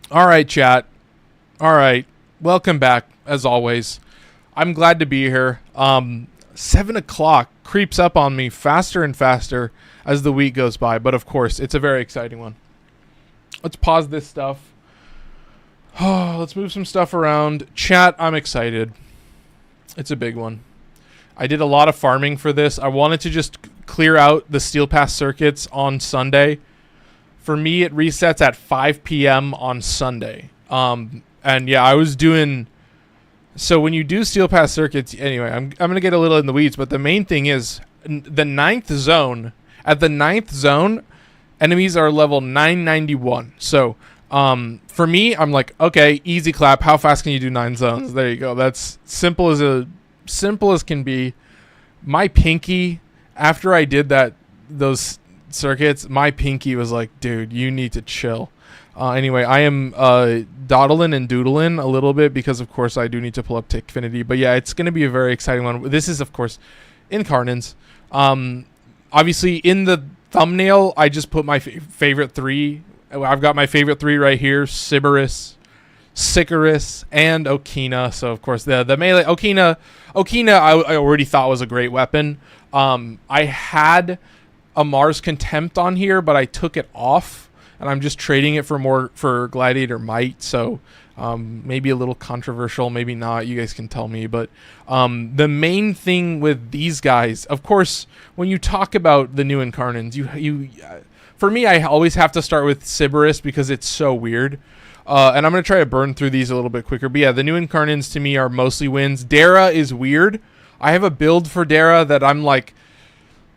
All right, chat. All right. Welcome back, as always. I'm glad to be here. 7 o'clock creeps up on me faster and faster as the week goes by. But, of course, it's a very exciting one. Let's pause this stuff. Let's move some stuff around. Chat, I'm excited. It's a big one. I did a lot of farming for this. I wanted to just clear out the Steel Pass circuits on Sunday. For me, it resets at 5 p.m. on Sunday. And yeah, I was doing... So when you do Steel Pass circuits... Anyway, I'm going to get a little in the weeds, but the main thing is the 9th zone. At the 9th zone, enemies are level 991. So for me, I'm like, okay, easy clap. How fast can you do 9 zones? There you go. That's simple as can be. My pinky, after I did those circuits, my pinky was like, dude, you need to chill. Anyway, I am dawdling and doodling a little bit because, of course, I do need to pull up Tickfinity. But yeah, it's going to be a very exciting one. This is, of course, Incarnons. Obviously, in the thumbnail, I just put my favorite 3. I've got my favorite 3 right here: Sybaris, Sicarus, and Okina. So, of course, the melee Okina I already thought was a great weapon. I had a Mars Contempt on here, but I took it off, and I'm just trading it for Gladiator Might. So maybe a little controversial, maybe not. You guys can tell me. But the main thing with these guys, of course, when you talk about the new Incarnons, you for me, I always have to start with Sybaris because it's so weird. And I'm going to try to burn through these a little bit quicker. But yeah, the new Incarnons to me are mostly wins. Dera is weird. I have a build for Dera that I'm like,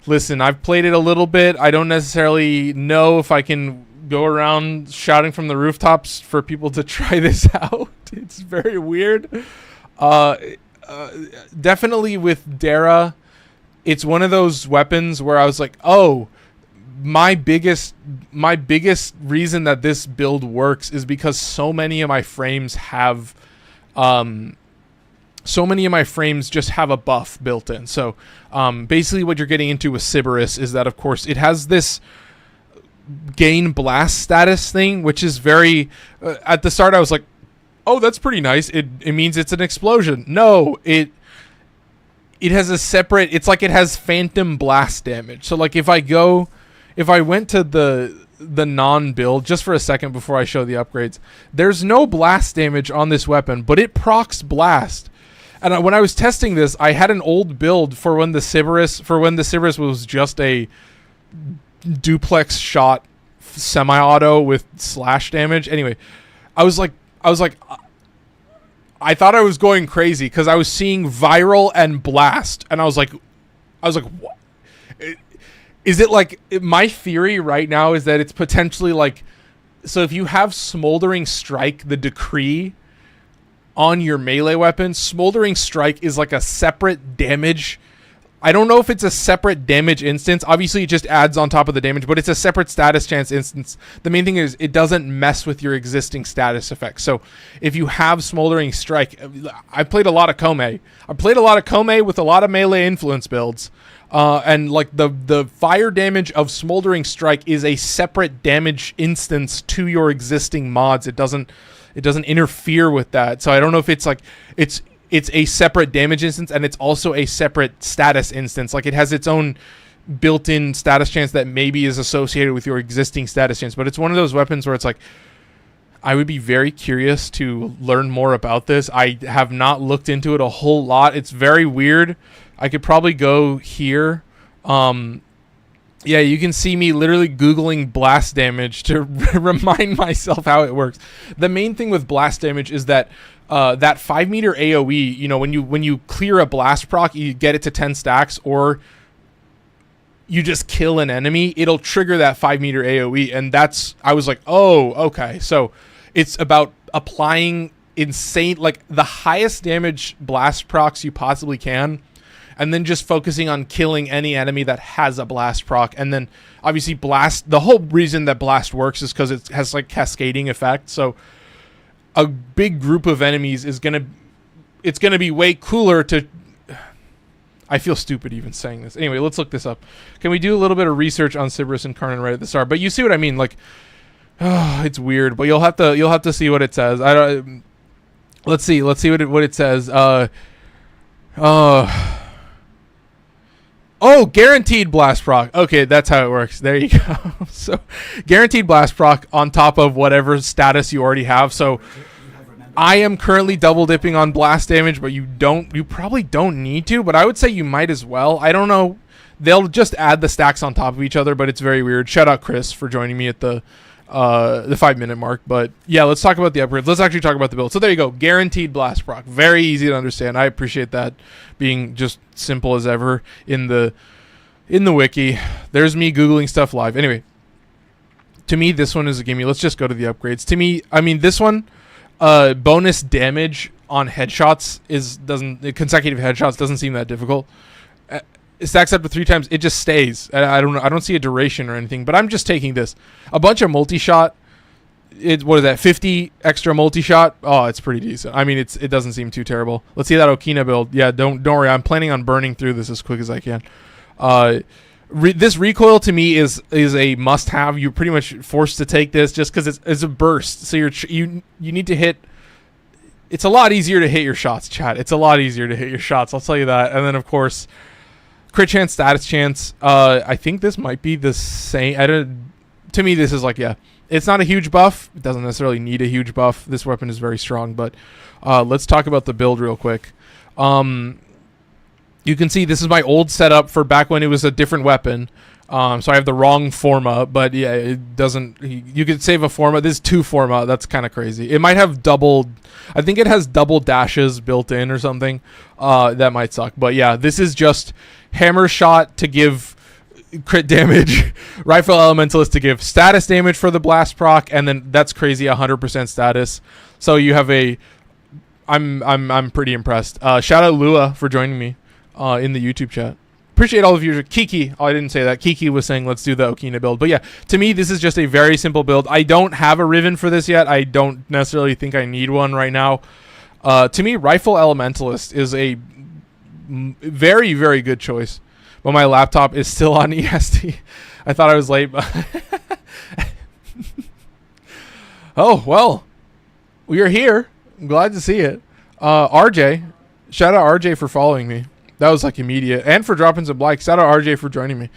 listen, I've played it a little bit. I don't necessarily know if I can go around shouting from the rooftops for people to try this out. It's very weird. Definitely with Dera, it's one of those weapons where I was like, oh, my biggest reason that this build works is because so many of my frames have just have a buff built in. So basically what you're getting into with Sybaris is that, of course, it has this gain blast status thing, which is very at the start I was like, oh, that's pretty nice. It means it's an explosion. No, it has a separate, it's like it has phantom blast damage. So like if I went to the non-build just for a second before I show the upgrades, there's no blast damage on this weapon, but it procs blast. And when I was testing this, I had an old build for when the Sybaris was just a duplex shot semi-auto with slash damage. Anyway, I thought I was going crazy because I was seeing viral and blast, and I was like, what? Is it like, my theory right now is that it's potentially like, so if you have Smoldering Strike, the decree on your melee weapon, Smoldering Strike is like a separate damage. I don't know if it's a separate damage instance. Obviously, it just adds on top of the damage, but it's a separate status chance instance. The main thing is it doesn't mess with your existing status effects. So if you have Smoldering Strike, I played a lot of Kome. I played a lot of Kome with a lot of melee influence builds. And like the fire damage of Smoldering Strike is a separate damage instance to your existing mods. It doesn't interfere with that. So I don't know if it's like it's a separate damage instance and it's also a separate status instance. Like it has its own built-in status chance that maybe is associated with your existing status chance. But it's one of those weapons where it's like, I would be very curious to learn more about this. I have not looked into it a whole lot. It's very weird. I could probably go here. Yeah, you can see me literally Googling blast damage to remind myself how it works. The main thing with blast damage is that that 5 meter AoE, you know, when you clear a blast proc, you get it to 10 stacks, or you just kill an enemy, it'll trigger that 5 meter AoE. And I was like, oh, okay. So it's about applying insane, like the highest damage blast procs you possibly can, and then just focusing on killing any enemy that has a blast proc. And then obviously blast, the whole reason that blast works is because it has like cascading effect. So a big group of enemies it's gonna be way cooler to, I feel stupid even saying this. Anyway, let's look this up. Can we do a little bit of research on Sybaris Incarnon right at the start? But you see what I mean, like It's weird, but you'll have to see what it says. I don't. Let's see what it says. Oh, guaranteed blast proc. Okay, that's how it works. There you go. So, guaranteed blast proc on top of whatever status you already have. So, I am currently double dipping on blast damage, but you probably don't need to, but I would say you might as well. I don't know. They'll just add the stacks on top of each other, but it's very weird. Shout out Chris for joining me at the 5-minute mark. But yeah, let's talk about the upgrades. Let's actually talk about the build. So there you go. Guaranteed blast proc. Very easy to understand. I appreciate that being just simple as ever in the wiki. There's me Googling stuff live. Anyway, to me, this one is a gimme. Let's just go to the upgrades. To me, I mean, this one, bonus damage on headshots consecutive headshots doesn't seem that difficult. It stacks up to 3 times. It just stays. I don't see a duration or anything, but I'm just taking this. A bunch of multi-shot. What is that? 50 extra multi-shot. Oh, it's pretty decent. I mean, it doesn't seem too terrible. Let's see that Okina build. Yeah, don't worry. I'm planning on burning through this as quick as I can. This recoil to me is a must-have. You're pretty much forced to take this just because it's a burst. So you need to hit. It's a lot easier to hit your shots, chat. It's a lot easier to hit your shots. I'll tell you that. And then of course, crit chance, status chance. I think this might be the same. To me, this is like, yeah, it's not a huge buff. It doesn't necessarily need a huge buff. This weapon is very strong, but let's talk about the build real quick. You can see this is my old setup for back when it was a different weapon. So I have the wrong forma, but yeah, it doesn't. You could save a forma. This is 2 forma. That's kind of crazy. It might have I think it has double dashes built in or something. That might suck. But yeah, this is just hammer shot to give crit damage, rifle elementalist to give status damage for the blast proc, and then that's crazy 100% status. So you have I'm pretty impressed. Shout out Lua for joining me in the YouTube chat. Appreciate all of you. Kiki, I didn't say that. Kiki was saying let's do the Okina build. But yeah, to me this is just a very simple build. I don't have a Riven for this yet. I don't necessarily think I need one right now. To me, rifle elementalist is a very, very good choice. But my laptop is still on EST. I thought I was late, but oh well, we are here. I'm glad to see it. RJ, shout out RJ for following me. That was like immediate, and for dropping some likes. Shout out RJ for joining me.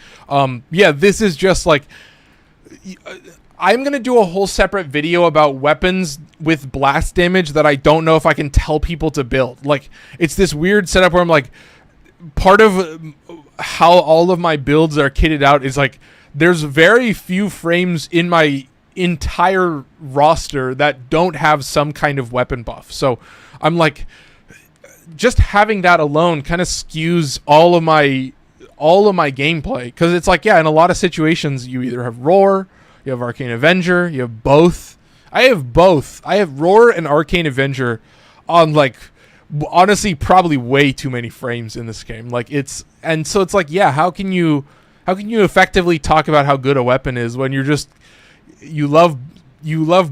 Yeah, this is just like I'm gonna do a whole separate video about weapons with blast damage that I don't know if I can tell people to build. Like, it's this weird setup where I'm like, part of how all of my builds are kitted out is like there's very few frames in my entire roster that don't have some kind of weapon buff. So I'm like, just having that alone kind of skews all of my gameplay, because it's like, yeah, in a lot of situations you either have Roar, you have Arcane Avenger, you have both. I have both. I have Roar and Arcane Avenger on, like, honestly probably way too many frames in this game. Like, and so it's like, yeah, how can you effectively talk about how good a weapon is when you're just you love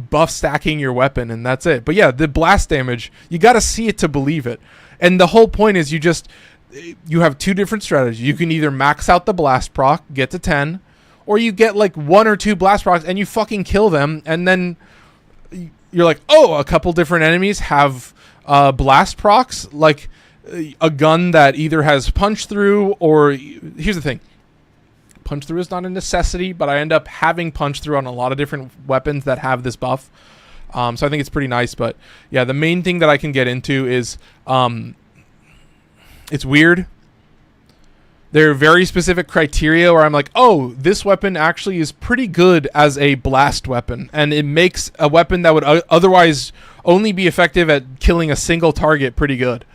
buff stacking your weapon and that's it. But yeah, the blast damage, you got to see it to believe it. And the whole point is you have 2 different strategies. You can either max out the blast proc, get to 10, or you get like 1 or 2 blast procs and you fucking kill them, and then you're like, oh, a couple different enemies have blast procs, like a gun that either has punch through, or here's the thing, punch through is not a necessity, but I end up having punch through on a lot of different weapons that have this buff. So I think it's pretty nice. But yeah, the main thing that I can get into is it's weird. There are very specific criteria where I'm like, oh, this weapon actually is pretty good as a blast weapon, and it makes a weapon that would otherwise only be effective at killing a single target pretty good.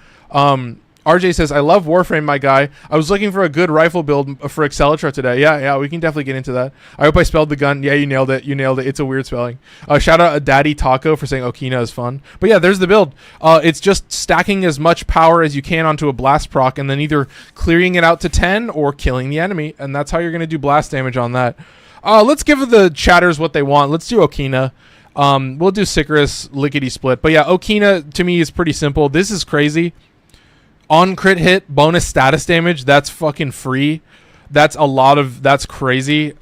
RJ says, I love Warframe, my guy. I was looking for a good rifle build for Cestra today. Yeah, we can definitely get into that. I hope I spelled the gun. Yeah, you nailed it. It's a weird spelling. Shout out a Daddy Taco for saying Okina is fun. But yeah, there's the build. It's just stacking as much power as you can onto a blast proc, and then either clearing it out to 10 or killing the enemy. And that's how you're going to do blast damage on that. Let's give the chatters what they want. Let's do Okina. We'll do Sicarus lickety split. But yeah, Okina to me is pretty simple. This is crazy. On crit hit, bonus status damage, that's fucking free. That's crazy.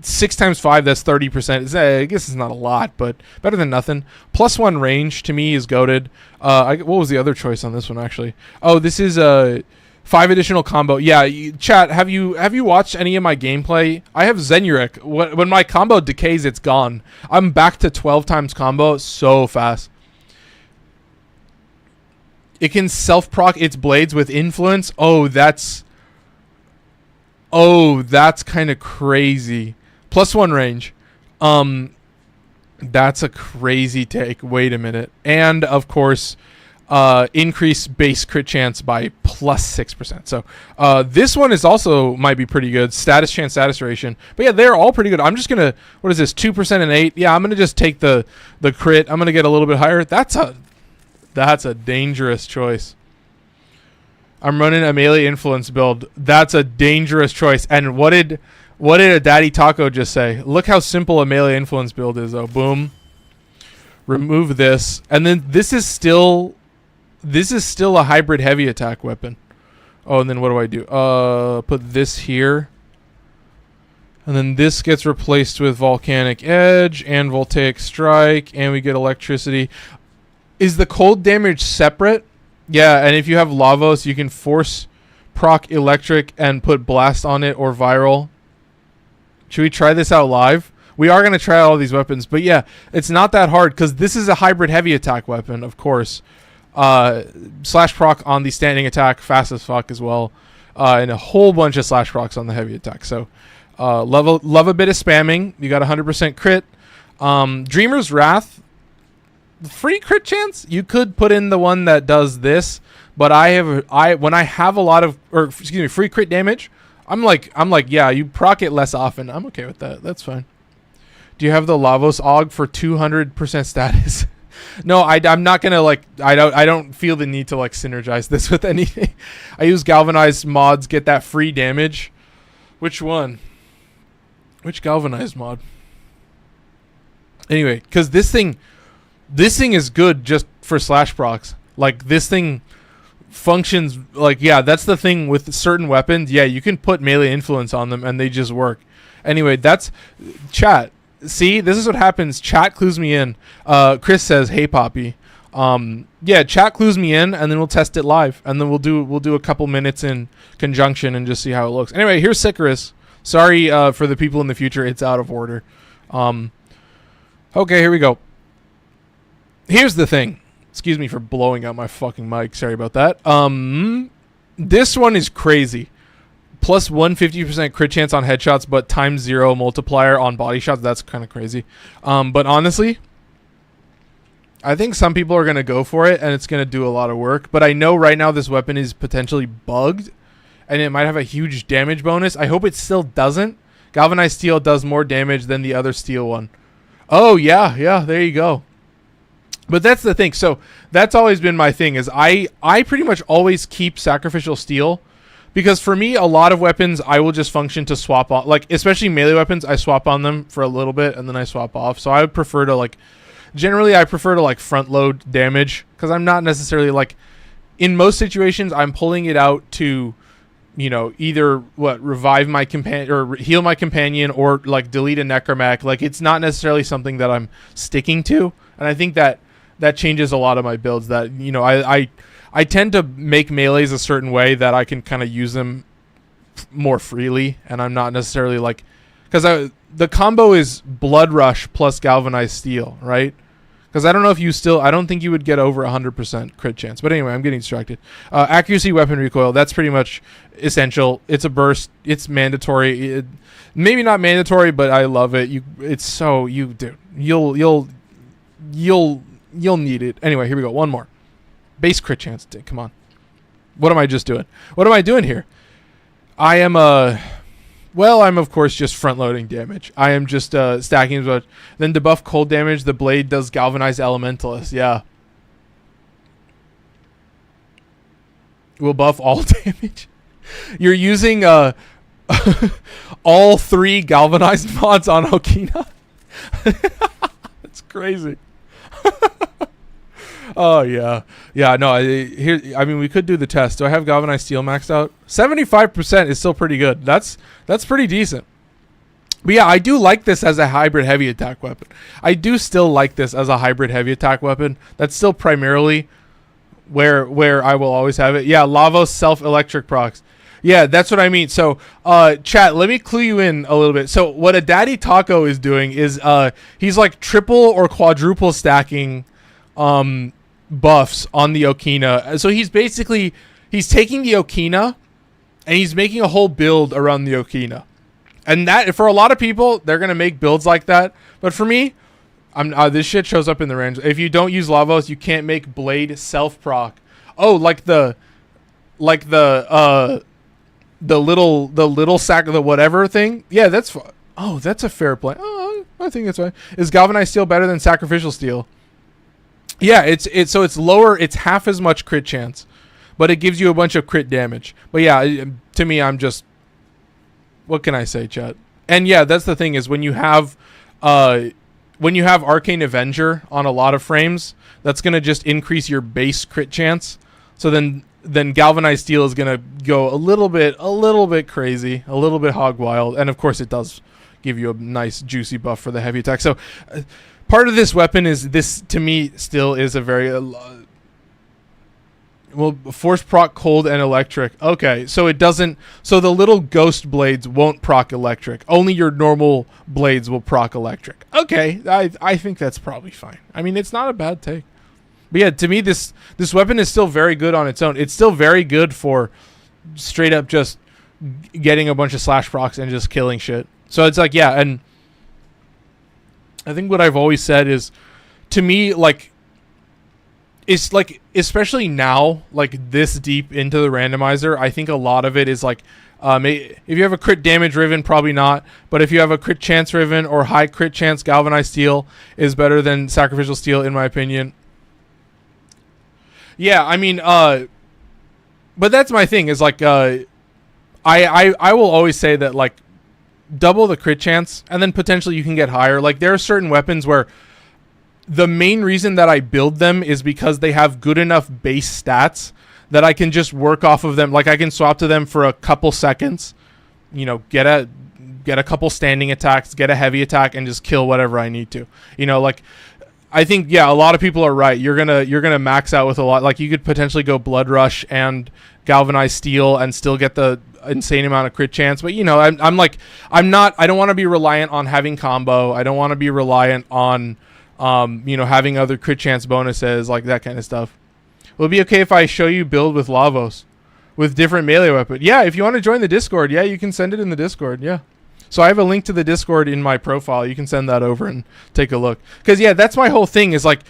6 times 5, that's 30%. I guess it's not a lot, but better than nothing. +1 range to me is goated. What was the other choice on this one, actually? Oh, this is a 5 additional combo. Yeah, chat, have you watched any of my gameplay? I have Zenurik. When my combo decays, it's gone. I'm back to 12 times combo so fast. It can self-proc its blades with influence. Oh, that's kind of crazy. +1 range. That's a crazy take. Wait a minute. And of course, increase base crit chance by +6%. So this one is also might be pretty good. Status chance, status duration. But yeah, they're all pretty good. I'm just gonna, what is this? 2% and 8. Yeah, I'm gonna just take the crit. I'm gonna get a little bit higher. That's a dangerous choice. I'm running a melee influence build. That's a dangerous choice. And what did a Daddy Taco just say? Look how simple a melee influence build is, though. Boom. Remove this. And then this is still a hybrid heavy attack weapon. Oh, and then what do I do? Put this here. And then this gets replaced with Volcanic Edge and Voltaic Strike. And we get electricity. Is the cold damage separate? Yeah, and if you have Lavos, you can force proc electric and put blast on it or viral. Should we try this out live? We are going to try all these weapons, but yeah, it's not that hard because this is a hybrid heavy attack weapon, of course. Slash proc on the standing attack, fast as fuck as well, and a whole bunch of slash procs on the heavy attack. So love a bit of spamming. You got 100% crit. Dreamer's Wrath, free crit chance. You could put in the one that does this, but when I have a lot of, or excuse me, free crit damage, I'm like, yeah, you proc it less often. I'm okay with that. That's fine. Do you have the Lavos Aug for 200% status? No, I'm not gonna I don't feel the need to synergize this with anything. I use galvanized mods, get that free damage. Which one? Which galvanized mod? Anyway, because this thing is good just for slash procs. This thing functions yeah, that's the thing with certain weapons. Yeah, you can put melee influence on them and they just work. Anyway, that's chat. See, this is what happens. Chat clues me in. Chris says, "Hey, Poppy." Yeah, chat clues me in, and then we'll test it live, and then we'll do a couple minutes in conjunction and just see how it looks. Anyway, here's Sicarus. Sorry for the people in the future. It's out of order. Okay, here we go. Here's the thing. Excuse me for blowing out my fucking mic. Sorry about that. This one is crazy. Plus 150% crit chance on headshots, but ×0 multiplier on body shots. That's kind of crazy. But honestly, I think some people are going to go for it, and it's going to do a lot of work. But I know right now this weapon is potentially bugged, and it might have a huge damage bonus. I hope it still doesn't. Galvanized steel does more damage than the other steel one. Oh, yeah, there you go. But that's the thing. So that's always been my thing, is I pretty much always keep sacrificial steel. Because for me, a lot of weapons, I will just function to swap on. Especially melee weapons, I swap on them for a little bit, and then I swap off. So I would prefer to, generally, I prefer to, front load damage. Because I'm not necessarily, in most situations, I'm pulling it out to, either, revive my companion, or heal my companion, or, delete a necromech. It's not necessarily something that I'm sticking to. And I think that changes a lot of my builds. That, I tend to make melees a certain way that I can kind of use them more freely, and I'm not necessarily because the combo is Blood Rush plus Galvanized Steel, right? Because I don't know if I don't think you would get over 100% crit chance. But anyway, I'm getting distracted. Accuracy, weapon recoil, that's pretty much essential. It's a burst. It's mandatory. Maybe not mandatory, but I love it. You'll need it. Anyway, here we go. One more. Base crit chance. Come on. What am I just doing? What am I doing here? I am I'm of course just front loading damage. I am just stacking as much. Then debuff cold damage. The blade does galvanized elementalist. Yeah. Will buff all damage. You're using all 3 galvanized mods on Okina. That's crazy. Oh yeah. No. We could do the test. Do I have galvanized steel maxed out? 75% is still pretty good. That's pretty decent. But yeah, I do like this as a hybrid heavy attack weapon. I do still like this as a hybrid heavy attack weapon. That's still primarily where I will always have it. Yeah, Lavos self-electric procs. Yeah, that's what I mean. So, chat, let me clue you in a little bit. So, what a Daddy Taco is doing is he's like triple or quadruple stacking buffs on the Okina. So, he's taking the Okina and he's making a whole build around the Okina. And that, for a lot of people, they're going to make builds like that. But for me, this shit shows up in the range. If you don't use Lavos, you can't make Blade self-proc. Oh, like the little sack of the whatever thing. Yeah, that's that's a fair play. Oh, I think that's fine. Is Galvanized Steel better than Sacrificial Steel? Yeah, it's lower. It's half as much crit chance, but it gives you a bunch of crit damage. But yeah, to me, I'm just, what can I say, chat? And yeah, that's the thing, is when you have Arcane Avenger on a lot of frames, that's gonna just increase your base crit chance. So then Galvanized Steel is gonna go a little bit crazy, a little bit hog wild, and of course it does give you a nice juicy buff for the heavy attack. So part of this weapon is, this to me still is a very force proc cold and electric. Okay, so it doesn't. So the little ghost blades won't proc electric. Only your normal blades will proc electric. Okay, I think that's probably fine. I mean, it's not a bad take. But yeah, to me, this weapon is still very good on its own. It's still very good for straight up just getting a bunch of slash procs and just killing shit. So it's like, yeah, and I think what I've always said is, to me, like, it's like, especially now, like this deep into the randomizer, I think a lot of it is like, if you have a crit damage Riven, probably not. But if you have a crit chance Riven or high crit chance Galvanized Steel is better than Sacrificial Steel, in my opinion. Yeah, I mean, but that's my thing, is like, I will always say that, like, double the crit chance, and then potentially you can get higher. Like, there are certain weapons where the main reason that I build them is because they have good enough base stats that I can just work off of them. Like, I can swap to them for a couple seconds, you know, get a couple standing attacks, get a heavy attack, and just kill whatever I need to. You know, like, I think, yeah, a lot of people are right. You're gonna max out with a lot. Like, you could potentially go Blood Rush and Galvanized Steel and still get the insane amount of crit chance. But, you know, I don't want to be reliant on having combo. I don't want to be reliant on, you know, having other crit chance bonuses, like that kind of stuff. Will it be okay if I show you build with Lavos with different melee weapon? Yeah, if you want to join the Discord, yeah, you can send it in the Discord. Yeah. So I have a link to the Discord in my profile. You can send that over and take a look. Because, yeah, that's my whole thing, is like,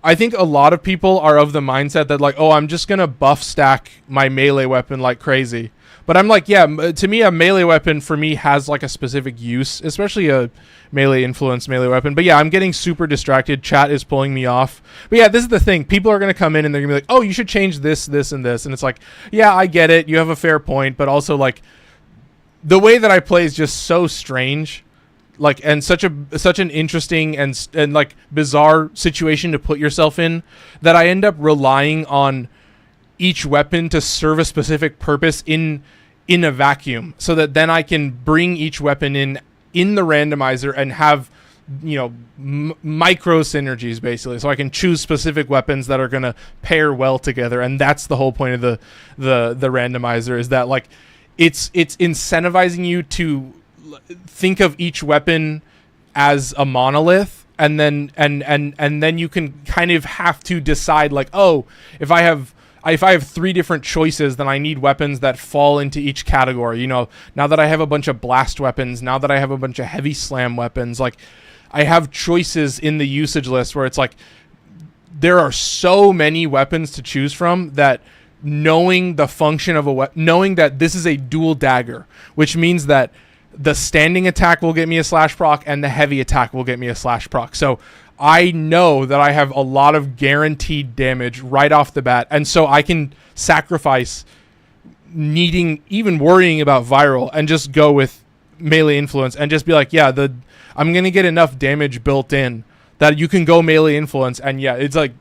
I think a lot of people are of the mindset that, like, oh, I'm just going to buff stack my melee weapon like crazy. But I'm like, yeah, to me, a melee weapon for me has like a specific use, especially a melee influence melee weapon. But yeah, I'm getting super distracted. Chat is pulling me off. But yeah, this is the thing. People are going to come in and they're going to be like, oh, you should change this, this, and this. And it's like, yeah, I get it. You have a fair point. But also, like, the way that I play is just so strange, like, and such an interesting and like bizarre situation to put yourself in, that I end up relying on each weapon to serve a specific purpose in a vacuum, so that then I can bring each weapon in the randomizer and have, you know, micro synergies, basically, so I can choose specific weapons that are going to pair well together. And that's the whole point of the randomizer, is that, like, it's incentivizing you to think of each weapon as a monolith, and then you can kind of have to decide, like, oh, if I have 3 different choices, then I need weapons that fall into each category. You know, now that I have a bunch of blast weapons, now that I have a bunch of heavy slam weapons, like, I have choices in the usage list where it's like, there are so many weapons to choose from, that knowing the function of a weapon, knowing that this is a dual dagger, which means that the standing attack will get me a slash proc and the heavy attack will get me a slash proc. So I know that I have a lot of guaranteed damage right off the bat, and so I can sacrifice even worrying about viral and just go with melee influence and just be like, yeah, I'm gonna get enough damage built in that you can go melee influence. And yeah, it's like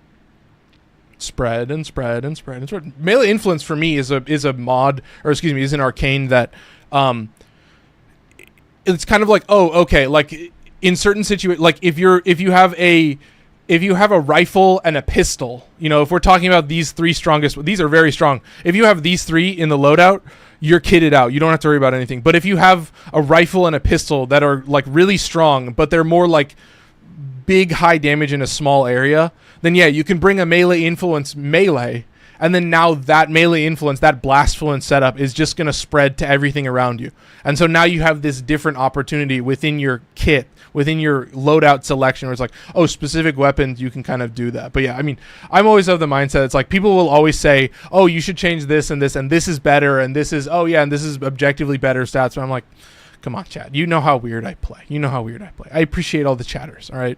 spread and spread and spread and spread. Melee influence for me is a mod, or excuse me, is an arcane that it's kind of like, oh, okay, like in certain situations, like if you have a rifle and a pistol, if we're talking about these three strongest, these are very strong. If you have these three in the loadout, you're kitted out. You don't have to worry about anything. But if you have a rifle and a pistol that are like really strong, but they're more like big high damage in a small area, then yeah, you can bring a melee influence melee, and then now that melee influence, that blastfluence setup is just going to spread to everything around you. And so now you have this different opportunity within your kit, within your loadout selection, where it's like, oh, specific weapons, you can kind of do that. But yeah, I mean, I'm always of the mindset, it's like people will always say, oh, you should change this, and this is better, and this is, oh yeah, and this is objectively better stats. But I'm like, come on, chat. You know how weird I play. I appreciate all the chatters, all right?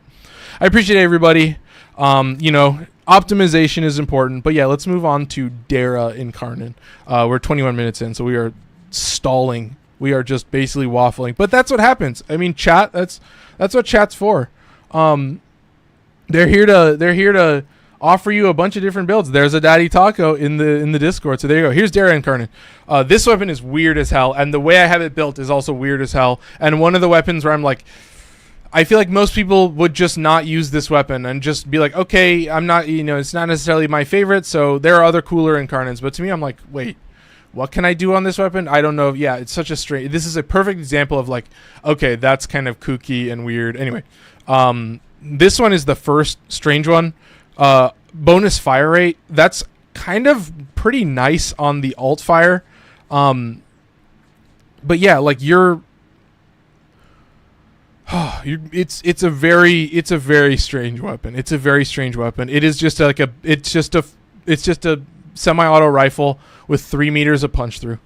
I appreciate everybody. Optimization is important. But yeah, let's move on to Dera Incarnon. We're 21 minutes in, so we are stalling. We are just basically waffling. But that's what happens. I mean, chat, that's what chat's for. They're here to offer you a bunch of different builds. There's a Daddy Taco in the Discord. So there you go. Here's Dera Incarnon. This weapon is weird as hell, and the way I have it built is also weird as hell. And one of the weapons where I'm like, I feel like most people would just not use this weapon and just be like, okay, I'm not, it's not necessarily my favorite, so there are other cooler Incarnons. But to me, I'm like, wait, what can I do on this weapon? I don't know. Yeah, it's such a strange... This is a perfect example of like, okay, that's kind of kooky and weird. Anyway, this one is the first strange one. Bonus fire rate. That's kind of pretty nice on the alt fire. But yeah, like it's a very strange weapon. It's a very strange weapon. It is just like it's just a semi-auto rifle with 3 meters of punch through.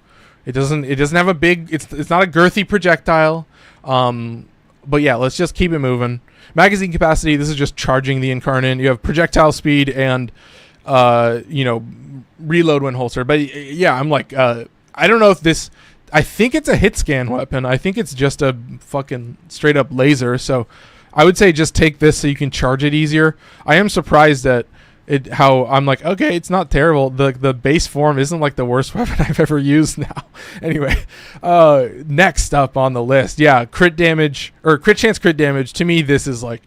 It doesn't have a big, it's not a girthy projectile. But yeah, let's just keep it moving. Magazine capacity, this is just charging the Incarnon. You have projectile speed and reload when holster. But yeah, I'm like, I don't know if this, I think it's a hit scan weapon. I think it's just a fucking straight up laser. So I would say just take this so you can charge it easier. I am surprised at how I'm like, okay, it's not terrible. The base form isn't like the worst weapon I've ever used now. Anyway, next up on the list, yeah, crit damage or crit chance crit damage. To me, this is like,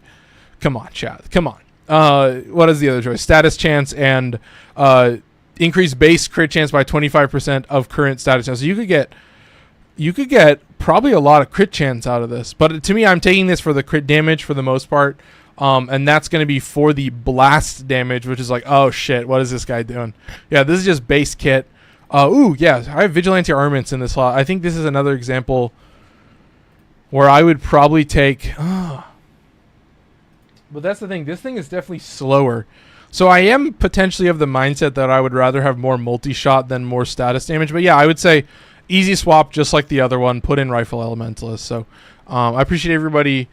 come on, chat, come on. What is the other choice? Status chance and increase base crit chance by 25% of current status chance. So you could get probably a lot of crit chance out of this. But to me, I'm taking this for the crit damage for the most part. And that's going to be for the blast damage, which is like, oh shit, what is this guy doing? Yeah, this is just base kit. Ooh, yeah, I have vigilante armaments in this slot. I think this is another example where I would probably take... but that's the thing. This thing is definitely slower. So I am potentially of the mindset that I would rather have more multi-shot than more status damage. But yeah, I would say easy swap, just like the other one. Put in Rifle Elementalist. So... I appreciate everybody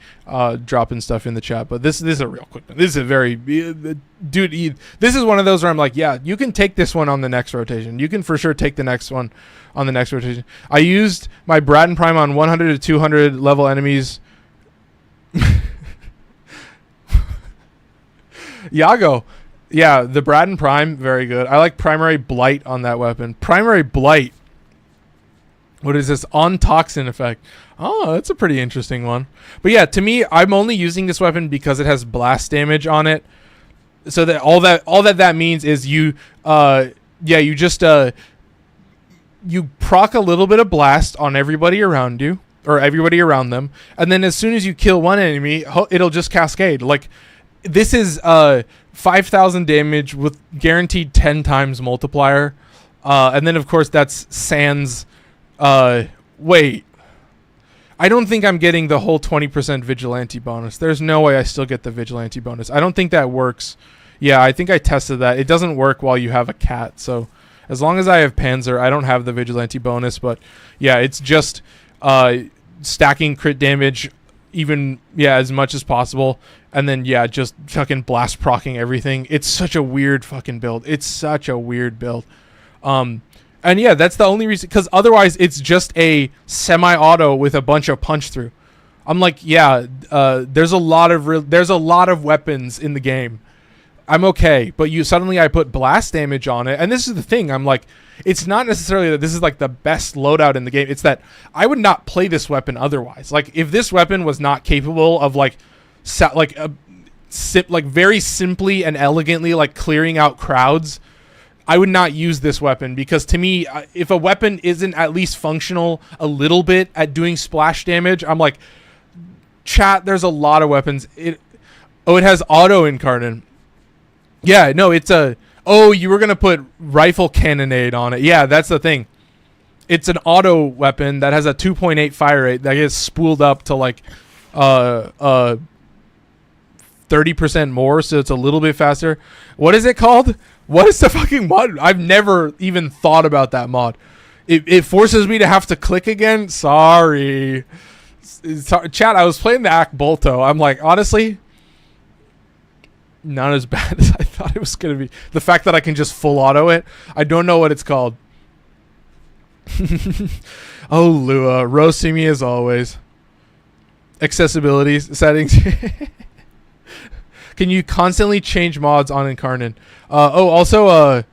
dropping stuff in the chat, but this is a real quick one. This is a very... Dude, this is one of those where I'm like, yeah, you can take this one on the next rotation. You can for sure take the next one on the next rotation. I used my Braden Prime on 100 to 200 level enemies. Yago. Yeah, the Braden Prime, very good. I like Primary Blight on that weapon. Primary Blight. What is this? On toxin effect. Oh, that's a pretty interesting one. But yeah, to me, I'm only using this weapon because it has blast damage on it. So that all that means is you proc a little bit of blast on everybody around you or everybody around them, and then as soon as you kill one enemy, it'll just cascade. Like this is 5,000 damage with guaranteed 10 times multiplier, and then of course that's sans. Wait. I don't think I'm getting the whole 20% vigilante bonus. There's no way I still get the vigilante bonus. I don't think that works. Yeah, I think I tested that. It doesn't work while you have a cat. So as long as I have Panzer, I don't have the vigilante bonus. But yeah, it's just stacking crit damage as much as possible. And then, yeah, just fucking blast procking everything. It's such a weird fucking build. It's such a weird build. And yeah, that's the only reason, because otherwise it's just a semi-auto with a bunch of punch through. I'm like, yeah, there's a lot of weapons in the game. I'm okay, but suddenly I put blast damage on it, and this is the thing. I'm like, it's not necessarily that this is like the best loadout in the game. It's that I would not play this weapon otherwise. Like if this weapon was not capable of like very simply and elegantly like clearing out crowds, I would not use this weapon, because to me, if a weapon isn't at least functional a little bit at doing splash damage, I'm like, chat, there's a lot of weapons. It has auto Incarnon. Yeah, no, it's you were going to put rifle cannonade on it. Yeah, that's the thing. It's an auto weapon that has a 2.8 fire rate that gets spooled up to like 30% more, so it's a little bit faster. What is it called? What is the fucking mod? I've never even thought about that mod. It forces me to have to click again. Sorry. Chat, I was playing the Act Bolto. I'm like, honestly, not as bad as I thought it was going to be. The fact that I can just full auto it. I don't know what it's called. Oh, Lua. Roasting me as always. Accessibility settings. Can you constantly change mods on Incarnon? Also,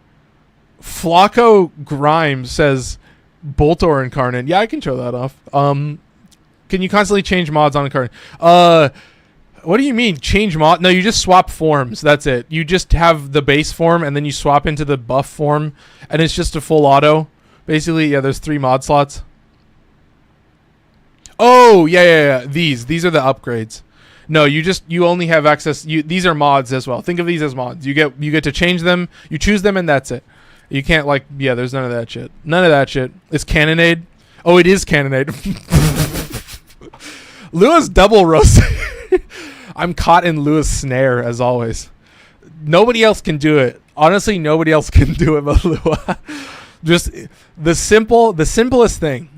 Flacco Grimes says Boltor Incarnon. Yeah, I can show that off. Can you constantly change mods on Incarnon? What do you mean change mod? No, you just swap forms. That's it. You just have the base form and then you swap into the buff form, and it's just a full auto. Basically, yeah, there's 3 mod slots. Oh, yeah. These are the upgrades. No, you only have access. These are mods as well. Think of these as mods. You get to change them. You choose them, and that's it. You can't there's none of that shit. None of that shit. It's cannonade. Oh, it is cannonade. Lua's double roast. I'm caught in Lua's snare as always. Nobody else can do it. Honestly, nobody else can do it but Lua. Just the simplest thing.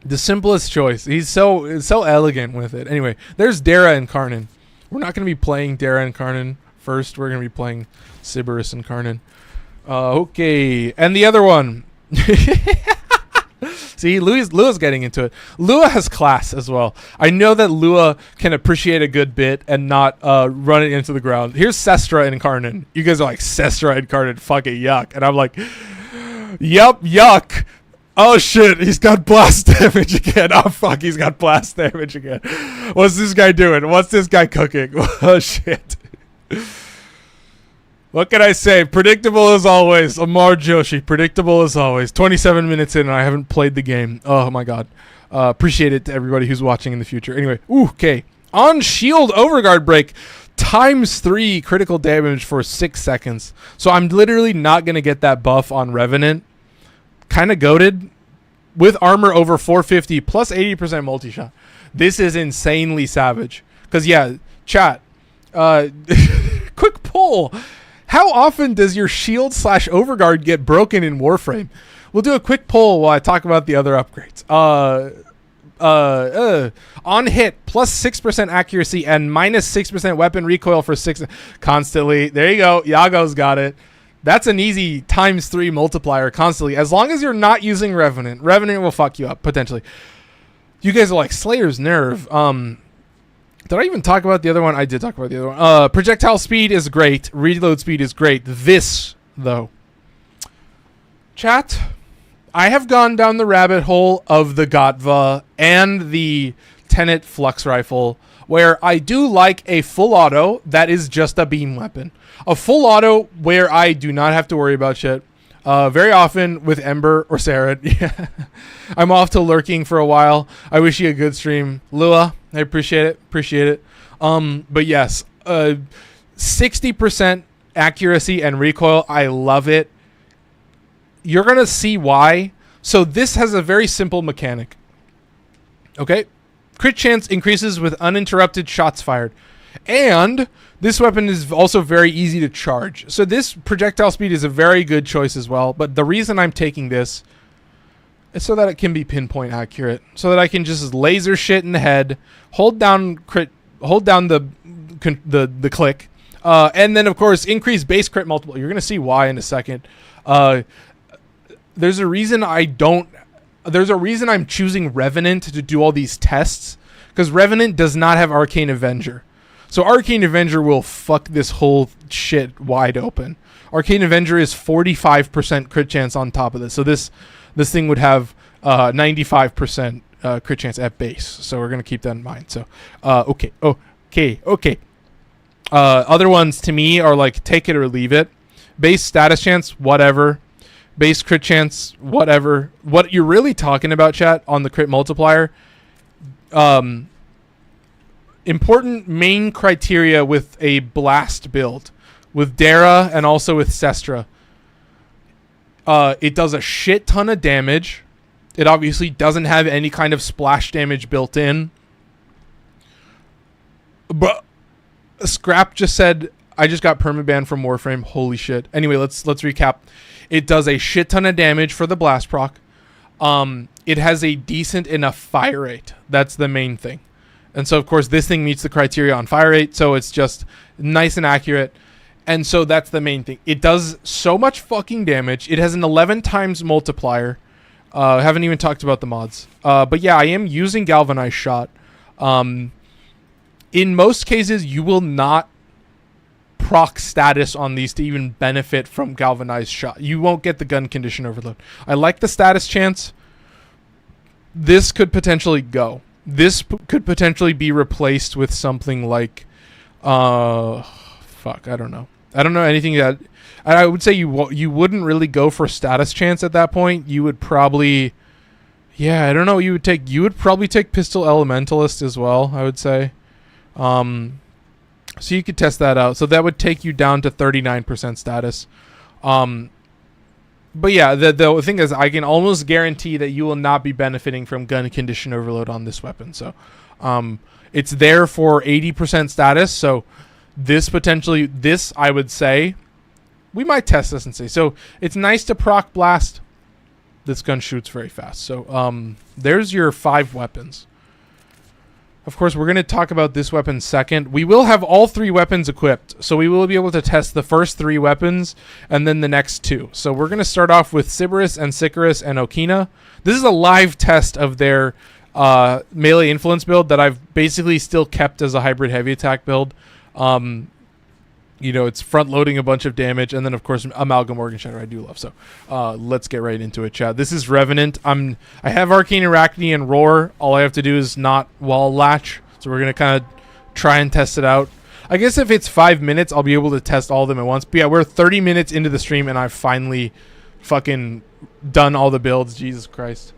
The simplest choice. He's so elegant with it. Anyway, there's Dera Incarnon. We're not going to be playing Dera Incarnon first. We're going to be playing Sybaris Incarnon. Okay. And the other one. See, Lua's getting into it. Lua has class as well. I know that Lua can appreciate a good bit and not run it into the ground. Here's Cestra Incarnon. You guys are like, Cestra Incarnon, fucking yuck. And I'm like, yup, yuck. Oh shit, he's got blast damage again. Oh fuck, he's got blast damage again. What's this guy doing? What's this guy cooking? Oh shit. What can I say? Predictable as always. Amar Joshi, predictable as always. 27 minutes in and I haven't played the game. Oh my god. Appreciate it to everybody who's watching in the future. Anyway, okay. On shield overguard break. ×3 critical damage for 6 seconds. So I'm literally not going to get that buff on Revenant. Kind of goated. With armor over 450 plus 80% multi-shot. This is insanely savage. Because, yeah, chat. Quick poll. How often does your shield / overguard get broken in Warframe? We'll do a quick poll while I talk about the other upgrades. On hit, +6% accuracy and -6% weapon recoil for 6 constantly. There you go. Yago's got it. That's an easy ×3 multiplier constantly. As long as you're not using Revenant. Revenant will fuck you up, potentially. You guys are like, Slayer's Nerve. Did I even talk about the other one? I did talk about the other one. Projectile speed is great. Reload speed is great. This, though. Chat, I have gone down the rabbit hole of the Gatva and the Tenet Flux Rifle, where I do like a full auto that is just a beam weapon. A full auto where I do not have to worry about shit. Very often with Ember or Sarah. Yeah. I'm off to lurking for a while. I wish you a good stream. Lua, I appreciate it. Appreciate it. But yes, 60% accuracy and recoil. I love it. You're going to see why. So this has a very simple mechanic. Okay. Crit chance increases with uninterrupted shots fired. And this weapon is also very easy to charge. So this projectile speed is a very good choice as well. But the reason I'm taking this is so that it can be pinpoint accurate. So that I can just laser shit in the head, hold down the click, and then of course increase base crit multiple. You're gonna see why in a second. There's a reason I'm choosing Revenant to do all these tests, because Revenant does not have Arcane Avenger. So Arcane Avenger will fuck this whole shit wide open. Arcane Avenger is 45% crit chance on top of this. So this thing would have 95% crit chance at base. So we're going to keep that in mind. So, okay. Other ones to me are like take it or leave it. Base status chance, whatever. Base crit chance, whatever. What you're really talking about, chat, on the crit multiplier, important main criteria with a blast build, with Dera and also with Cestra. It does a shit ton of damage. It obviously doesn't have any kind of splash damage built in. But Scrap just said, I just got permabanned from Warframe. Holy shit. Anyway, let's recap. It does a shit ton of damage for the blast proc. It has a decent enough fire rate. That's the main thing. And so, of course, this thing meets the criteria on fire rate, so it's just nice and accurate. And so that's the main thing. It does so much fucking damage. It has an 11 times multiplier. I haven't even talked about the mods. But yeah, I am using Galvanized Shot. In most cases, you will not proc status on these to even benefit from Galvanized Shot. You won't get the gun condition overload. I like the status chance. This could potentially go. This could potentially be replaced with something like, fuck, I don't know. I don't know anything that, I would say you wouldn't really go for status chance at that point. You would probably, yeah, I don't know what you would take. You would probably take Pistol Elementalist as well, I would say. So you could test that out. So that would take you down to 39% status. But yeah, the thing is, I can almost guarantee that you will not be benefiting from gun condition overload on this weapon. So it's there for 80% status. So this I would say, we might test this and see. So it's nice to proc blast. This gun shoots very fast. So there's your 5 weapons. Of course, we're going to talk about this weapon second. We will have all 3 weapons equipped. So we will be able to test the first 3 weapons and then the next 2. So we're going to start off with Sybaris and Sicarus and Okina. This is a live test of their melee influence build that I've basically still kept as a hybrid heavy attack build. You know, it's front loading a bunch of damage, and then of course Amalgam Organ Shatter I do love. So let's get right into it, chat. This is Revenant. I have Arcane Arachne and Roar. All I have to do is not wall latch. So we're gonna kind of try and test it out. I guess if it's 5 minutes, I'll be able to test all of them at once. But yeah, we're 30 minutes into the stream, and I've finally fucking done all the builds. Jesus Christ.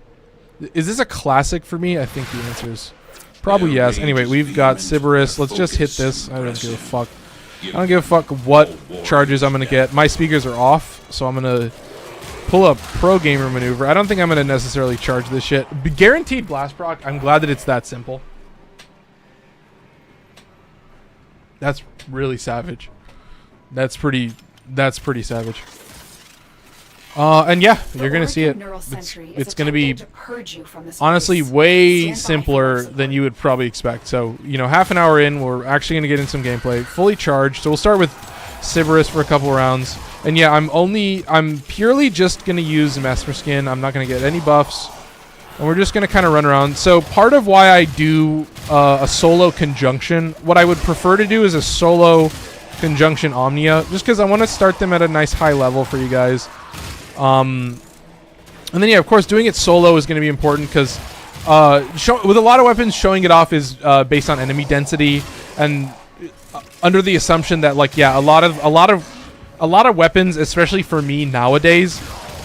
Is this a classic for me? I think the answer is probably yes. Anyway, we've got Sybaris. Let's just hit this. I don't give a fuck. I don't give a fuck what charges I'm going to get. My speakers are off, so I'm going to pull a pro gamer maneuver. I don't think I'm going to necessarily charge this shit. Guaranteed blast proc. I'm glad that it's that simple. That's really savage. That's pretty savage. And yeah, you're going to see it. It's going to be honestly way simpler than you would probably expect. So, you know, half an hour in, we're actually going to get in some gameplay. Fully charged. So we'll start with Sybaris for a couple rounds. And yeah, I'm purely just going to use Mesmer Skin. I'm not going to get any buffs. And we're just going to kind of run around. So part of why I do a solo conjunction, what I would prefer to do is a solo conjunction Omnia, just because I want to start them at a nice high level for you guys. And then yeah, of course, doing it solo is going to be important because with a lot of weapons, showing it off is based on enemy density, and under the assumption that like yeah, a lot of weapons, especially for me nowadays,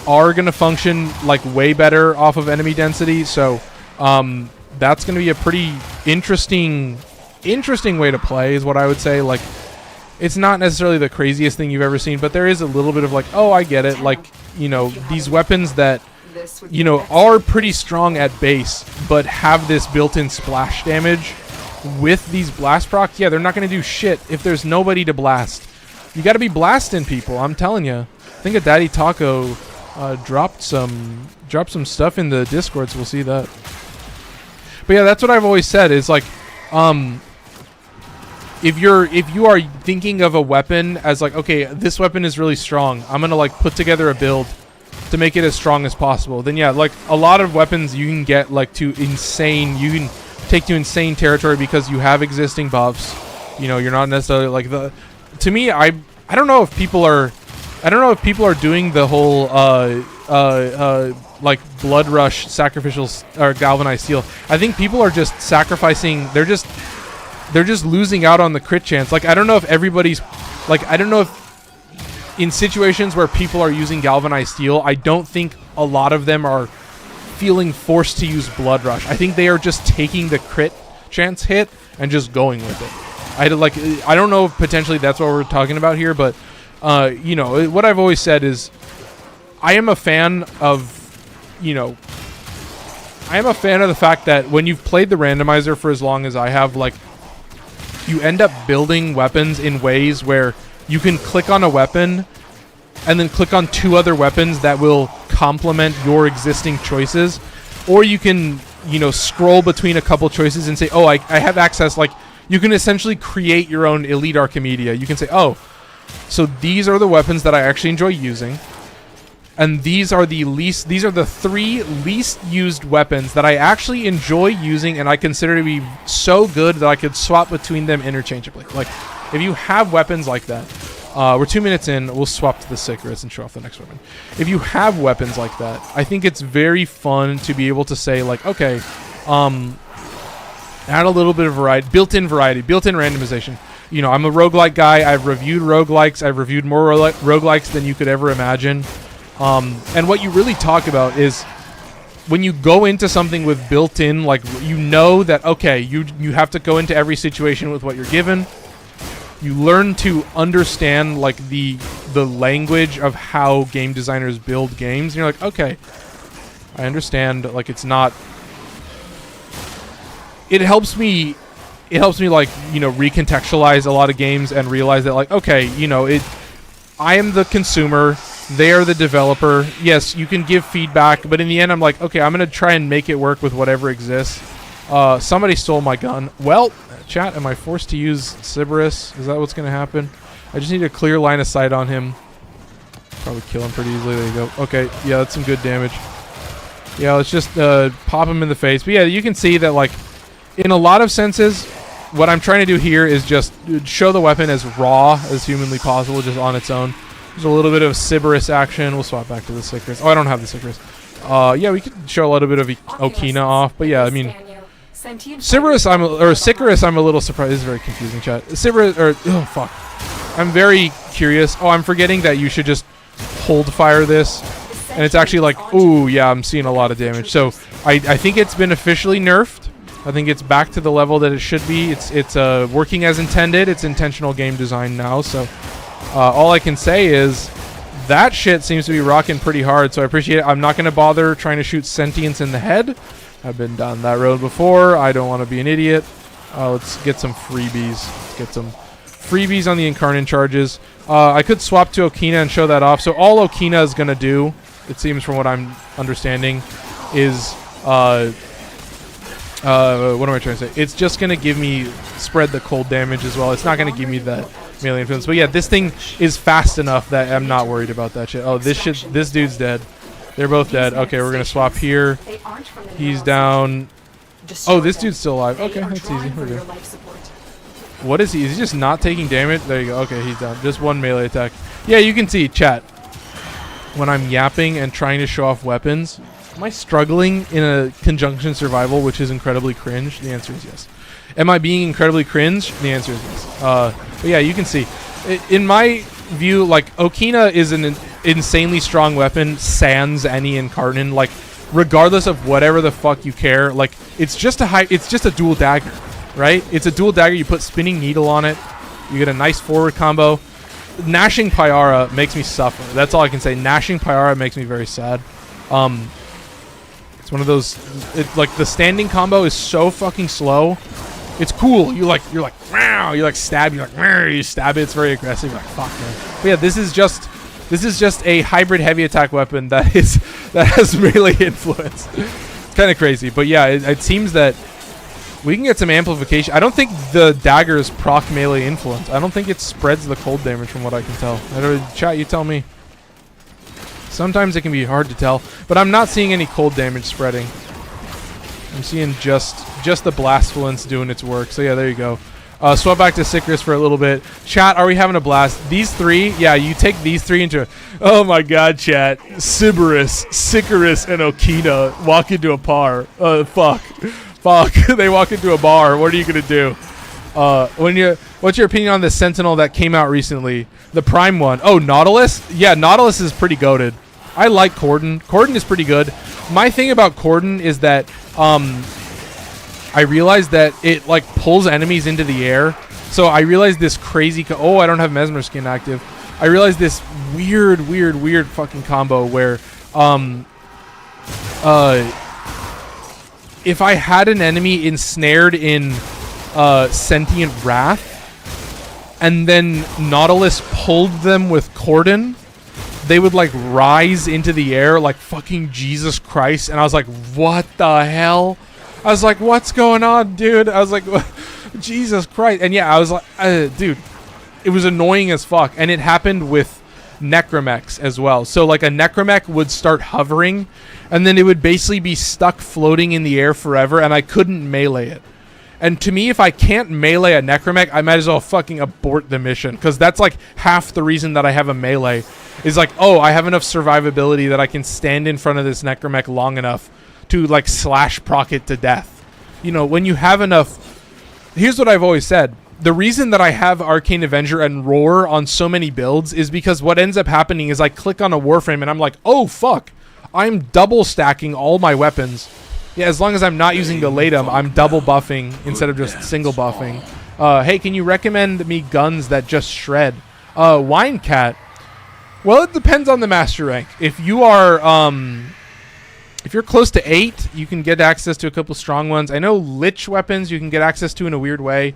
are going to function like way better off of enemy density. So that's going to be a pretty interesting way to play, is what I would say. Like, it's not necessarily the craziest thing you've ever seen, but there is a little bit of like, oh, I get it. Like, you know, these weapons that, you know, are pretty strong at base, but have this built-in splash damage with these blast procs. Yeah, they're not going to do shit if there's nobody to blast. You got to be blasting people, I'm telling you. I think a Daddy Taco dropped some stuff in the Discord, so we'll see that. But yeah, that's what I've always said is like, if you are thinking of a weapon as like, okay, this weapon is really strong, I'm gonna like put together a build to make it as strong as possible, then yeah, like a lot of weapons you can get like to insane, you can take to insane territory because you have existing buffs. You know, you're not necessarily like the. To me, I don't know if people are. I don't know if people are doing the whole like blood rush sacrificial or galvanized steel. I think people are just sacrificing. They're just losing out on the crit chance. Like, I don't know if everybody's like, I don't know if in situations where people are using galvanized steel, I don't think a lot of them are feeling forced to use blood rush. I think they are just taking the crit chance hit and just going with it. I don't know if potentially that's what we're talking about here, but you know, what I've always said is I am a fan of, you know, I am a fan of the fact that when you've played the randomizer for as long as I have, like, you end up building weapons in ways where you can click on a weapon and then click on 2 other weapons that will complement your existing choices. Or you can, you know, scroll between a couple choices and say, oh, I have access. Like, you can essentially create your own Elite Archimedea. You can say, oh, so these are the weapons that I actually enjoy using. And these are the 3 least used weapons that I actually enjoy using and I consider to be so good that I could swap between them interchangeably. Like, if you have weapons like that, we're 2 minutes in, we'll swap to the Sicarus and show off the next weapon. If you have weapons like that, I think it's very fun to be able to say, like, okay, add a little bit of variety, built-in randomization. You know, I'm a roguelike guy. I've reviewed roguelikes. I've reviewed more roguelikes than you could ever imagine. And what you really talk about is when you go into something with built-in, like, you know that, okay, you have to go into every situation with what you're given. You learn to understand, like, the language of how game designers build games. And you're like, okay, I understand. Like, it's not... It helps me, like, you know, recontextualize a lot of games and realize that, like, okay, you know, I am the consumer. They are the developer. Yes, you can give feedback, but in the end, I'm like, okay, I'm going to try and make it work with whatever exists. Somebody stole my gun. Well, chat, am I forced to use Sybaris? Is that what's going to happen? I just need a clear line of sight on him. Probably kill him pretty easily. There you go. Okay, yeah, that's some good damage. Yeah, let's just pop him in the face. But yeah, you can see that, like, in a lot of senses, what I'm trying to do here is just show the weapon as raw as humanly possible, just on its own. There's a little bit of Sybaris action. We'll swap back to the Sicarus. Oh, I don't have the Sicarus. Yeah, we could show a little bit of Okina off, but yeah, I mean, Sicarus, I'm a little surprised. This is very confusing, chat. Sybaris, oh fuck, I'm very curious. Oh, I'm forgetting that you should just hold fire this, and it's actually like, ooh, yeah, I'm seeing a lot of damage. So I think it's been officially nerfed. I think it's back to the level that it should be. It's working as intended. It's intentional game design now. So all I can say is that shit seems to be rocking pretty hard. So I appreciate it. I'm not going to bother trying to shoot sentience in the head. I've been down that road before. I don't want to be an idiot. Let's get some freebies. Let's get some freebies on the Incarnon charges. I could swap to Okina and show that off. So all Okina is going to do, it seems from what I'm understanding, is... what am I trying to say? It's just going to give me spread the cold damage as well. It's not going to give me that melee influence. But yeah, this thing is fast enough that I'm not worried about that shit. Oh, this dude's dead. They're both dead. Okay, we're going to swap here. He's down. Oh, this dude's still alive. Okay, that's easy. We're good. What is he? Is he just not taking damage? There you go. Okay, he's down. Just one melee attack. Yeah, you can see, chat, when I'm yapping and trying to show off weapons, am I struggling in a conjunction survival, which is incredibly cringe? The answer is yes. Am I being incredibly cringe? The answer is yes. But yeah, you can see. In my view, like, Okina is an insanely strong weapon, sans any Incarnon. Like, regardless of whatever the fuck you care, like, it's just a dual dagger, right? It's a dual dagger. You put spinning needle on it. You get a nice forward combo. Gnashing Pyara makes me suffer. That's all I can say. Gnashing Pyara makes me very sad. It's one of those, like, the standing combo is so fucking slow. It's cool. You're like, wow. You like stab. You're like, wow. You stab it. It's very aggressive. You're like, fuck, man. But yeah, this is just a hybrid heavy attack weapon that has melee influence. It's kind of crazy, but yeah, it seems that we can get some amplification. I don't think the daggers proc melee influence. I don't think it spreads the cold damage from what I can tell. Chat, you tell me. Sometimes it can be hard to tell, but I'm not seeing any cold damage spreading. I'm seeing just the blastfulence doing its work. So yeah, there you go. Swap back to Sicarus for a little bit. Chat, are we having a blast? These three, yeah, you take these three into. Oh my God, chat! Sybaris, Sicarus, and Okina walk into a bar. Fuck. They walk into a bar. What are you gonna do? What's your opinion on the Sentinel that came out recently? The Prime one. Oh, Nautilus? Yeah, Nautilus is pretty goated. I like Cordon. Cordon is pretty good. My thing about Cordon is that I realized that it like pulls enemies into the air. So I realized this crazy. Oh, I don't have Mesmer skin active. I realized this weird fucking combo where if I had an enemy ensnared in Sentient Wrath and then Nautilus pulled them with Cordon, they would like rise into the air like fucking Jesus Christ. And I was like, what the hell? I was like, what's going on, dude? I was like, Jesus Christ. And yeah, I was like, dude, it was annoying as fuck. And it happened with Necromechs as well. So like a Necromech would start hovering and then it would basically be stuck floating in the air forever and I couldn't melee it. And to me, if I can't melee a Necromech, I might as well fucking abort the mission. Because that's like half the reason that I have a melee. Is like, oh, I have enough survivability that I can stand in front of this Necromech long enough to like slash proc it to death. You know, when you have enough... Here's what I've always said. The reason that I have Arcane Avenger and Roar on so many builds is because what ends up happening is I click on a Warframe and I'm like, oh, fuck. I'm double stacking all my weapons. Yeah, as long as I'm not using the Latum, I'm double buffing instead of just single buffing. Hey, can you recommend me guns that just shred? Wine Cat. Well, it depends on the master rank. If you are, if you're close to 8, you can get access to a couple strong ones. I know Lich weapons you can get access to in a weird way.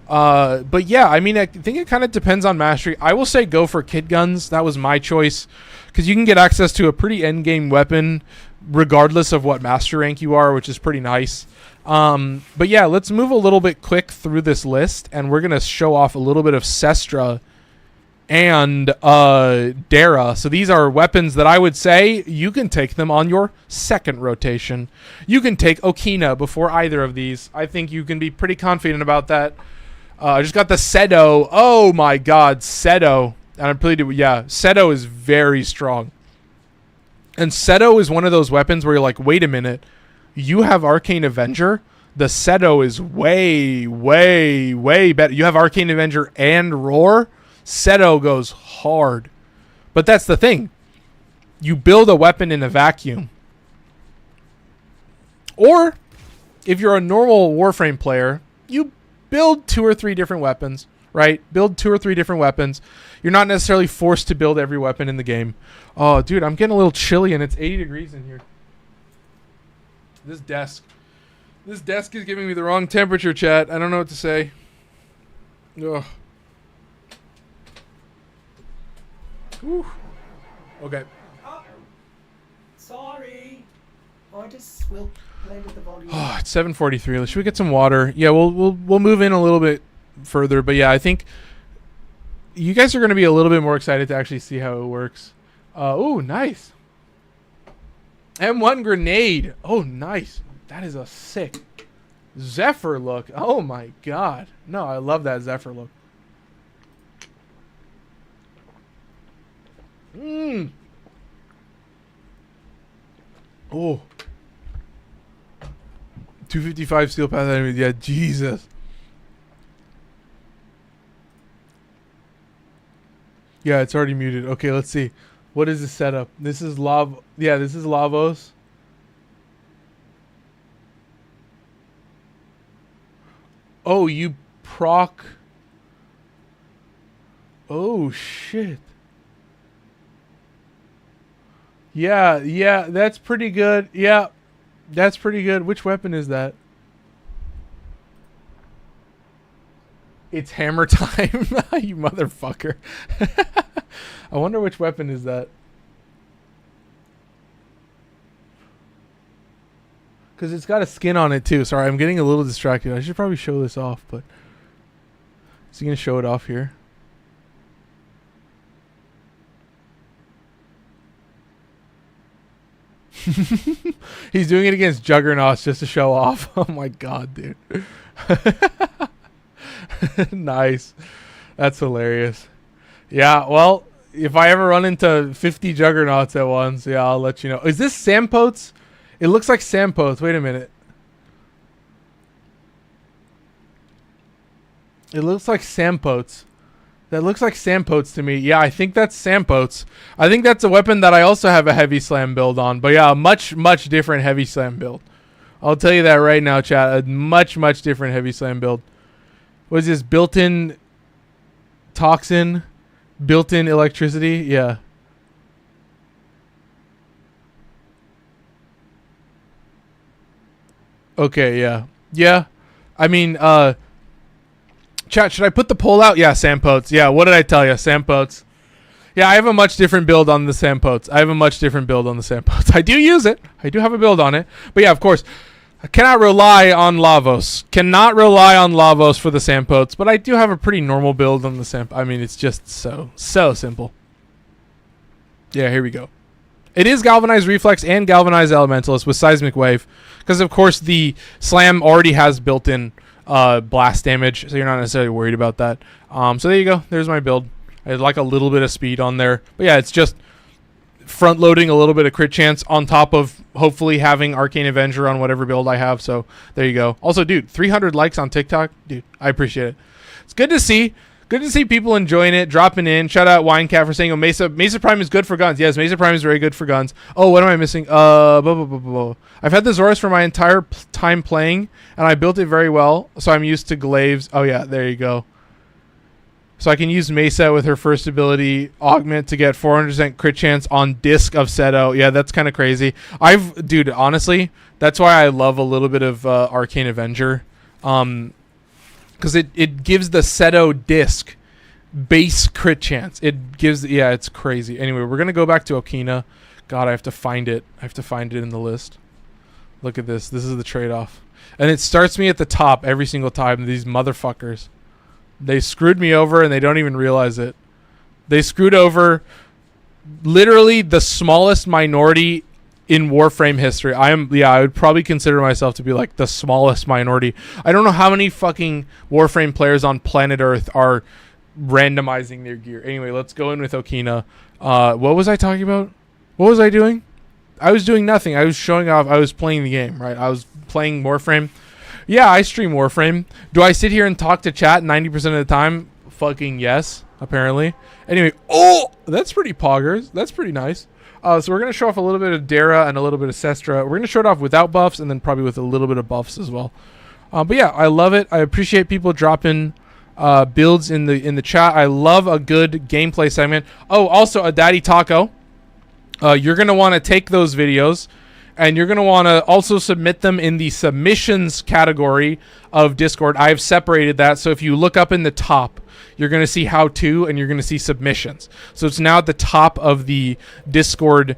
But yeah, I mean, I think it kind of depends on mastery. I will say go for kid guns. That was my choice. Because you can get access to a pretty endgame weapon regardless of what master rank you are, which is pretty nice. But yeah, let's move a little bit quick through this list, and we're going to show off a little bit of Cestra and Dera. So these are weapons that I would say you can take them on your second rotation. You can take Okina before either of these. I think you can be pretty confident about that. I just got the Sedo. Oh my God, Sedo. And I'm pretty, yeah, Sedo is very strong. And Sedo is one of those weapons where you're like, wait a minute, you have Arcane Avenger? The Sedo is way better. You have Arcane Avenger and Roar? Sedo goes hard. But that's the thing. You build a weapon in a vacuum. Or, if you're a normal Warframe player, you build 2 or 3 different weapons, right? Build 2 or 3 different weapons. You're not necessarily forced to build every weapon in the game. Oh, dude, I'm getting a little chilly and it's 80 degrees in here. This desk is giving me the wrong temperature, chat. I don't know what to say. Ugh. Whew. Okay. Oh, sorry. I just will play with the volume. Oh, it's 7:43. Should we get some water? Yeah, we'll move in a little bit further, but yeah, I think you guys are going to be a little bit more excited to actually see how it works. Oh, nice. M1 grenade. Oh, nice. That is a sick Zephyr look. Oh my God. No, I love that Zephyr look. Oh. 255 steel path enemies. Yeah, Jesus. Yeah, it's already muted. Okay, let's see. What is the setup? This is Yeah, this is Lavos. Oh, you proc. Oh, shit. Yeah, that's pretty good. Yeah, that's pretty good. Which weapon is that? It's hammer time. You motherfucker. I wonder which weapon is that. Because it's got a skin on it too. Sorry, I'm getting a little distracted. I should probably show this off, but is he going to show it off here? He's doing it against Juggernauts just to show off. Oh my God, dude. Nice. That's hilarious. Yeah, well, if I ever run into 50 juggernauts at once, yeah, I'll let you know. Is this Sampotes? It looks like Sampotes. Wait a minute. It looks like Sampotes. That looks like Sampotes to me. Yeah, I think that's Sampotes. I think that's a weapon that I also have a heavy slam build on. But yeah, a much, much different heavy slam build. I'll tell you that right now, chat. A much, much different heavy slam build. What is this? Built-in toxin? Built-in electricity? Yeah. Okay, yeah. Yeah. I mean, chat, should I put the poll out? Yeah, Sampotes. Yeah, what did I tell you? Sampotes. Yeah, I have a much different build on the Sampotes. I do use it. I do have a build on it. But yeah, of course, I cannot rely on Lavos. Cannot rely on Lavos for the Sampotes. But I do have a pretty normal build on the Samp. I mean, it's just so simple. Yeah, here we go. It is Galvanized Reflex and Galvanized Elementalist with Seismic Wave. Because, of course, the Slam already has built-in blast damage, so you're not necessarily worried about that. So there you go. There's my build. I had like a little bit of speed on there. But yeah, it's just front-loading a little bit of crit chance on top of hopefully having Arcane Avenger on whatever build I have. So there you go. Also, dude, 300 likes on TikTok. Dude, I appreciate it. It's good to see. Good to see people enjoying it, dropping in. Shout out Winecat for saying, oh, Mesa Prime is good for guns. Yes, Mesa Prime is very good for guns. Oh, what am I missing? I've had the Zorus for my entire time playing, and I built it very well, so I'm used to glaives. Oh, yeah, there you go. So I can use Mesa with her first ability, Augment, to get 400% crit chance on Disc of Seto. Yeah, that's kind of crazy. Dude, honestly, that's why I love a little bit of Arcane Avenger. Because it gives the Seto disc base crit chance. It gives, yeah, it's crazy. Anyway, we're going to go back to Okina. God, I have to find it. I have to find it in the list. Look at this. This is the trade-off. And it starts me at the top every single time. These motherfuckers. They screwed me over and they don't even realize it. They screwed over literally the smallest minority in Warframe history. I would probably consider myself to be like the smallest minority. I don't know how many fucking Warframe players on planet Earth are randomizing their gear. Anyway, let's go in with Okina. What was I talking about? What was I doing? I was doing nothing. I was showing off. I was playing the game, right? I was playing Warframe. Yeah, I stream Warframe. Do I sit here and talk to chat 90% of the time? Fucking yes, apparently. Anyway, oh, that's pretty poggers. That's pretty nice. So we're going to show off a little bit of Dera and a little bit of Cestra. We're going to show it off without buffs and then probably with a little bit of buffs as well. But yeah, I love it. I appreciate people dropping builds in the chat. I love a good gameplay segment. Oh, also a Daddy Taco. You're going to want to take those videos and you're going to want to also submit them in the submissions category of Discord. I've separated that. So if you look up in the top, you're going to see how to, and you're going to see submissions. So it's now at the top of the Discord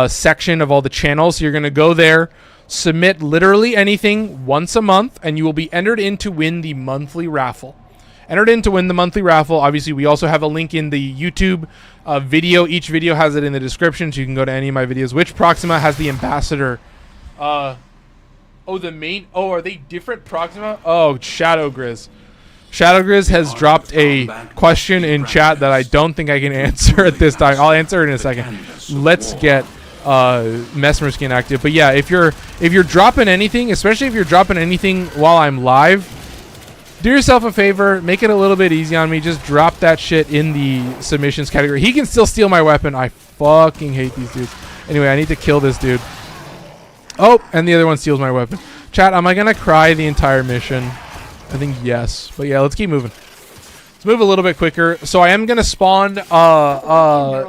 section of all the channels. So you're going to go there, submit literally anything once a month, and you will be entered in to win the monthly raffle. Entered in to win the monthly raffle. Obviously, we also have a link in the YouTube video. Each video has it in the description, so you can go to any of my videos. Which Proxima has the ambassador? Oh, the main. Oh, are they different Proxima? Oh, Shadow Grizz. Shadow Grizz has dropped a question in chat that I don't think I can answer at this time. I'll answer it in a second. Let's get Mesmer Skin active. But yeah, if you're dropping anything, especially if you're dropping anything while I'm live, do yourself a favor, make it a little bit easy on me. Just drop that shit in the submissions category. He can still steal my weapon. I fucking hate these dudes. Anyway, I need to kill this dude. Oh, and the other one steals my weapon. Chat, am I going to cry the entire mission? I think yes. But yeah, let's keep moving. Let's move a little bit quicker. So I am going to spawn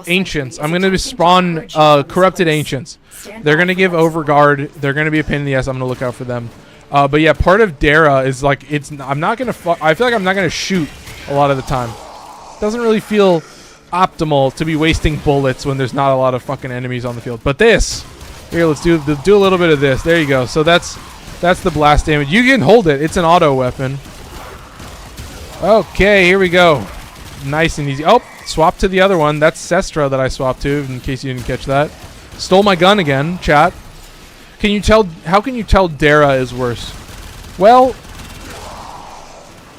Ancients. I'm going to spawn Corrupted Ancients. They're going to give Overguard. They're going to be a pain in the ass. I'm going to look out for them. But yeah, part of Dera is like, I'm not going to, I feel like I'm not going to shoot a lot of the time. It doesn't really feel optimal to be wasting bullets when there's not a lot of fucking enemies on the field. But this, here, let's do a little bit of this. There you go. So that's the blast damage. You can hold it. It's an auto weapon. Okay, here we go. Nice and easy. Oh, swap to the other one. That's Cestra that I swapped to, in case you didn't catch that. Stole my gun again, chat. Can you tell? How can you tell Dera is worse? Well,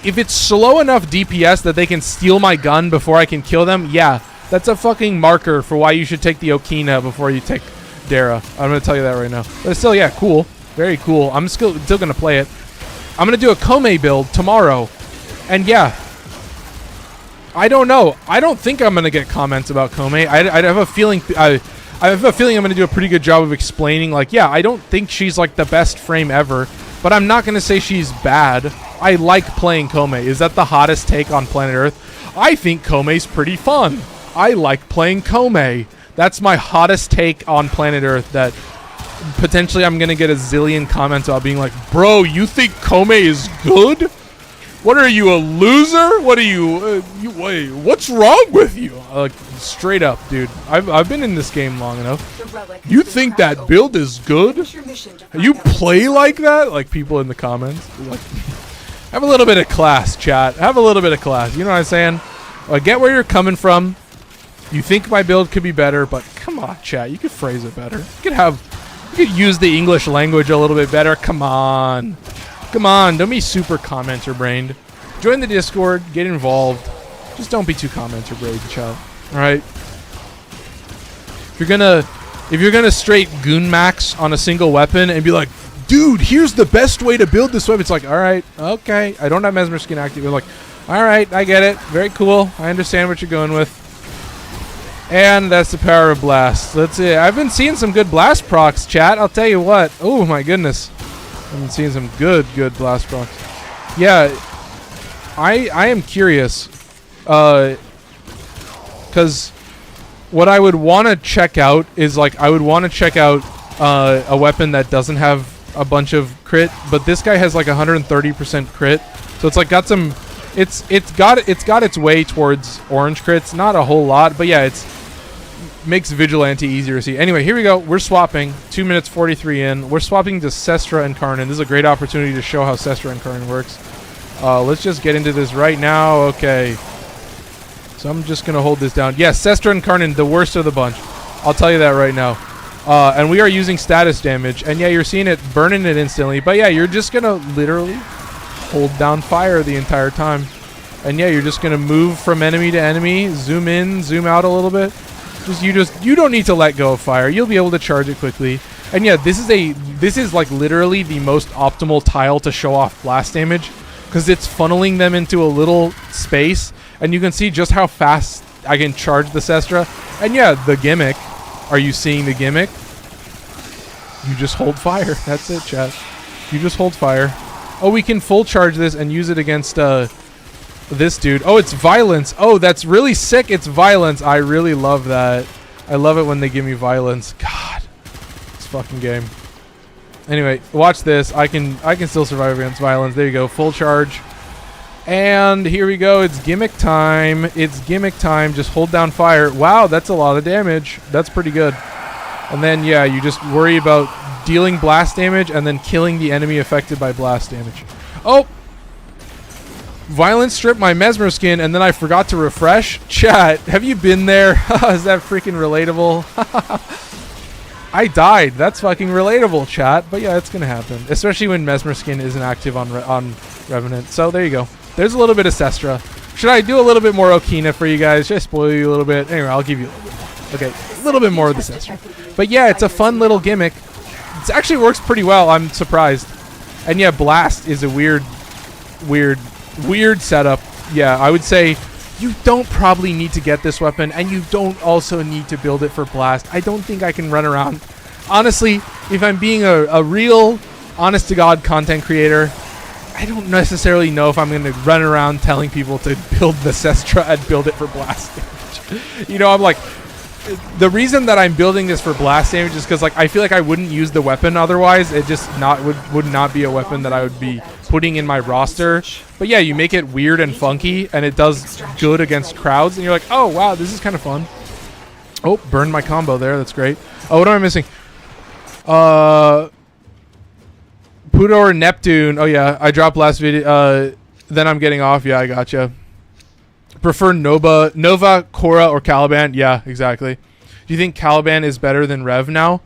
if it's slow enough DPS that they can steal my gun before I can kill them, yeah, that's a fucking marker for why you should take the Okina before you take Dera. I'm going to tell you that right now. But still, yeah, cool. Very cool. I'm still going to play it. I'm going to do a Kome build tomorrow. And yeah, I don't know. I don't think I'm going to get comments about Kome. I have a feeling... I have a feeling I'm going to do a pretty good job of explaining, like, yeah, I don't think she's, like, the best frame ever, but I'm not going to say she's bad. I like playing Kome. Is that the hottest take on planet Earth? I think Kome's pretty fun. I like playing Kome. That's my hottest take on planet Earth, that potentially I'm going to get a zillion comments about being like, bro, you think Kome is good? What are you, a loser? What are you, wait, what's wrong with you? Like, straight up, dude. I've been in this game long enough. You think that build is good? You play like that? Like, people in the comments. Like, have a little bit of class, chat. Have a little bit of class. You know what I'm saying? I get where you're coming from. You think my build could be better, but come on, chat. You could phrase it better. You could use the English language a little bit better. Come on. Come on, don't be super commenter brained. Join the Discord, get involved. Just don't be too commenter brained, chat. Alright? If you're gonna straight goon max on a single weapon and be like, dude, here's the best way to build this weapon, it's like, alright, okay. I don't have Mesmer Skin active. You're like, alright, I get it. Very cool. I understand what you're going with. And that's the power of blast. Let's see. I've been seeing some good blast procs, chat. I'll tell you what. Oh my goodness. I've been seeing some good blast procs. Yeah, I am curious, because what I would want to check out is, like, I would want to check out a weapon that doesn't have a bunch of crit, but this guy has like 130% crit, so it's like got some. It's got its way towards orange crits, not a whole lot, but yeah, makes Vigilante easier to see. Anyway, here we go. We're swapping. 2 minutes 43 in. We're swapping to Cestra Incarnon. This is a great opportunity to show how Cestra Incarnon works. Let's just get into this right now. Okay. So I'm just going to hold this down. Yes, Cestra Incarnon, the worst of the bunch. I'll tell you that right now. And we are using status damage. And yeah, you're seeing it burning it instantly. But yeah, you're just going to literally hold down fire the entire time. And yeah, you're just going to move from enemy to enemy. Zoom in, zoom out a little bit. You don't need to let go of fire. You'll be able to charge it quickly. And yeah, this is like literally the most optimal tile to show off blast damage, because it's funneling them into a little space, and you can see just how fast I can charge the Cestra. And yeah, the gimmick. Are you seeing the gimmick? You just hold fire. That's it, chat. You just hold fire. Oh, we can full charge this and use it against this dude. Oh, it's violence. Oh, that's really sick. It's violence. I really love that. I love it when they give me violence. God, this fucking game. Anyway, watch this. I can still survive against violence. There you go. Full charge. And here we go. It's gimmick time. It's gimmick time. Just hold down fire. Wow, that's a lot of damage. That's pretty good. And then, yeah, you just worry about dealing blast damage and then killing the enemy affected by blast damage. Oh! Violence stripped my Mesmer Skin, and then I forgot to refresh. Chat, have you been there? Is that freaking relatable? I died. That's fucking relatable, chat. But yeah, it's gonna happen, especially when Mesmer Skin isn't active on Revenant. So there you go. There's a little bit of Cestra. Should I do a little bit more Okina for you guys? Should I spoil you a little bit? Anyway, I'll give you a little bit more. Okay, a little bit more of the Cestra. But yeah, it's a fun little gimmick. It actually works pretty well. I'm surprised. And yeah, Blast is a weird setup. Yeah, I would say you don't probably need to get this weapon, and you don't also need to build it for Blast. I don't think I can run around. Honestly, if I'm being a real, honest-to-God content creator, I don't necessarily know if I'm going to run around telling people to build the Cestra and build it for Blast damage. You know, I'm like, the reason that I'm building this for blast damage is because, like, I feel like I wouldn't use the weapon otherwise. It just would not be a weapon that I would be putting in my roster. But yeah, you make it weird and funky, and it does good against crowds, and you're like, oh wow, this is kind of fun. Oh, burned my combo there. That's great. Oh, what am I missing? Pluto or Neptune. Oh yeah, I dropped last video. Then I'm getting off. Yeah, I gotcha. Prefer Nova, Korra, or Caliban? Yeah, exactly. Do you think Caliban is better than Rev now?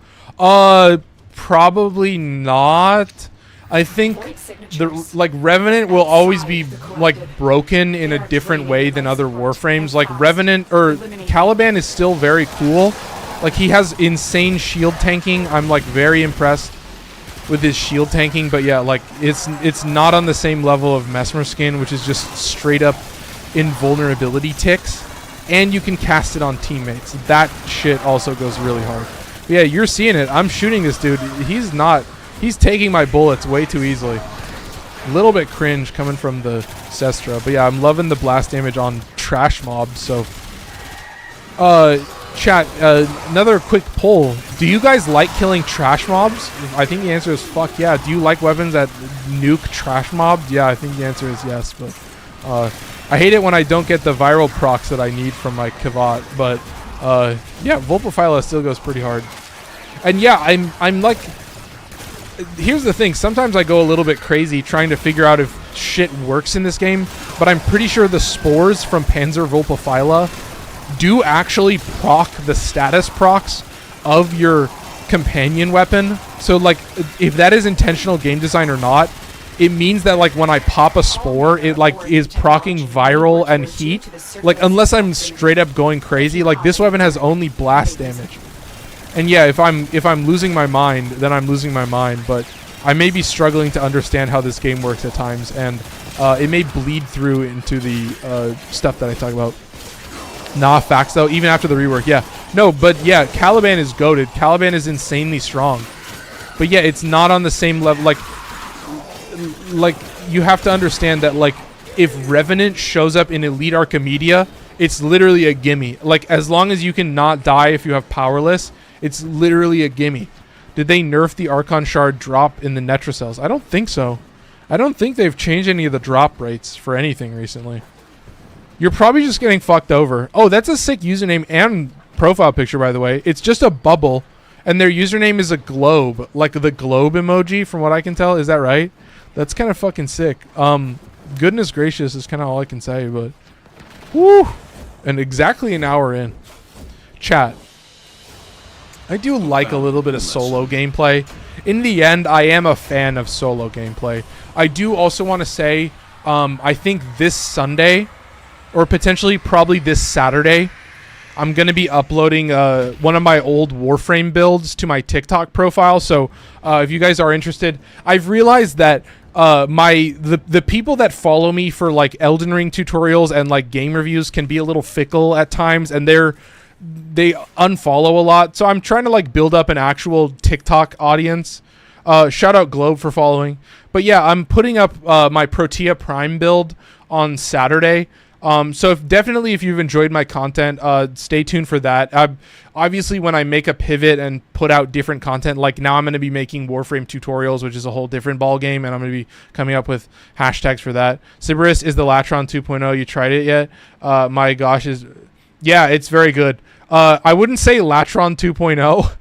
Probably not. I think like Revenant will always be like broken in a different way than other Warframes. Like Revenant or Caliban is still very cool. Like he has insane shield tanking. I'm like very impressed with his shield tanking, but yeah, like it's not on the same level of Mesmer Skin, which is just straight up invulnerability ticks, and you can cast it on teammates. That shit also goes really hard. But yeah, you're seeing it. I'm shooting this dude. He's taking my bullets way too easily. A little bit cringe coming from the Cestra. But yeah, I'm loving the blast damage on trash mobs. So, chat, another quick poll. Do you guys like killing trash mobs? I think the answer is fuck yeah. Do you like weapons that nuke trash mobs? Yeah, I think the answer is yes. But I hate it when I don't get the viral procs that I need from my Kavat. But yeah, Vulpaphyla still goes pretty hard. And yeah, I'm like... Here's the thing, sometimes I go a little bit crazy trying to figure out if shit works in this game, but I'm pretty sure the spores from Panzer Vulpaphyla do actually proc the status procs of your companion weapon. So like, if that is intentional game design or not, it means that like when I pop a spore, it like is proccing viral and heat. Like unless I'm straight up going crazy, like this weapon has only blast damage. And yeah, if I'm losing my mind, then I'm losing my mind. But I may be struggling to understand how this game works at times, and it may bleed through into the stuff that I talk about. Nah, facts though. Even after the rework, yeah. No, but yeah, Caliban is goated. Caliban is insanely strong. But yeah, it's not on the same level. Like you have to understand that like if Revenant shows up in Elite Archimedea, it's literally a gimme. Like as long as you can not die if you have Powerless. It's literally a gimme. Did they nerf the Archon Shard drop in the Netra cells? I don't think so. I don't think they've changed any of the drop rates for anything recently. You're probably just getting fucked over. Oh, that's a sick username and profile picture, by the way. It's just a bubble, and their username is a globe. Like the globe emoji, from what I can tell. Is that right? That's kind of fucking sick. Goodness gracious is kind of all I can say, but... Woo! And exactly an hour in. Chat. I do like a little bit of solo gameplay. In the end, I am a fan of solo gameplay. I do also want to say, I think this Sunday, or potentially probably this Saturday, I'm going to be uploading one of my old Warframe builds to my TikTok profile. So if you guys are interested, I've realized that the people that follow me for like Elden Ring tutorials and like game reviews can be a little fickle at times, and they unfollow a lot. So I'm trying to like build up an actual TikTok audience. Shout out Globe for following. But yeah, I'm putting up my Protea Prime build on Saturday. So if you've enjoyed my content, stay tuned for that. Obviously, when I make a pivot and put out different content, like now I'm going to be making Warframe tutorials, which is a whole different ball game, and I'm going to be coming up with hashtags for that. Sybaris is the Latron 2.0. You tried it yet? My gosh, yeah, it's very good. I wouldn't say Latron 2.0.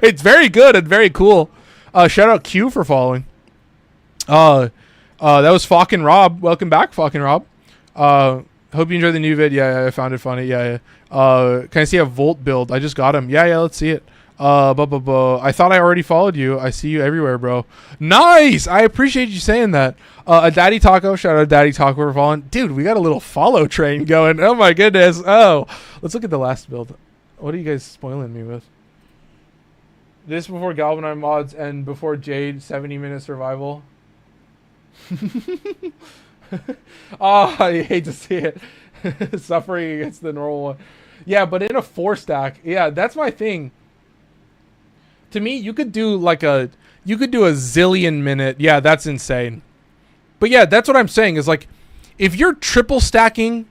It's very good and very cool. Shout out Q for following. That was Fucking Rob. Welcome back, Fucking Rob. Hope you enjoyed the new vid. Yeah, I found it funny. Yeah. Can I see a Volt build? I just got him. Yeah, let's see it. I thought I already followed you. I see you everywhere, bro. Nice! I appreciate you saying that. A Daddy Taco. Shout out Daddy Taco for following. Dude, we got a little follow train going. Oh my goodness. Oh. Let's look at the last build. What are you guys spoiling me with? This before Galvanize mods and before Jade 70-minute survival. Oh, I hate to see it. Suffering against the normal one. Yeah, but in a 4-stack. Yeah, that's my thing. To me, you could do a zillion minute. Yeah, that's insane. But yeah, that's what I'm saying is like, if you're triple stacking,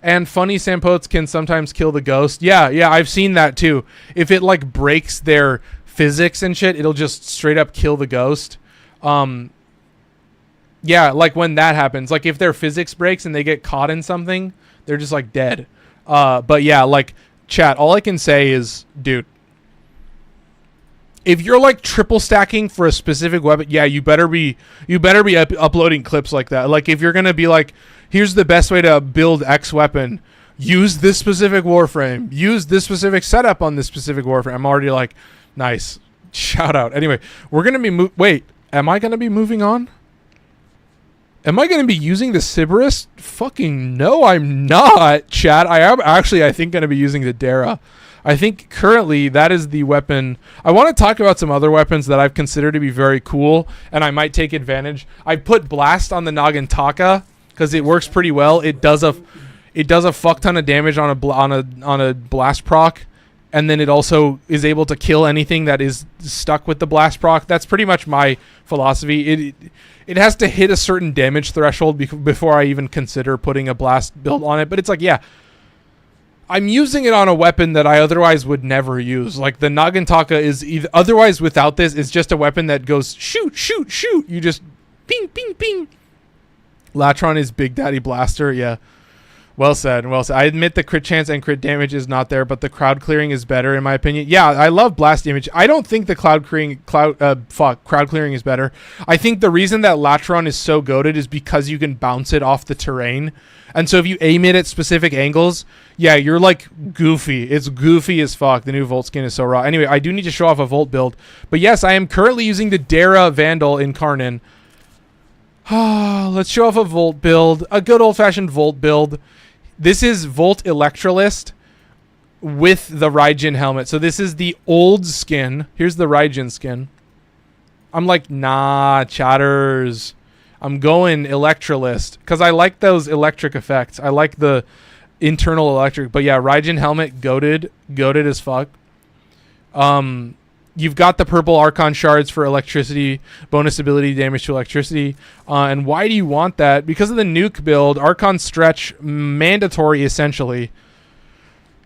and funny Sampotes can sometimes kill the ghost. Yeah, I've seen that too. If it like breaks their physics and shit, it'll just straight up kill the ghost. Yeah, like when that happens, like if their physics breaks and they get caught in something, they're just like dead. But yeah, like chat, all I can say is, dude, if you're like triple stacking for a specific weapon, yeah, you better be uploading clips like that. Like if you're going to be like, here's the best way to build X weapon, use this specific Warframe, use this specific setup on this specific Warframe. I'm already like, nice. Shout out. Anyway, we're going to be wait, Am I going to be moving on? Am I going to be using the Sybaris? Fucking no, I'm not, chat. I am actually, I think, going to be using the Dera. I think currently that is the weapon. I want to talk about some other weapons that I've considered to be very cool, and I might take advantage. I put Blast on the Nagantaka because it works pretty well. It does a fuck ton of damage on a blast proc, and then it also is able to kill anything that is stuck with the blast proc. That's pretty much my philosophy. It has to hit a certain damage threshold before I even consider putting a blast build on it. But it's like, yeah, I'm using it on a weapon that I otherwise would never use. Like the Nagantaka is otherwise without this is just a weapon that goes shoot, shoot, shoot. You just ping, ping, ping. Latron is Big Daddy Blaster. Yeah. Well said. Well said. I admit the crit chance and crit damage is not there, but the crowd clearing is better in my opinion. Yeah, I love blast damage. I don't think the crowd clearing is better. I think the reason that Latron is so goated is because you can bounce it off the terrain. And so if you aim it at specific angles, yeah, you're like goofy. It's goofy as fuck. The new Volt skin is so raw. Anyway, I do need to show off a Volt build. But yes, I am currently using the Dera Vandal Incarnon. Let's show off a Volt build. A good old-fashioned Volt build. This is Volt Electrolyst with the Raijin helmet. So this is the old skin. Here's the Raijin skin. I'm like, nah, chatters. I'm going Electrolyst because I like those electric effects. I like the internal electric. But yeah, Raijin helmet, goated as fuck. You've got the purple Archon shards for electricity, bonus ability damage to electricity. And why do you want that? Because of the nuke build, Archon stretch mandatory essentially.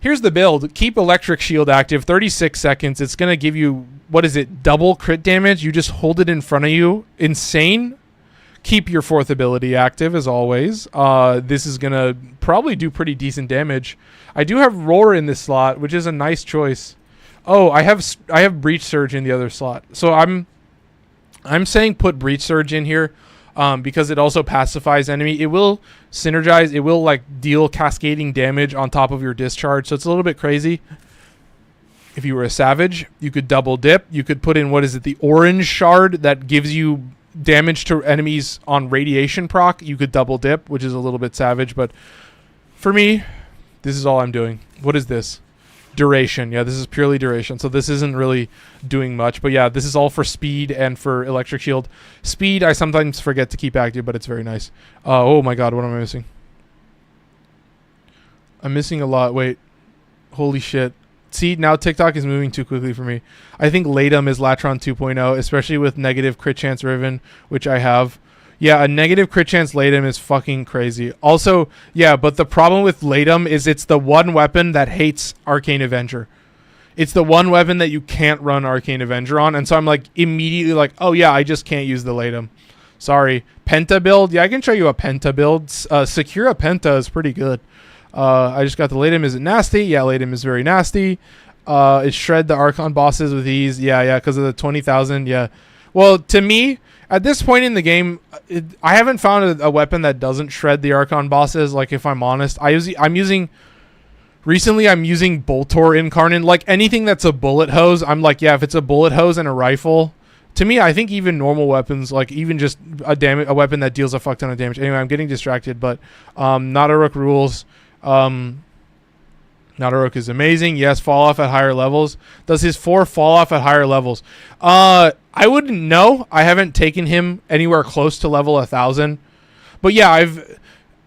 Here's the build. Keep electric shield active, 36 seconds. It's going to give you, what is it, double crit damage? You just hold it in front of you. Insane. Keep your fourth ability active as always. This is going to probably do pretty decent damage. I do have Roar in this slot, which is a nice choice. Oh, I have Breach Surge in the other slot. So I'm saying put Breach Surge in here because it also pacifies enemy. It will synergize. It will like deal cascading damage on top of your discharge. So it's a little bit crazy. If you were a savage, you could double dip. You could put in, what is it, the orange shard that gives you damage to enemies on radiation proc. You could double dip, which is a little bit savage. But for me, this is all I'm doing. What is this? Duration. Yeah, this is purely duration. So this isn't really doing much. But yeah, this is all for speed and for electric shield. Speed, I sometimes forget to keep active, but it's very nice. Oh my god, what am I missing? I'm missing a lot. Wait. Holy shit. See, now TikTok is moving too quickly for me. I think Latum is Latron 2.0, especially with negative crit chance Riven, which I have. Yeah, a negative crit chance Latum is fucking crazy. Also, yeah, but the problem with Latum is it's the one weapon that hates Arcane Avenger. It's the one weapon that you can't run Arcane Avenger on, and so I'm like immediately like, oh yeah, I just can't use the Latum. Sorry. Penta build? Yeah, I can show you a Penta build. Secure Penta is pretty good. I just got the Latum. Is it nasty? Yeah, Latum is very nasty. It shred the Archon bosses with ease. Yeah, because of the 20,000. Yeah. Well, to me, at this point in the game, I haven't found a weapon that doesn't shred the Archon bosses. Like, if I'm honest, I'm using Boltor Incarnon. Like, anything that's a bullet hose, I'm like, yeah, if it's a bullet hose and a rifle, to me, I think even normal weapons, like even just a weapon that deals a fuck ton of damage. Anyway, I'm getting distracted, but Nadaruk rules. Nadaruk is amazing. Yes, fall off at higher levels. Does his 4 fall off at higher levels? I wouldn't know. I haven't taken him anywhere close to level 1,000. But yeah,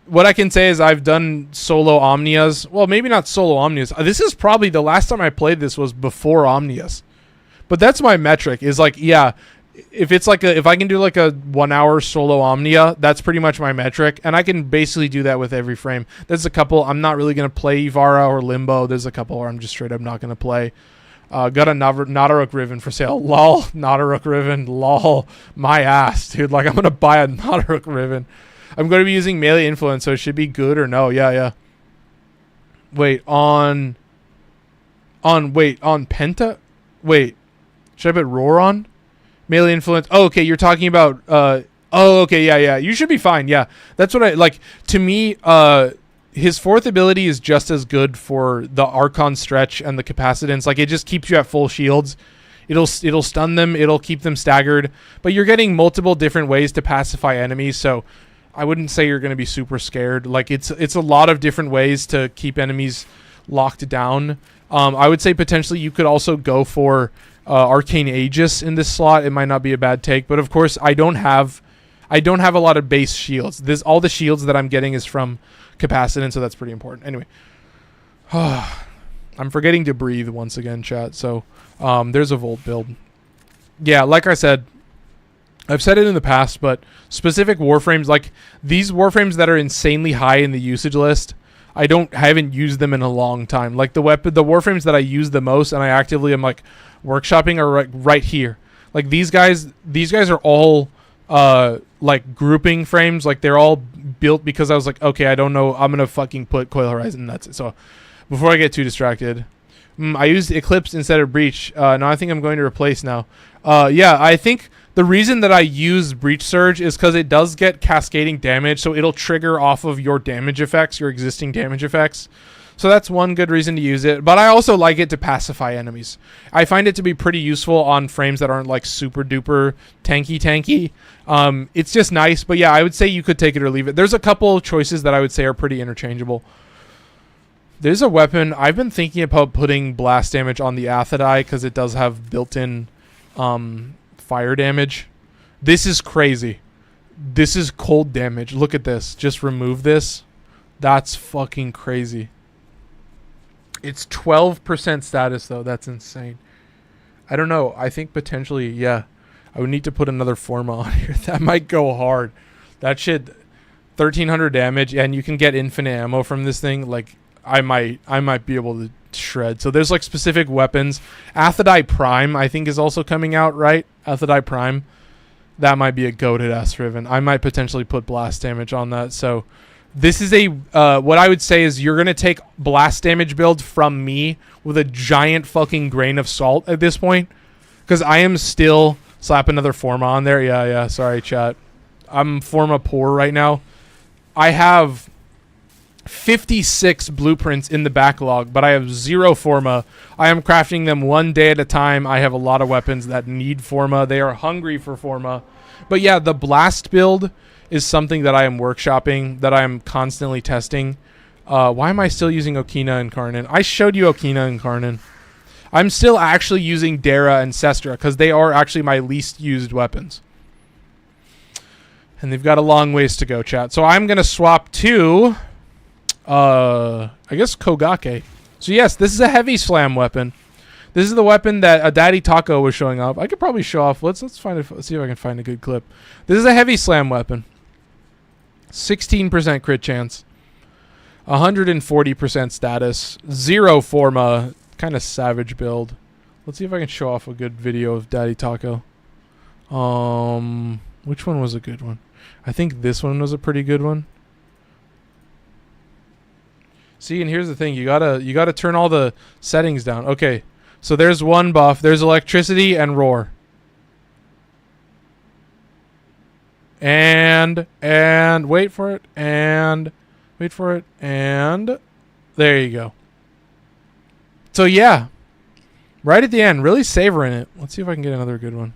what I can say is I've done solo Omnias. Well, maybe not solo Omnias. This is probably the last time I played this was before Omnias. But that's my metric is like, yeah, if I can do like a 1 hour solo Omnia, that's pretty much my metric. And I can basically do that with every frame. There's a couple, I'm not really going to play Ivara or Limbo. There's a couple where I'm just straight up not going to play. Got a Nadaruk Riven for sale. Lol, Nadaruk Riven. Lol, my ass, dude. Like, I'm going to buy a Nadaruk Riven. I'm going to be using melee influence, so it should be good or no. Yeah. Wait, on Penta? Wait, should I put Roar on? Melee influence. Oh, okay, you're talking about... okay, yeah. You should be fine, yeah. That's what I... Like, to me, his 4th ability is just as good for the Archon stretch and the capacitance. Like, it just keeps you at full shields. It'll stun them. It'll keep them staggered. But you're getting multiple different ways to pacify enemies, so I wouldn't say you're going to be super scared. Like, it's a lot of different ways to keep enemies locked down. I would say potentially you could also go for Arcane Aegis in this slot. It might not be a bad take, but of course I don't have a lot of base shields. All the shields that I'm getting is from Capacitance, so that's pretty important. Anyway, I'm forgetting to breathe once again, chat. So there's a Volt build. Yeah, like I said, I've said it in the past, but specific Warframes, like these Warframes that are insanely high in the usage list, I haven't used them in a long time. Like the Warframes that I use the most and I actively am like workshopping are right here. Like these guys are all like grouping frames. Like they're all built because I was like, okay, I don't know, I'm gonna fucking put Coil Horizon. That's it. So before I get too distracted, I used Eclipse instead of Breach. Now I think I'm going to replace now. Yeah, I think the reason that I use Breach Surge is because it does get cascading damage, so it'll trigger off of your damage effects, your existing damage effects. So that's one good reason to use it. But I also like it to pacify enemies. I find it to be pretty useful on frames that aren't like super duper tanky. It's just nice. But yeah, I would say you could take it or leave it. There's a couple choices that I would say are pretty interchangeable. There's a weapon. I've been thinking about putting blast damage on the Athidai because it does have built-in fire damage. This is crazy. This is cold damage. Look at this. Just remove this. That's fucking crazy. It's 12% status though. That's insane. I don't know. I think potentially, yeah, I would need to put another Forma on here. That might go hard. That shit, 1300 damage, and you can get infinite ammo from this thing. Like I might be able to shred. So there's like specific weapons. Athidai Prime I think is also coming out, right? Athidai Prime, that might be a goated ass Riven. I might potentially put blast damage on that. So this is a what I would say is you're gonna take blast damage build from me with a giant fucking grain of salt at this point, because I am still slap another Forma on there. Yeah, sorry chat, I'm Forma poor right now. I have 56 blueprints in the backlog, but I have 0 Forma. I am crafting them one day at a time. I have a lot of weapons that need Forma. They are hungry for Forma. But yeah, the blast build is something that I am workshopping, that I am constantly testing. Why am I still using Okina Incarnon? I showed you Okina Incarnon. I'm still actually using Dera and Cestra because they are actually my least used weapons. And they've got a long ways to go, chat. So I'm going to swap to I guess Kogake. So yes, this is a heavy slam weapon. This is the weapon that Daddy Taco was showing off. I could probably show off. Let's find it. Let's see if I can find a good clip. This is a heavy slam weapon. 16% crit chance. 140% status. 0 Forma. Kind of savage build. Let's see if I can show off a good video of Daddy Taco. Which one was a good one? I think this one was a pretty good one. See, and here's the thing, you gotta turn all the settings down. Okay, so there's one buff. There's electricity and roar. And wait for it, and wait for it, and there you go. So yeah, right at the end, really savoring it. Let's see if I can get another good one.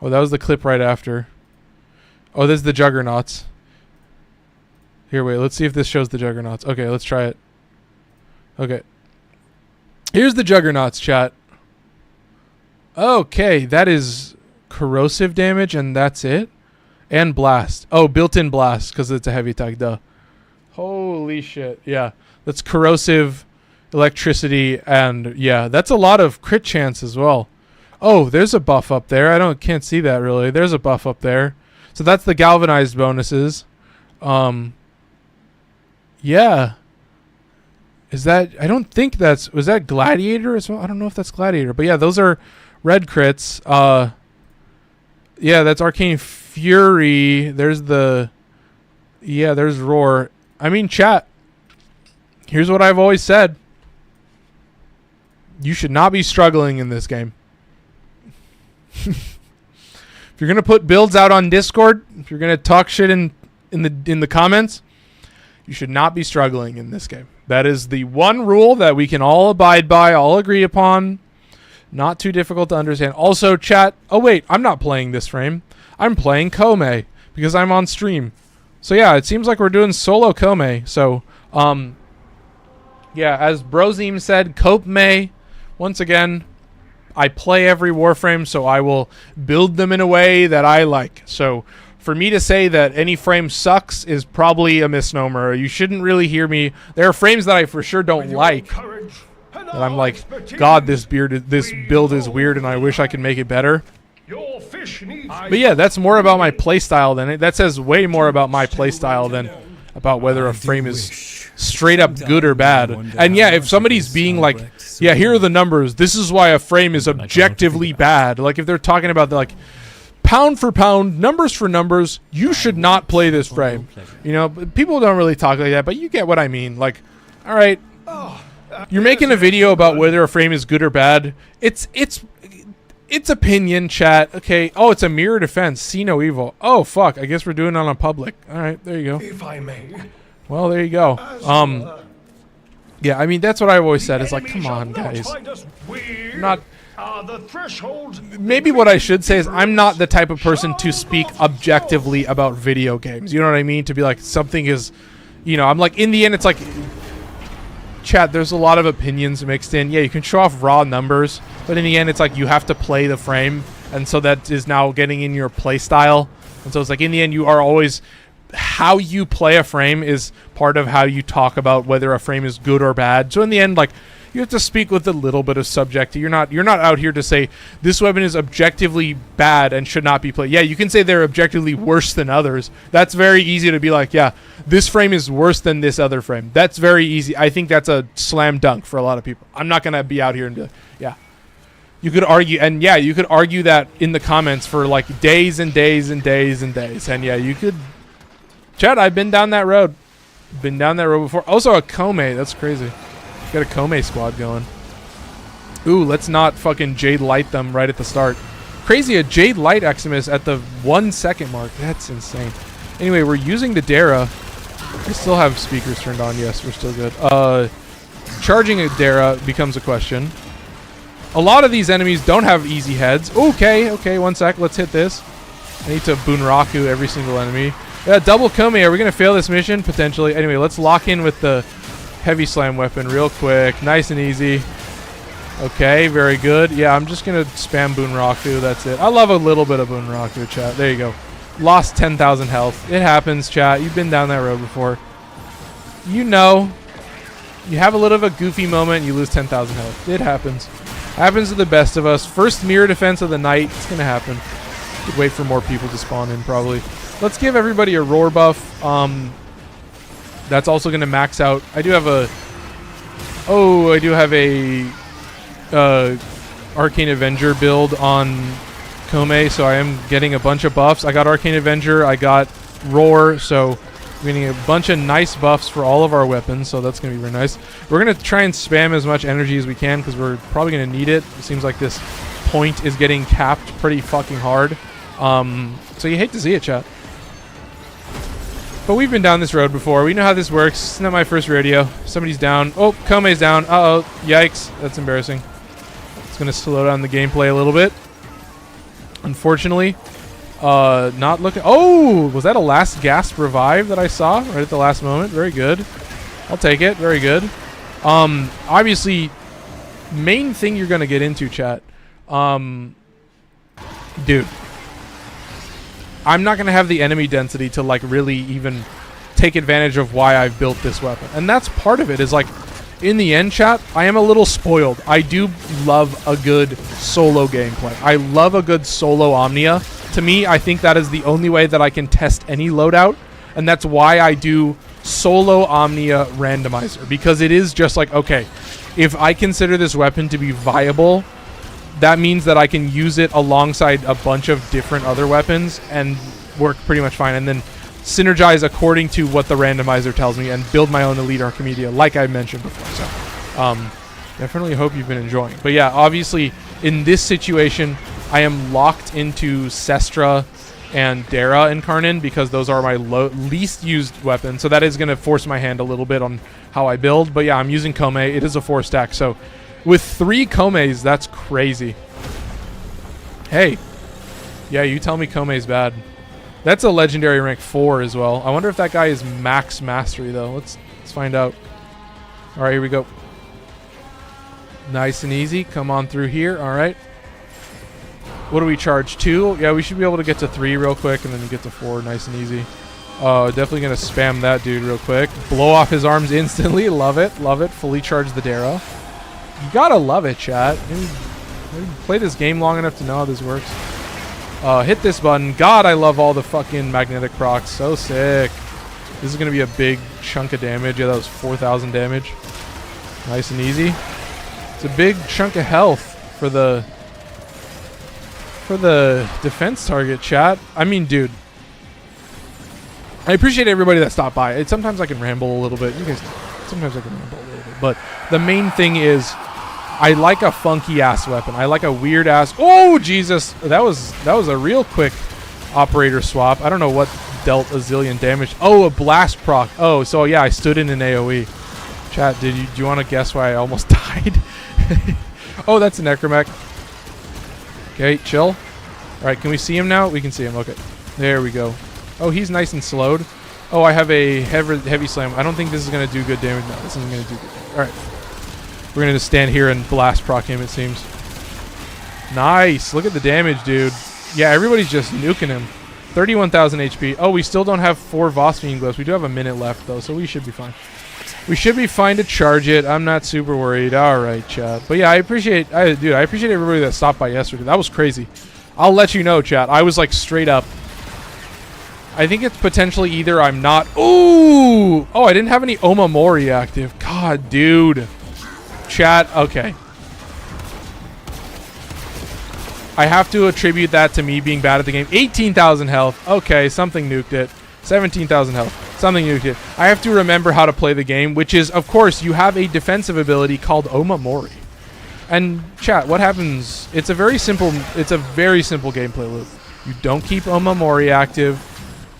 Oh, that was the clip right after. Oh, this is the Juggernauts. Here, wait, let's see if this shows the Juggernauts. Okay, let's try it. Okay. Here's the Juggernauts, chat. Okay, that is corrosive damage, and that's it. And blast. Oh, built-in blast, because it's a heavy attack, duh. Holy shit, yeah. That's corrosive, electricity, and yeah, that's a lot of crit chance as well. Oh, there's a buff up there. Can't see that really. There's a buff up there. So that's the galvanized bonuses. Yeah. Is that, I don't think that's, was that Gladiator as well? I don't know if that's Gladiator, but yeah, those are red crits. Yeah, that's Arcane Fury. There's the, yeah, there's Roar. I mean, chat, here's what I've always said. You should not be struggling in this game. If you're going to put builds out on Discord, if you're going to talk shit in the comments, you should not be struggling in this game. That is the one rule that we can all abide by, all agree upon. Not too difficult to understand. Also, chat. Oh, wait. I'm not playing this frame. I'm playing Kome because I'm on stream. So, yeah, it seems like we're doing solo Kome. So, yeah, as Brozim said, Cope May. Once again, I play every Warframe, so I will build them in a way that I like. So, for me to say that any frame sucks is probably a misnomer. You shouldn't really hear me. There are frames that I for sure don't like. That I'm like, God, this build is weird, and I wish I could make it better. But yeah, that's more about my playstyle than it. That says way more about my playstyle than about whether a frame is straight up good or bad. And yeah, if somebody's being like, yeah, here are the numbers. This is why a frame is objectively bad. Like if they're talking about like pound for pound, numbers for numbers, you should not play this frame. You know, people don't really talk like that, but you get what I mean. Like, all right, you're making a video about whether a frame is good or bad. It's opinion, chat. Okay. Oh, it's a mirror defense. See no evil. Oh, fuck. I guess we're doing it on a public. All right. There you go. If I may. Well, there you go. Yeah, I mean, that's what I've always said. It's like, come on, guys. Not... Maybe what I should say is I'm not the type of person to speak objectively about video games. You know what I mean? To be like, something is... You know, I'm like, in the end, it's like... Chat, there's a lot of opinions mixed in. Yeah, you can show off raw numbers, but in the end, it's like you have to play the frame, and so that is now getting in your play style. And so it's like, in the end, you are always... How you play a frame is part of how you talk about whether a frame is good or bad. So in the end, like, you have to speak with a little bit of subjective. You're not out here to say this weapon is objectively bad and should not be played. Yeah, you can say they're objectively worse than others. That's very easy to be like, yeah, this frame is worse than this other frame. That's very easy. I think that's a slam dunk for a lot of people. I'm not gonna be out here and be like, yeah. You could argue, and yeah, you could argue that in the comments for like days and days and days and days. And yeah, you could. Chat, I've been down that road. Been down that road before. Also a Kome. That's crazy. Got a Kome squad going. Ooh, let's not fucking Jade Light them right at the start. Crazy, a Jade Light Eximus at the 1 second mark. That's insane. Anyway, we're using the Dera. We still have speakers turned on. Yes, we're still good. Charging a Dera becomes a question. A lot of these enemies don't have easy heads. Okay, 1 sec. Let's hit this. I need to Bunraku every single enemy. Yeah, double Kome. Are we going to fail this mission? Potentially. Anyway, let's lock in with the heavy slam weapon real quick. Nice and easy. Okay, very good. Yeah, I'm just going to spam Bunraku. That's it. I love a little bit of Bunraku, chat. There you go. Lost 10,000 health. It happens, chat. You've been down that road before. You know. You have a little of a goofy moment, you lose 10,000 health. It happens. Happens to the best of us. First mirror defense of the night. It's going to happen. Could wait for more people to spawn in, probably. Let's give everybody a roar buff. That's also going to max out. I do have a Arcane Avenger build on Kome, so I am getting a bunch of buffs. I got Arcane Avenger, I got Roar, so we're getting a bunch of nice buffs for all of our weapons, so that's going to be very nice. We're going to try and spam as much energy as we can, because we're probably going to need it. It seems like this point is getting capped pretty fucking hard. So you hate to see it, chat. But we've been down this road before. We know how this works. It's not my first rodeo. Somebody's down. Oh, Kome's down. Uh-oh. Yikes. That's embarrassing. It's going to slow down the gameplay a little bit. Unfortunately. Not looking... Oh! Was that a last gasp revive that I saw right at the last moment? Very good. I'll take it. Very good. Obviously, main thing you're going to get into, chat. Dude. I'm not going to have the enemy density to, like, really even take advantage of why I've built this weapon. And that's part of it, is, like, in the end, chat, I am a little spoiled. I do love a good solo gameplay. I love a good solo Omnia. To me, I think that is the only way that I can test any loadout. And that's why I do solo Omnia Randomizer. Because it is just like, okay, if I consider this weapon to be viable... that means that I can use it alongside a bunch of different other weapons and work pretty much fine, and then synergize according to what the randomizer tells me and build my own elite Archimedea, like I mentioned before. So, definitely hope you've been enjoying. But yeah, obviously, in this situation, I am locked into Cestra and Dera Incarnon because those are my least used weapons. So that is going to force my hand a little bit on how I build. But yeah, I'm using Kome. It is a 4-stack, so... With 3 Komeis, that's crazy. Hey. Yeah, you tell me Kome's bad. That's a legendary rank 4 as well. I wonder if that guy is max mastery though. Let's find out. All right, here we go. Nice and easy. Come on through here. All right. What do we charge? 2? Yeah, we should be able to get to 3 real quick and then get to 4 nice and easy. Definitely going to spam that dude real quick. Blow off his arms instantly. Love it. Love it. Fully charge the Dera. You got to love it, chat. You play this game long enough to know how this works. Hit this button. God, I love all the fucking magnetic procs. So sick. This is going to be a big chunk of damage. Yeah, that was 4,000 damage. Nice and easy. It's a big chunk of health for the defense target, chat. I mean, dude. I appreciate everybody that stopped by. Sometimes I can ramble a little bit. You guys, sometimes I can ramble a little bit. But the main thing is, I like a funky ass weapon. I like a weird ass. Oh Jesus, that was a real quick operator swap. I don't know what dealt a zillion damage. Oh, a blast proc. Oh, so yeah, I stood in an AOE. Chat, do you want to guess why I almost died? Oh, that's a necromech. Okay, chill. All right, can we see him now? We can see him. Okay, there we go. Oh, he's nice and slowed. Oh, I have a heavy slam. I don't think this is gonna do good damage. No, this isn't gonna do good damage. All right. We're going to just stand here and blast proc him, it seems. Nice. Look at the damage, dude. Yeah, everybody's just nuking him. 31,000 HP. Oh, we still don't have 4 Vosfiend gloves. We do have a minute left, though, so we should be fine. We should be fine to charge it. I'm not super worried. All right, chat. But yeah, I appreciate everybody that stopped by yesterday. That was crazy. I'll let you know, chat. I was like straight up. I think it's potentially either I'm not. Ooh! Oh, I didn't have any Omamori active. God, dude. Chat, okay. I have to attribute that to me being bad at the game. 18,000 health. Okay, something nuked it. 17,000 health. Something nuked it. I have to remember how to play the game, which is, of course, you have a defensive ability called Omamori. And chat, what happens? It's a very simple gameplay loop. You don't keep Omamori active,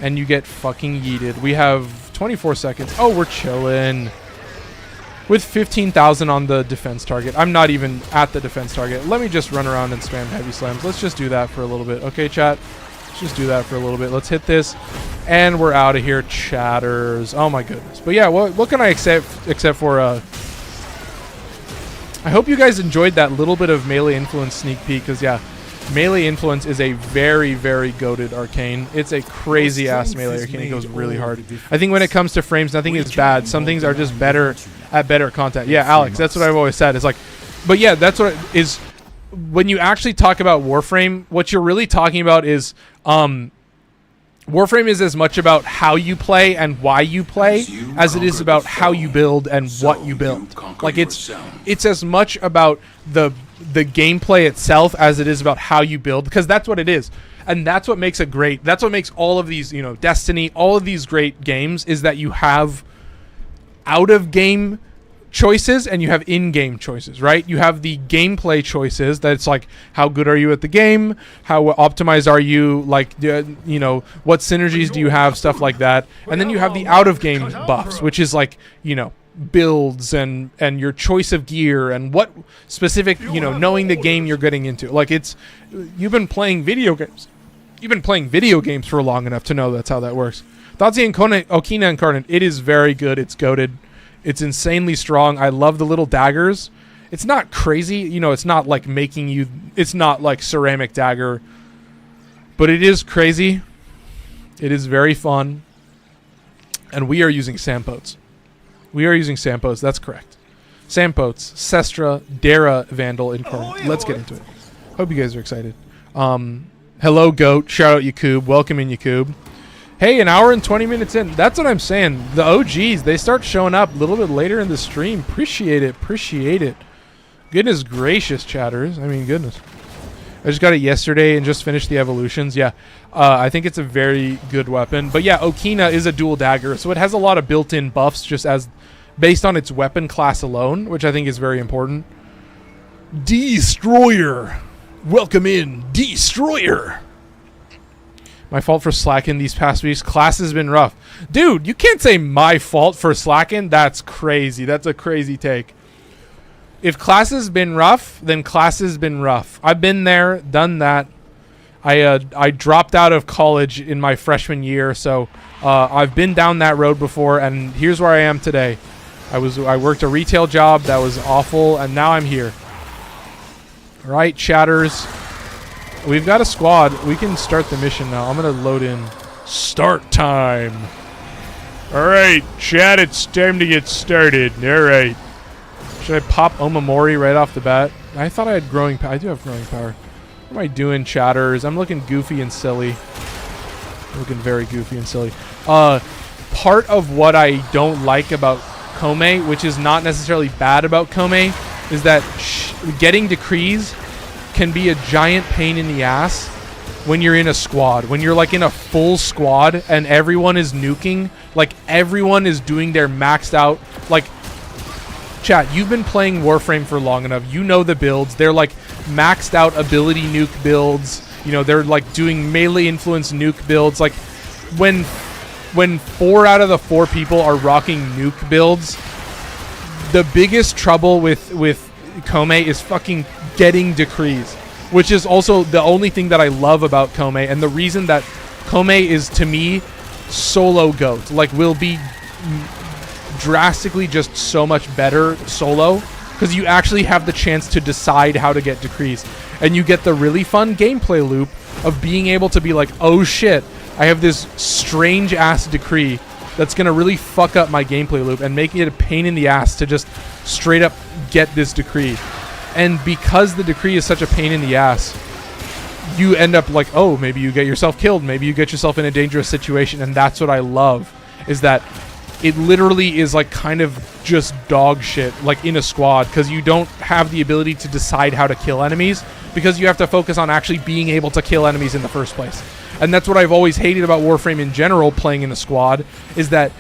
and you get fucking yeeted. We have 24 seconds. Oh, we're chilling. With 15,000 on the defense target. I'm not even at the defense target. Let me just run around and spam heavy slams. Let's just do that for a little bit. Okay, chat? Let's just do that for a little bit. Let's hit this. And we're out of here, chatters. Oh, my goodness. But yeah, what can I except for... I hope you guys enjoyed that little bit of melee influence sneak peek. Because, yeah, melee influence is a very, very goated arcane. It's a crazy-ass melee arcane. It goes really hard. I think when it comes to frames, nothing is bad. Some things are just better... at better content. Yeah, Alex, that's what I've always said. It's like, but yeah, that's what it is. When you actually talk about Warframe, what you're really talking about is Warframe is as much about how you play and why you play as it is about how you build and what you build. Like it's as much about the gameplay itself as it is about how you build, because that's what it is. And that's what makes it great. That's what makes all of these, Destiny, all of these great games, is that you have out of game choices and you have in-game choices, right? You have the gameplay choices that's like, how good are you at the game? How optimized are you? Like, what synergies do you have? Stuff like that. And then you have the out-of-game buffs, which is like, builds and your choice of gear and what specific, knowing the game you're getting into. Like you've been playing video games. You've been playing video games for long enough to know that's how that works. Okina Incarnon, it is very good. It's goated. It's insanely strong. I love the little daggers. It's not crazy. It's not like it's not like ceramic dagger. But it is crazy. It is very fun. And we are using Sampotes. That's correct. Sampotes, Cestra, Dera, Vandal, Incarnon. Let's get into it. Hope you guys are excited. Hello, Goat. Shout out Yakub. Welcome in, Yakub. Hey, an hour and 20 minutes in. That's what I'm saying. The OGs, they start showing up a little bit later in the stream. Appreciate it. Goodness gracious, chatters. I mean, goodness. I just got it yesterday and just finished the evolutions. Yeah, I think it's a very good weapon. But yeah, Okina is a dual dagger, so it has a lot of built-in buffs just as based on its weapon class alone, which I think is very important. Destroyer. Welcome in, Destroyer. My fault for slacking these past weeks. Class has been rough. Dude, you can't say my fault for slacking. That's crazy. That's a crazy take. if class has been rough, then class has been rough. I've been there, done that. I dropped out of college in my freshman year, so I've been down that road before, and here's where I am today. I worked a retail job that was awful, and now I'm here. All right, chatters. We've got a squad. We can start the mission now. I'm gonna load in. Start time. All right, chat. It's time to get started. All right. Should I pop Omamori right off the bat? I thought I had growing power. I do have growing power. What am I doing, chatters? I'm looking goofy and silly. I'm looking very goofy and silly. Part of what I don't like about Kome, which is not necessarily bad about Kome, is that getting decrees can be a giant pain in the ass when you're in a squad. When you're like in a full squad and everyone is nuking, like everyone is doing their maxed out, like, chat, you've been playing Warframe for long enough. You know the builds. They're like maxed out ability nuke builds. You know, they're like doing melee influence nuke builds. Like when 4 out of the 4 people are rocking nuke builds, the biggest trouble with Kome is fucking getting decrees, which is also the only thing that I love about Kome, and the reason that Kome is, to me, solo GOAT. Like, will be drastically just so much better solo, because you actually have the chance to decide how to get decrees, and you get the really fun gameplay loop of being able to be like, oh shit, I have this strange ass decree that's gonna really fuck up my gameplay loop and make it a pain in the ass to just straight up get this decree. And because the decree is such a pain in the ass, you end up like, oh, maybe you get yourself killed, maybe you get yourself in a dangerous situation. And that's what I love, is that it literally is like kind of just dog shit, like in a squad, because you don't have the ability to decide how to kill enemies, because you have to focus on actually being able to kill enemies in the first place. And that's what I've always hated about Warframe in general, playing in a squad, is that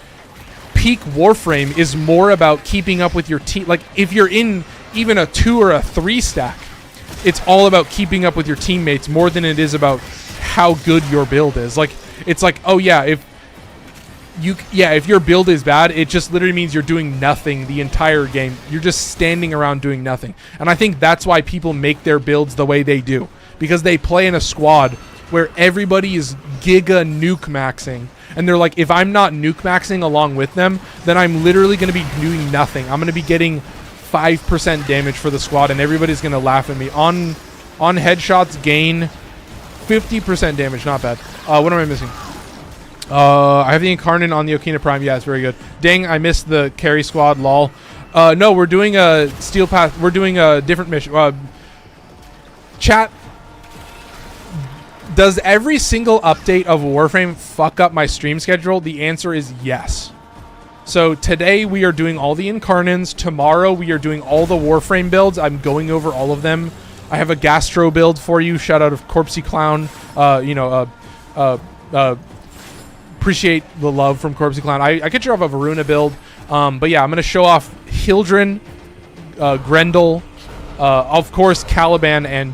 peak Warframe is more about keeping up with your team. Like, if you're in even a 2 or a 3 stack, it's all about keeping up with your teammates more than it is about how good your build is. Like, it's like, oh yeah, if your build is bad, it just literally means you're doing nothing the entire game. You're just standing around doing nothing. And I think that's why people make their builds the way they do, because they play in a squad where everybody is giga nuke maxing, and they're like, if I'm not nuke maxing along with them, then I'm literally going to be doing nothing. I'm going to be getting 5% damage for the squad, and everybody's going to laugh at me. On headshots, gain 50% damage. Not bad. What am I missing? I have the Incarnon on the Okina Prime. Yeah, it's very good. Dang, I missed the carry squad. Lol. No, we're doing a Steel Path. We're doing a different mission. Chat. Does every single update of Warframe fuck up my stream schedule? The answer is yes. So today we are doing all the Incarnons. Tomorrow we are doing all the Warframe builds. I'm going over all of them. I have a Gastro build for you. Shout out of Corpsey Clown. Appreciate the love from Corpsey Clown. I could show off a Varuna build. But yeah, I'm going to show off Hildren, Grendel, of course, Caliban and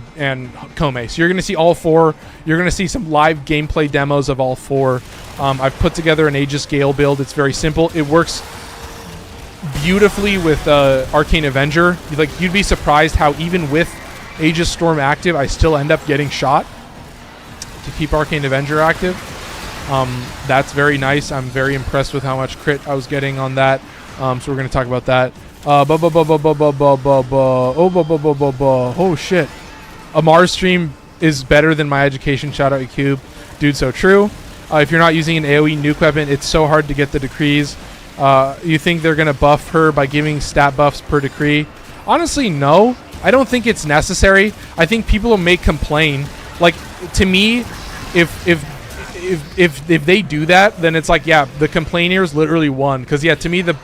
Kome. So you're going to see all 4. You're going to see some live gameplay demos of all 4. I've put together an Aegis Gale build. It's very simple. It works beautifully with Arcane Avenger. You'd be surprised how even with Aegis Storm active, I still end up getting shot to keep Arcane Avenger active. That's very nice. I'm very impressed with how much crit I was getting on that. So we're going to talk about that. Oh shit. A Mars stream is better than my education. Shout out Cube. Dude, so true. If you're not using an AoE nuke weapon, it's so hard to get the decrees. You think they're going to buff her by giving stat buffs per decree? Honestly, no. I don't think it's necessary. I think people may complain. Like, to me, if they do that, then it's like, yeah, the complainers literally won. Because, yeah, to me, the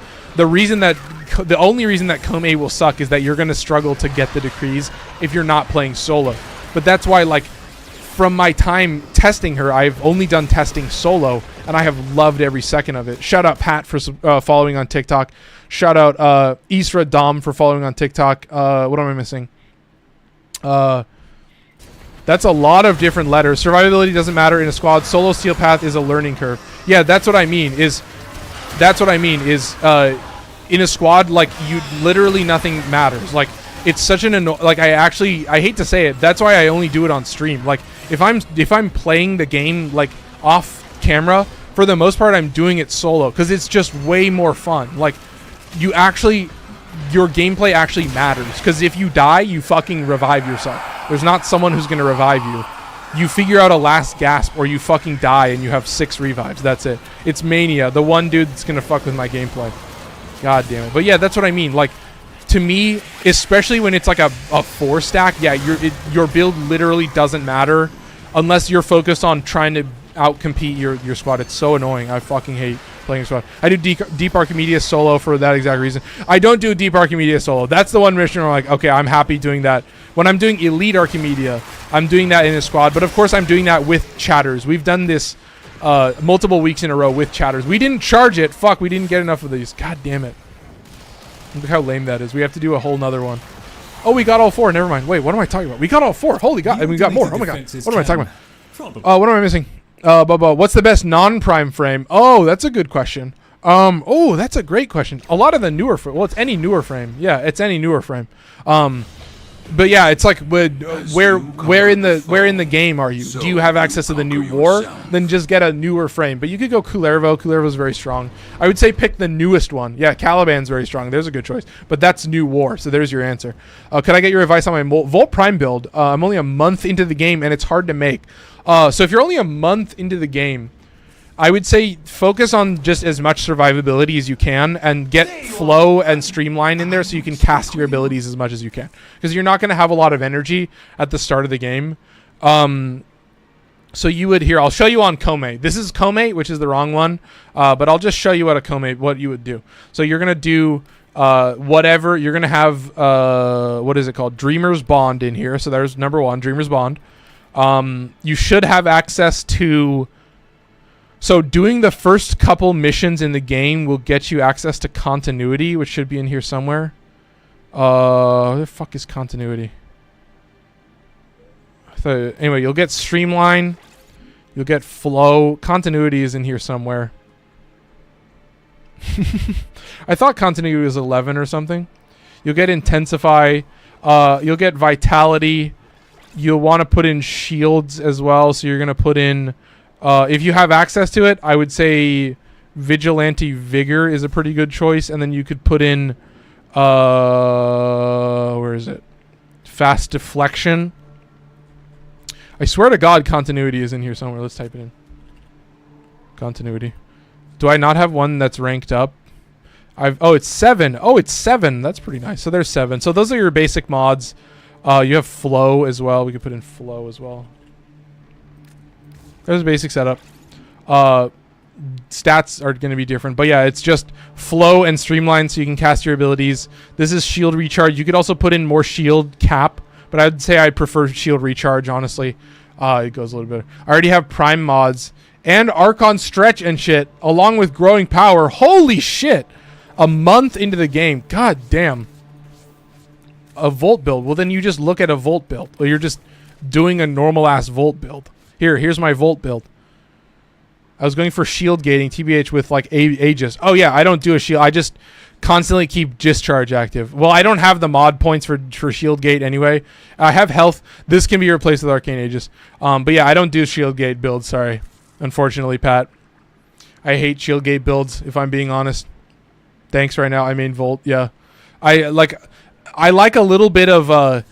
only reason that Kome will suck is that you're going to struggle to get the decrees if you're not playing solo. But that's why, like, from my time testing her, I've only done testing solo, and I have loved every second of it. Shout out Pat for following on TikTok. Shout out Isra Dom for following on TikTok. What am I missing? That's a lot of different letters. Survivability doesn't matter in a squad. Solo Steel Path is a learning curve. Yeah, that's what I mean. in a squad, like, you literally nothing matters. Like, it's such an like, I hate to say it, that's why I only do it on stream. Like, if I'm playing the game like off camera, for the most part I'm doing it solo because it's just way more fun. Like, your gameplay actually matters, because if you die, you fucking revive yourself. There's not someone who's gonna revive you. You figure out a last gasp, or you fucking die and you have 6 revives. That's it. It's Mania, the one dude that's gonna fuck with my gameplay. God damn it. But yeah, that's what I mean. Like, to me, especially when it's like a 4 stack, yeah, your build literally doesn't matter unless you're focused on trying to outcompete your squad. It's so annoying. I fucking hate playing squad. I do deep Archimedea solo for that exact reason. I don't do deep Archimedea solo. That's the one mission where I'm like, okay, I'm happy doing that. When I'm doing elite Archimedea, I'm doing that in a squad. But of course, I'm doing that with chatters. We've done this multiple weeks in a row with chatters. We didn't charge it. Fuck, we didn't get enough of these. God damn it. Look how lame that is. We have to do a whole nother one. Oh, we got all 4. Never mind. Wait, what am I talking about? We got all 4. Holy God. And we got more. Oh my God. What am I talking about? What am I missing? Bubba, what's the best non-prime frame? Oh, that's a good question. Oh, that's a great question. A lot of the newer frame. Well, it's any newer frame. Yeah, it's any newer frame. But yeah, it's like, where in the game are you? Do you have access to the new war? Then just get a newer frame. But you could go Kullervo. Kullervo's very strong. I would say pick the newest one. Yeah, Caliban's very strong. There's a good choice. But that's new war. So there's your answer. Could I get your advice on my Volt Prime build? I'm only a month into the game and it's hard to make. So if you're only a month into the game, I would say focus on just as much survivability as you can and get flow and streamline in there so you can cast your abilities as much as you can. Because you're not going to have a lot of energy at the start of the game. So you would here, I'll show you on Kome. This is Kome, which is the wrong one. But I'll just show you what you would do. So you're going to do whatever. You're going to have, what is it called? Dreamer's Bond in here. So there's number 1, Dreamer's Bond. You should have access to... So doing the first couple missions in the game will get you access to continuity, which should be in here somewhere. Where the fuck is continuity? Anyway, you'll get streamline. You'll get flow. Continuity is in here somewhere. I thought continuity was 11 or something. You'll get intensify. You'll get vitality. You'll want to put in shields as well. So you're going to put in... if you have access to it, I would say Vigilante Vigor is a pretty good choice. And then you could put in, where is it? Fast Deflection. I swear to God, continuity is in here somewhere. Let's type it in. Continuity. Do I not have one that's ranked up? Oh, it's 7. Oh, it's 7. That's pretty nice. So there's 7. So those are your basic mods. You have flow as well. We could put in flow as well. There's a basic setup. Stats are going to be different. But yeah, it's just flow and streamline so you can cast your abilities. This is shield recharge. You could also put in more shield cap. But I would say I prefer shield recharge, honestly. It goes a little bit. I already have prime mods. And Archon stretch and shit. Along with growing power. Holy shit. A month into the game. God damn. A Volt build. Well, then you just look at a Volt build. Well, you're just doing a normal-ass Volt build. Here's my Volt build. I was going for shield gating, TBH with like Aegis. Oh yeah, I don't do a shield. I just constantly keep discharge active. Well, I don't have the mod points for shield gate anyway. I have health. This can be replaced with Arcane Aegis. But yeah, I don't do shield gate builds. Sorry, unfortunately, Pat. I hate shield gate builds. If I'm being honest. Thanks. Right now, I main Volt. Yeah, I like a little bit of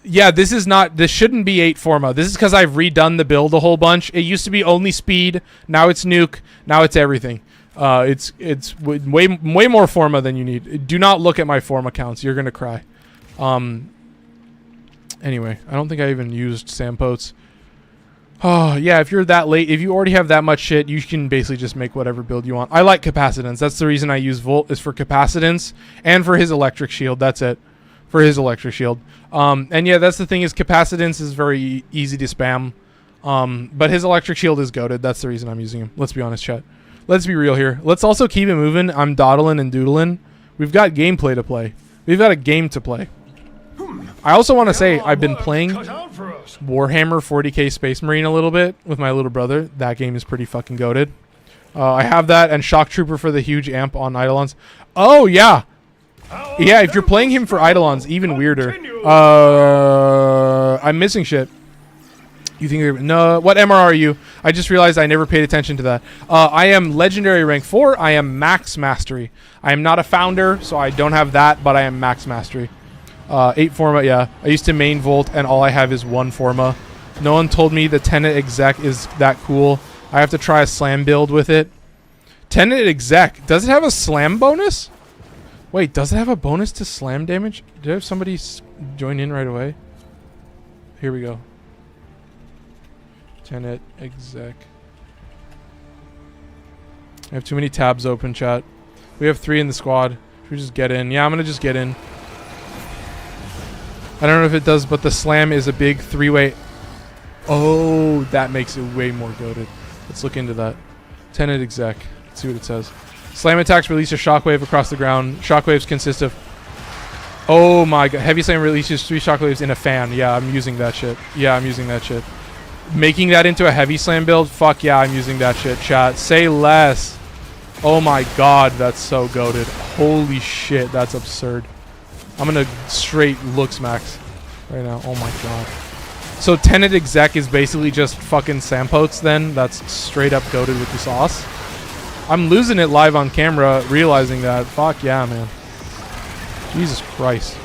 yeah, this shouldn't be 8 Forma. This is because I've redone the build a whole bunch. It used to be only speed. Now it's nuke. Now it's everything. It's way more Forma than you need. Do not look at my Forma counts. You're going to cry. Anyway, I don't think I even used Sampotes. Oh, yeah, if you're that late, if you already have that much shit, you can basically just make whatever build you want. I like Capacitance. That's the reason I use Volt, is for Capacitance and for his Electric Shield. That's it. For his Electric Shield. And yeah, that's the thing, is Capacitance is very easy to spam. But his Electric Shield is goated. That's the reason I'm using him. Let's be honest, chat. Let's be real here. Let's also keep it moving. I'm dawdling and doodling. We've got gameplay to play. We've got a game to play. I also want to say I've been playing Warhammer 40k Space Marine a little bit with my little brother. That game is pretty fucking goated. I have that and Shock Trooper for the huge amp on Eidolons. Oh, yeah. Yeah, if you're playing him for Eidolons, even weirder. I'm missing shit. You think you're... No, what MR are you? I just realized I never paid attention to that. I am Legendary Rank 4. I am Max Mastery. I am not a Founder, so I don't have that, but I am Max Mastery. 8 Forma, yeah. I used to main Volt, and all I have is 1 Forma. No one told me the Tenet Exec is that cool. I have to try a Slam build with it. Tenet Exec. Does it have a Slam bonus? Wait, does it have a bonus to Slam damage? Did I have somebody join in right away? Here we go. Tenet Exec. I have too many tabs open, chat. We have 3 in the squad. Should we just get in? Yeah, I'm gonna just get in. I don't know if it does, but the Slam is a big 3-way. Oh, that makes it way more goated. Let's look into that. Tenet Exec. Let's see what it says. Slam attacks release a shockwave across the ground. Shockwaves consist of... Oh my god. Heavy Slam releases 3 shockwaves in a fan. Yeah, I'm using that shit. Yeah, I'm using that shit. Making that into a Heavy Slam build? Fuck yeah, I'm using that shit, chat. Say less. Oh my god, that's so goated. Holy shit, that's absurd. I'm gonna straight looks max right now. Oh my god. So Tenet Exec is basically just fucking Sampotes then? That's straight up goated with the sauce? I'm losing it live on camera, realizing that. Fuck yeah, man. Jesus Christ.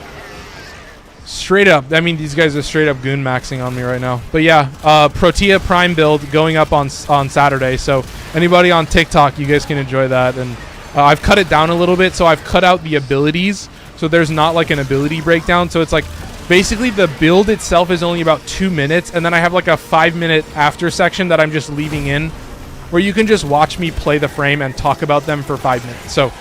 Straight up. I mean, these guys are straight up goon maxing on me right now. But yeah, Protea Prime build going up on Saturday. So anybody on TikTok, you guys can enjoy that. And I've cut it down a little bit. So I've cut out the abilities. So there's not like an ability breakdown. So it's like basically the build itself is only about 2 minutes. And then I have like a 5-minute after section that I'm just leaving in, where you can just watch me play the frame and talk about them for 5 minutes. So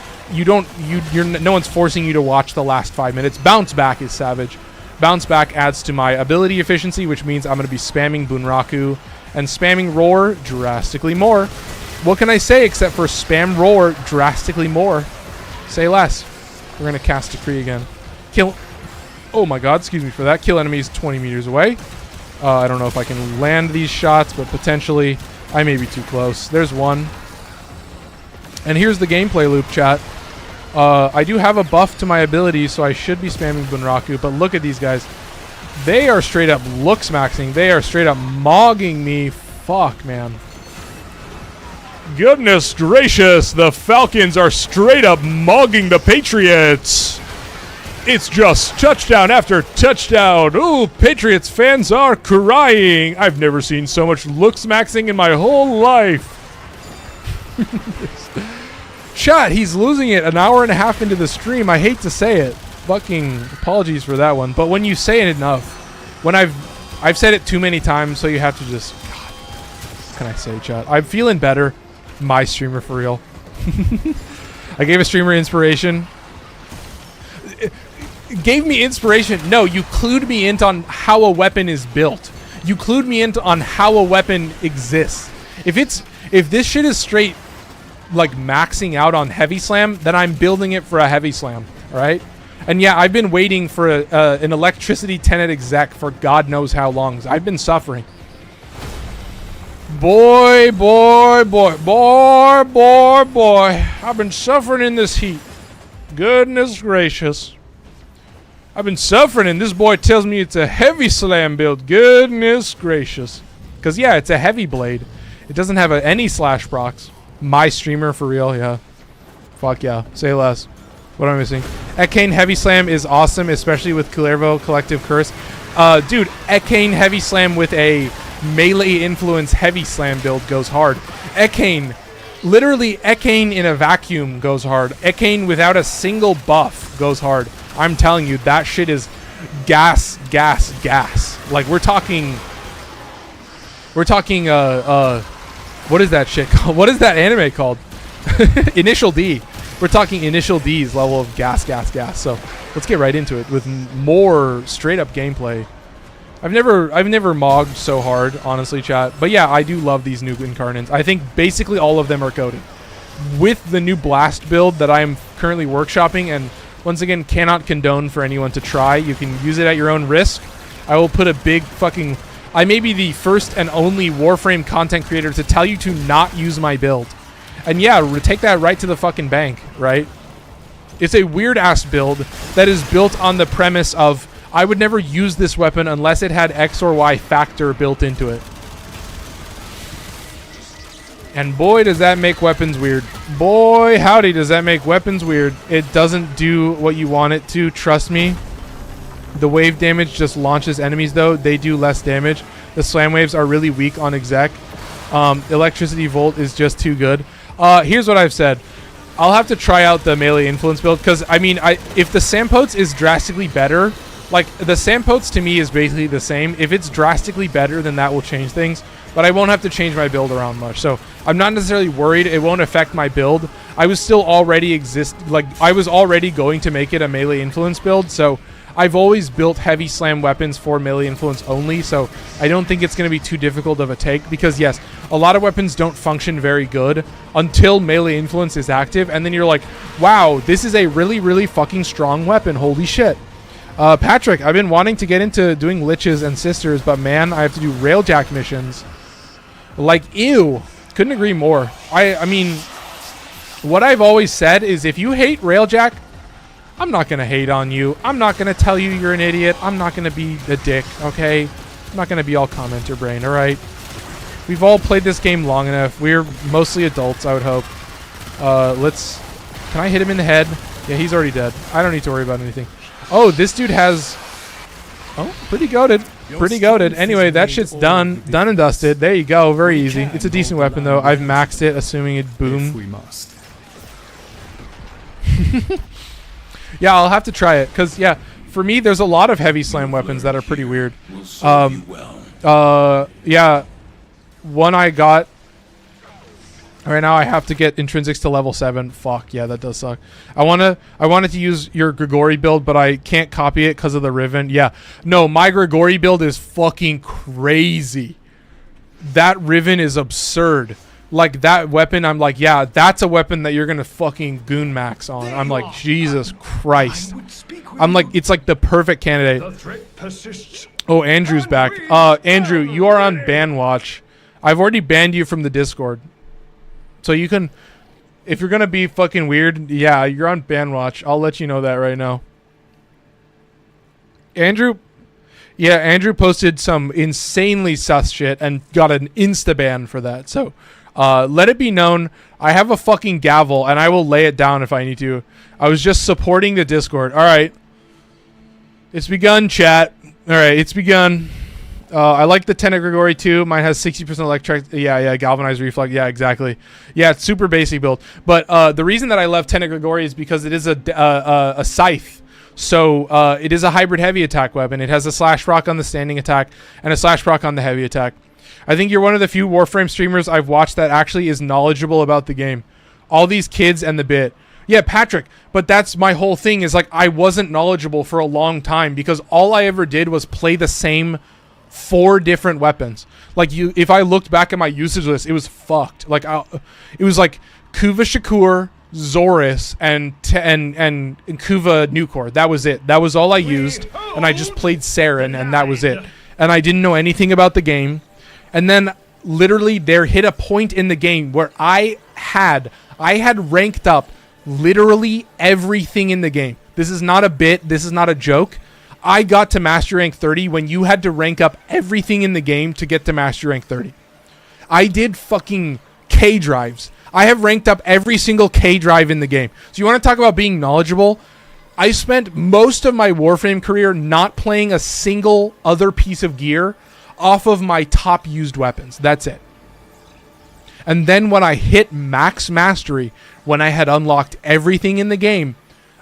no one's forcing you to watch the last 5 minutes. Bounce Back is savage. Bounce Back adds to my ability efficiency, which means I'm going to be spamming Bunraku and spamming Roar drastically more. What can I say except for spam Roar drastically more? Say less. We're going to cast Decree again. Kill... Oh my god, excuse me for that. Kill enemies 20 meters away. I don't know if I can land these shots, but potentially I may be too close. There's one. And here's the gameplay loop, chat. I do have a buff to my abilities, so I should be spamming Bunraku, but look at these guys. They are straight up looks maxing. They are straight up mogging me. Fuck, man. Goodness gracious, the Falcons are straight up mogging the Patriots. It's just touchdown after touchdown. Ooh, Patriots fans are crying. I've never seen so much looks maxing in my whole life. Chat, he's losing it an hour and a half into the stream. I hate to say it. Fucking apologies for that one. But when you say it enough, when I've said it too many times, so you have to just... God, what can I say, chat? I'm feeling better. My streamer for real. I gave a streamer inspiration. Gave me inspiration. No, you clued me into on how a weapon is built. You clued me into on how a weapon exists. If this shit is straight like maxing out on Heavy Slam, then I'm building it for a Heavy Slam, all right? And yeah, I've been waiting for an Electricity Tenet Exec for God knows how long. I've been suffering. Boy, I've been suffering in this heat. Goodness gracious. I've been suffering, and this boy tells me it's a Heavy Slam build. Goodness gracious. Because, yeah, it's a heavy blade. It doesn't have any slash procs. My streamer for real, yeah. Fuck yeah. Say less. What am I missing? Ekane Heavy Slam is awesome, especially with Kullervo Collective Curse. Dude, Ekane Heavy Slam with a melee influence Heavy Slam build goes hard. Ekane, literally Ekane in a vacuum goes hard. Ekane without a single buff goes hard. I'm telling you, that shit is gas. Like, we're talking, what is that shit called? What is that anime called? Initial D. We're talking Initial D's level of gas. So let's get right into it with more straight up gameplay. I've never mogged so hard, honestly, chat. But yeah, I do love these new Incarnons. I think basically all of them are coded. With the new Blast build that I am currently workshopping, and once again, cannot condone for anyone to try. You can use it at your own risk. I will put a big fucking... I may be the first and only Warframe content creator to tell you to not use my build. And yeah, take that right to the fucking bank, right? It's a weird ass build that is built on the premise of I would never use this weapon unless it had X or Y factor built into it. And boy, does that make weapons weird. Boy, howdy, does that make weapons weird. It doesn't do what you want it to, trust me. The wave damage just launches enemies, though. They do less damage. The slam waves are really weak on exec. Electricity Volt is just too good. Here's what I've said. I'll have to try out the melee influence build, because, I mean, if the Sampotes is drastically better, like, the Sampotes to me is basically the same. If it's drastically better, then that will change things. But I won't have to change my build around much. So I'm not necessarily worried it won't affect my build. I was still already I was already going to make it a melee influence build. So I've always built heavy slam weapons for melee influence only. So I don't think it's going to be too difficult of a take. Because yes, a lot of weapons don't function very good until melee influence is active. And then you're like, wow, this is a really, really fucking strong weapon. Holy shit. Patrick, I've been wanting to get into doing liches and sisters, but man, I have to do railjack missions. Like, ew. Couldn't agree more. I mean, what I've always said is if you hate railjack, I'm not going to hate on you. I'm not going to tell you you're an idiot. I'm not going to be a dick, okay? I'm not going to be all commenter brain, all right? We've all played this game long enough. We're mostly adults, I would hope. Can I hit him in the head? Yeah, he's already dead. I don't need to worry about anything. Oh, this dude has... Oh, pretty goated. Pretty goated. Anyway, that shit's done. Done and dusted. There you go. Very easy. It's a decent weapon, though. I've maxed it, assuming it boom. We must. Yeah, I'll have to try it. Because, yeah, for me, there's a lot of heavy slam weapons that are pretty weird. Yeah, one I got... Right now I have to get intrinsics to level 7. Fuck, yeah, that does suck. I wanted to use your Grigori build, but I can't copy it because of the Riven. Yeah. No, my Grigori build is fucking crazy. That Riven is absurd. Like, that weapon, I'm like, yeah, that's a weapon that you're going to fucking goon max on. I'm like, Jesus Christ. I'm like, it's like the perfect candidate. Oh, Andrew's back. Andrew, you are on ban watch. I've already banned you from the Discord. So you can, if you're going to be fucking weird, yeah, you're on ban watch. I'll let you know that right now. Andrew posted some insanely sus shit and got an insta-ban for that. So let it be known, I have a fucking gavel and I will lay it down if I need to. I was just supporting the Discord. All right. It's begun, chat. All right, it's begun. I like the Tenet Grigori too. Mine has 60% electric. Yeah, galvanized reflex. Yeah, exactly. Yeah, it's super basic build. But the reason that I love Tenet Grigori is because it is a scythe. So it is a hybrid heavy attack weapon. It has a slash proc on the standing attack and a slash proc on the heavy attack. I think you're one of the few Warframe streamers I've watched that actually is knowledgeable about the game. All these kids and the bit. Yeah, Patrick, but that's my whole thing is like I wasn't knowledgeable for a long time because all I ever did was play the same 4 different weapons. Like if I looked back at my usage list, it was fucked. Like it was like Kuva Shakur, Zorus, and Kuva Nukor. That was it. That was all I used, and I just played Saren, and that was it. And I didn't know anything about the game. And then literally there hit a point in the game where I had ranked up literally everything in the game. This is not a bit. This is not a joke. I got to Master Rank 30 when you had to rank up everything in the game to get to Master Rank 30. I did fucking K drives. I have ranked up every single K drive in the game. So you want to talk about being knowledgeable? I spent most of my Warframe career not playing a single other piece of gear off of my top used weapons. That's it. And then when I hit max mastery, when I had unlocked everything in the game,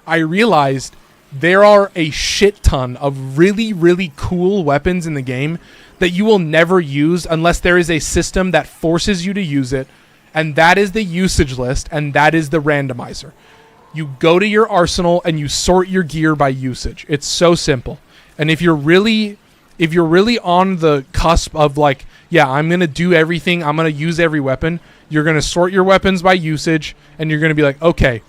I realized there are a shit ton of really, really cool weapons in the game that you will never use unless there is a system that forces you to use it. And that is the usage list, and that is the randomizer. You go to your arsenal and you sort your gear by usage. It's so simple. And if you're really on the cusp of like, yeah, I'm going to do everything, I'm going to use every weapon, you're going to sort your weapons by usage, and you're going to be like, okay,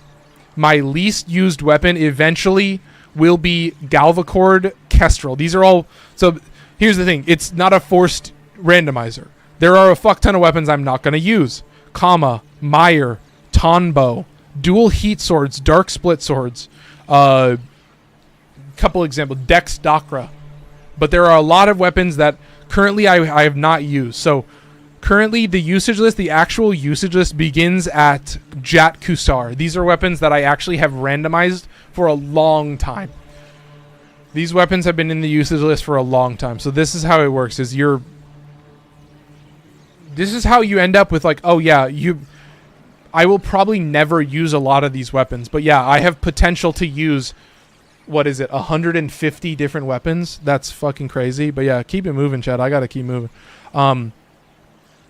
my least used weapon eventually will be Galvacord, Kestrel. These are all... So here's the thing. It's not a forced randomizer. There are a fuck ton of weapons I'm not going to use. Kama, Meyer, Tonbo, dual heat swords, dark split swords, couple examples, Dex Dakra. But there are a lot of weapons that currently I have not used. So currently the usage list, the actual usage list begins at Jat Kusar. These are weapons that I actually have randomized for a long time. These weapons have been in the usage list for a long time. So this is how it works, is this is how you end up with like, oh yeah, I will probably never use a lot of these weapons, but yeah, I have potential to use, what is it, 150 different weapons? That's fucking crazy. But yeah, keep it moving, Chad. I gotta keep moving.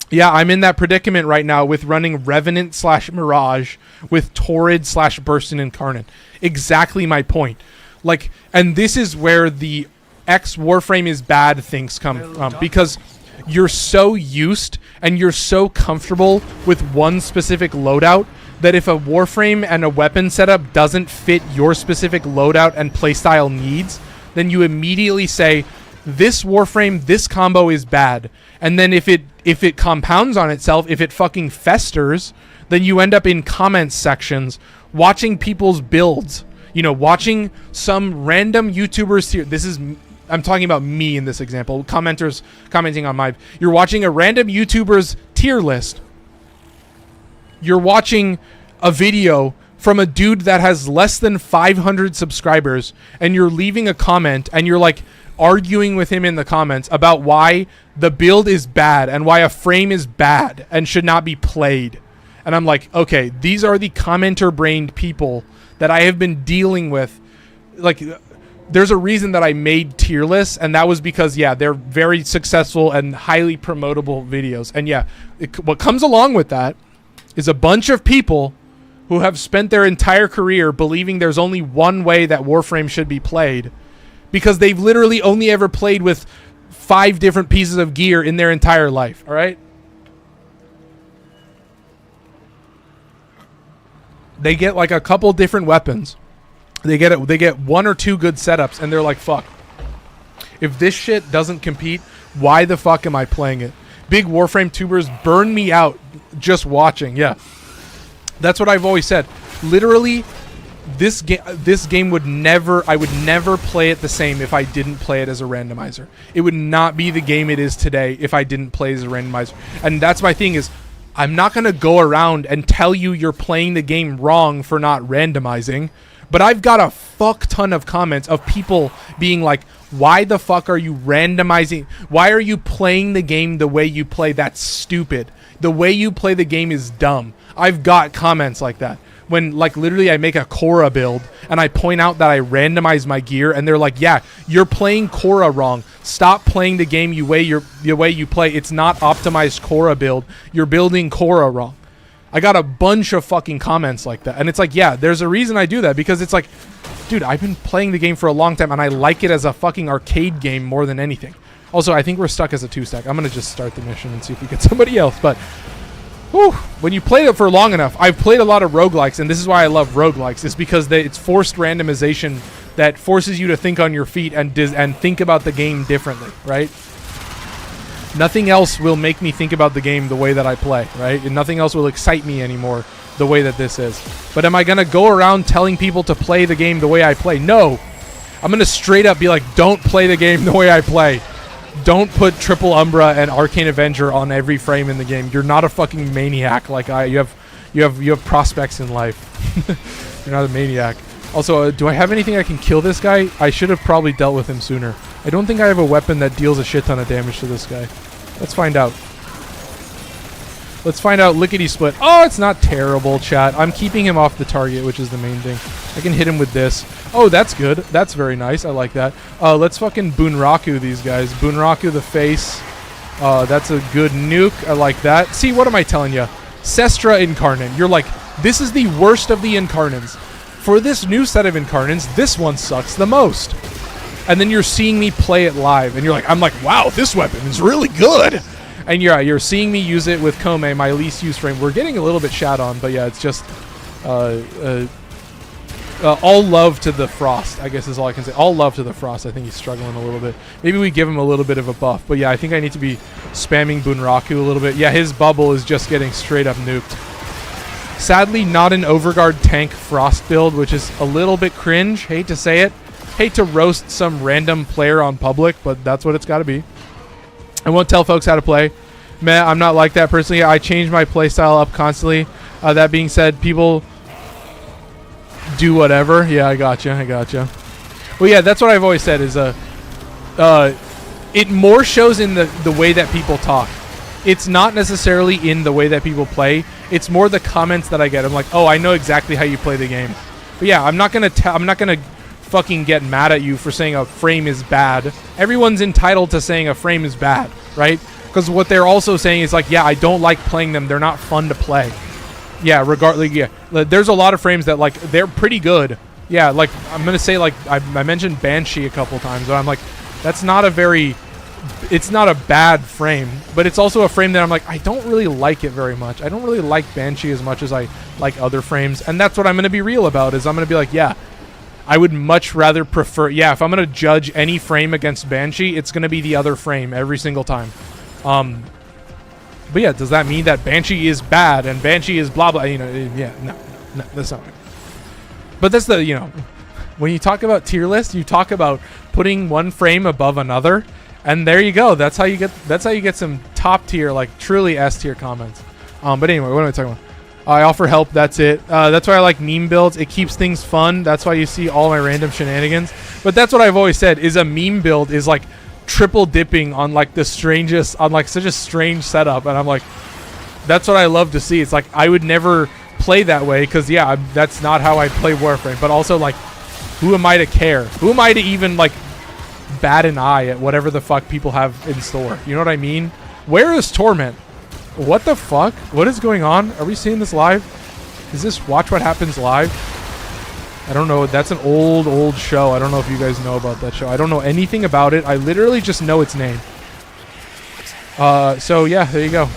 Yeah, I'm in that predicament right now with running Revenant / Mirage with Torrid / Bursting Incarnate. Exactly my point. Like, and this is where the X Warframe is bad things come from, because you're so used and you're so comfortable with one specific loadout that if a Warframe and a weapon setup doesn't fit your specific loadout and playstyle needs, then you immediately say, this Warframe, this combo is bad. And then if it compounds on itself, if it fucking festers, then you end up in comment sections watching people's builds. You know, watching some random YouTubers here. I'm talking about me in this example. Commenters commenting on you're watching a random YouTuber's tier list. You're watching a video from a dude that has less than 500 subscribers, and you're leaving a comment and you're like arguing with him in the comments about why the build is bad and why a frame is bad and should not be played. And I'm like, okay, these are the commenter brained people that I have been dealing with. Like, there's a reason that I made tier lists, and that was because, yeah, they're very successful and highly promotable videos. And yeah, what comes along with that is a bunch of people who have spent their entire career believing there's only one way that Warframe should be played, because they've literally only ever played with 5 different pieces of gear in their entire life. All right. They get like a couple different weapons. They get 1 or 2 good setups, and they're like, fuck. If this shit doesn't compete, why the fuck am I playing it? Big Warframe tubers burn me out just watching. Yeah. That's what I've always said. Literally, this game would never, I would never play it the same if I didn't play it as a randomizer. It would not be the game it is today if I didn't play as a randomizer. And that's my thing, is I'm not going to go around and tell you you're playing the game wrong for not randomizing, but I've got a fuck ton of comments of people being like, why the fuck are you randomizing? Why are you playing the game the way you play? That's stupid. The way you play the game is dumb. I've got comments like that. When, like, literally I make a Korra build and I point out that I randomize my gear, and they're like, yeah, you're playing Korra wrong. Stop playing the game the way you play. It's not optimized Korra build. You're building Korra wrong. I got a bunch of fucking comments like that. And it's like, yeah, there's a reason I do that, because it's like, dude, I've been playing the game for a long time and I like it as a fucking arcade game more than anything. Also, I think we're stuck as a 2-stack. I'm going to just start the mission and see if we get somebody else. But whew, when you play it for long enough, I've played a lot of roguelikes, and this is why I love roguelikes, is because it's forced randomization that forces you to think on your feet and think about the game differently, right? Nothing else will make me think about the game the way that I play, right? And nothing else will excite me anymore the way that this is. But am I going to go around telling people to play the game the way I play? No. I'm going to straight up be like, don't play the game the way I play. Don't put Triple Umbra and Arcane Avenger on every frame in the game. You're not a fucking maniac like I. You have prospects in life. You're not a maniac. Also, do I have anything I can kill this guy? I should have probably dealt with him sooner. I don't think I have a weapon that deals a shit ton of damage to this guy. Let's find out. Let's find out lickety split. Oh, it's not terrible, chat. I'm keeping him off the target, which is the main thing. I can hit him with this. Oh, that's good. That's very nice. I like that. Let's fucking Bunraku these guys. Bunraku the face. That's a good nuke. I like that. See, what am I telling you? Cestra Incarnon. You're like, this is the worst of the Incarnons. For this new set of Incarnons, this one sucks the most. And then you're seeing me play it live, and you're like, I'm like, wow, this weapon is really good. And you're seeing me use it with Kome, my least used frame. We're getting a little bit shat on, but yeah, it's just all love to the Frost, I guess is all I can say. All love to the Frost. I think he's struggling a little bit. Maybe we give him a little bit of a buff. But yeah, I think I need to be spamming Bunraku a little bit. Yeah, his bubble is just getting straight up nuked. Sadly, not an Overguard tank Frost build, which is a little bit cringe. Hate to say it. Hate to roast some random player on public, but that's what it's got to be. I won't tell folks how to play. Meh, I'm not like that personally. I change my playstyle up constantly. That being said, people do whatever. Yeah, I gotcha. Well, yeah, that's what I've always said is it more shows in the way that people talk. It's not necessarily in the way that people play. It's more the comments that I get. I'm like, oh, I know exactly how you play the game. But yeah, I'm not gonna fucking get mad at you for saying a frame is bad. Everyone's entitled to saying a frame is bad, right? Because what they're also saying is like, yeah, I don't like playing them. They're not fun to play. Yeah, regardless, yeah. There's a lot of frames that, like, they're pretty good. Yeah, like, I'm going to say, like, I mentioned Banshee a couple times, but I'm like, that's not a very... It's not a bad frame, but it's also a frame that I'm like, I don't really like it very much. I don't really like Banshee as much as I like other frames, and that's what I'm going to be real about, is I'm going to be like, yeah, I would much rather prefer... Yeah, if I'm going to judge any frame against Banshee, it's going to be the other frame every single time. But yeah, does that mean that Banshee is bad and Banshee is blah blah? You know, yeah, no, that's not. But that's the, you know, when you talk about tier list, you talk about putting one frame above another, and there you go. That's how you get some top tier, like truly S tier comments. But anyway, what am I talking about? I offer help. That's it. That's why I like meme builds. It keeps things fun. That's why you see all my random shenanigans. But that's what I've always said is a meme build is like triple dipping on like the strangest, on like such a strange setup, and I'm like, that's what I love to see. It's like I would never play that way because yeah, that's not how I play Warframe. But also like, who am I to care? Who am I to even like bat an eye at whatever the fuck people have in store? You know what I mean? Where is Torment? What the fuck? What is going on? Are we seeing this live? Is this Watch What Happens live? I don't know. That's an old show. I don't know if you guys know about that show. I don't know anything about it. I literally just know its name. So yeah, there you go.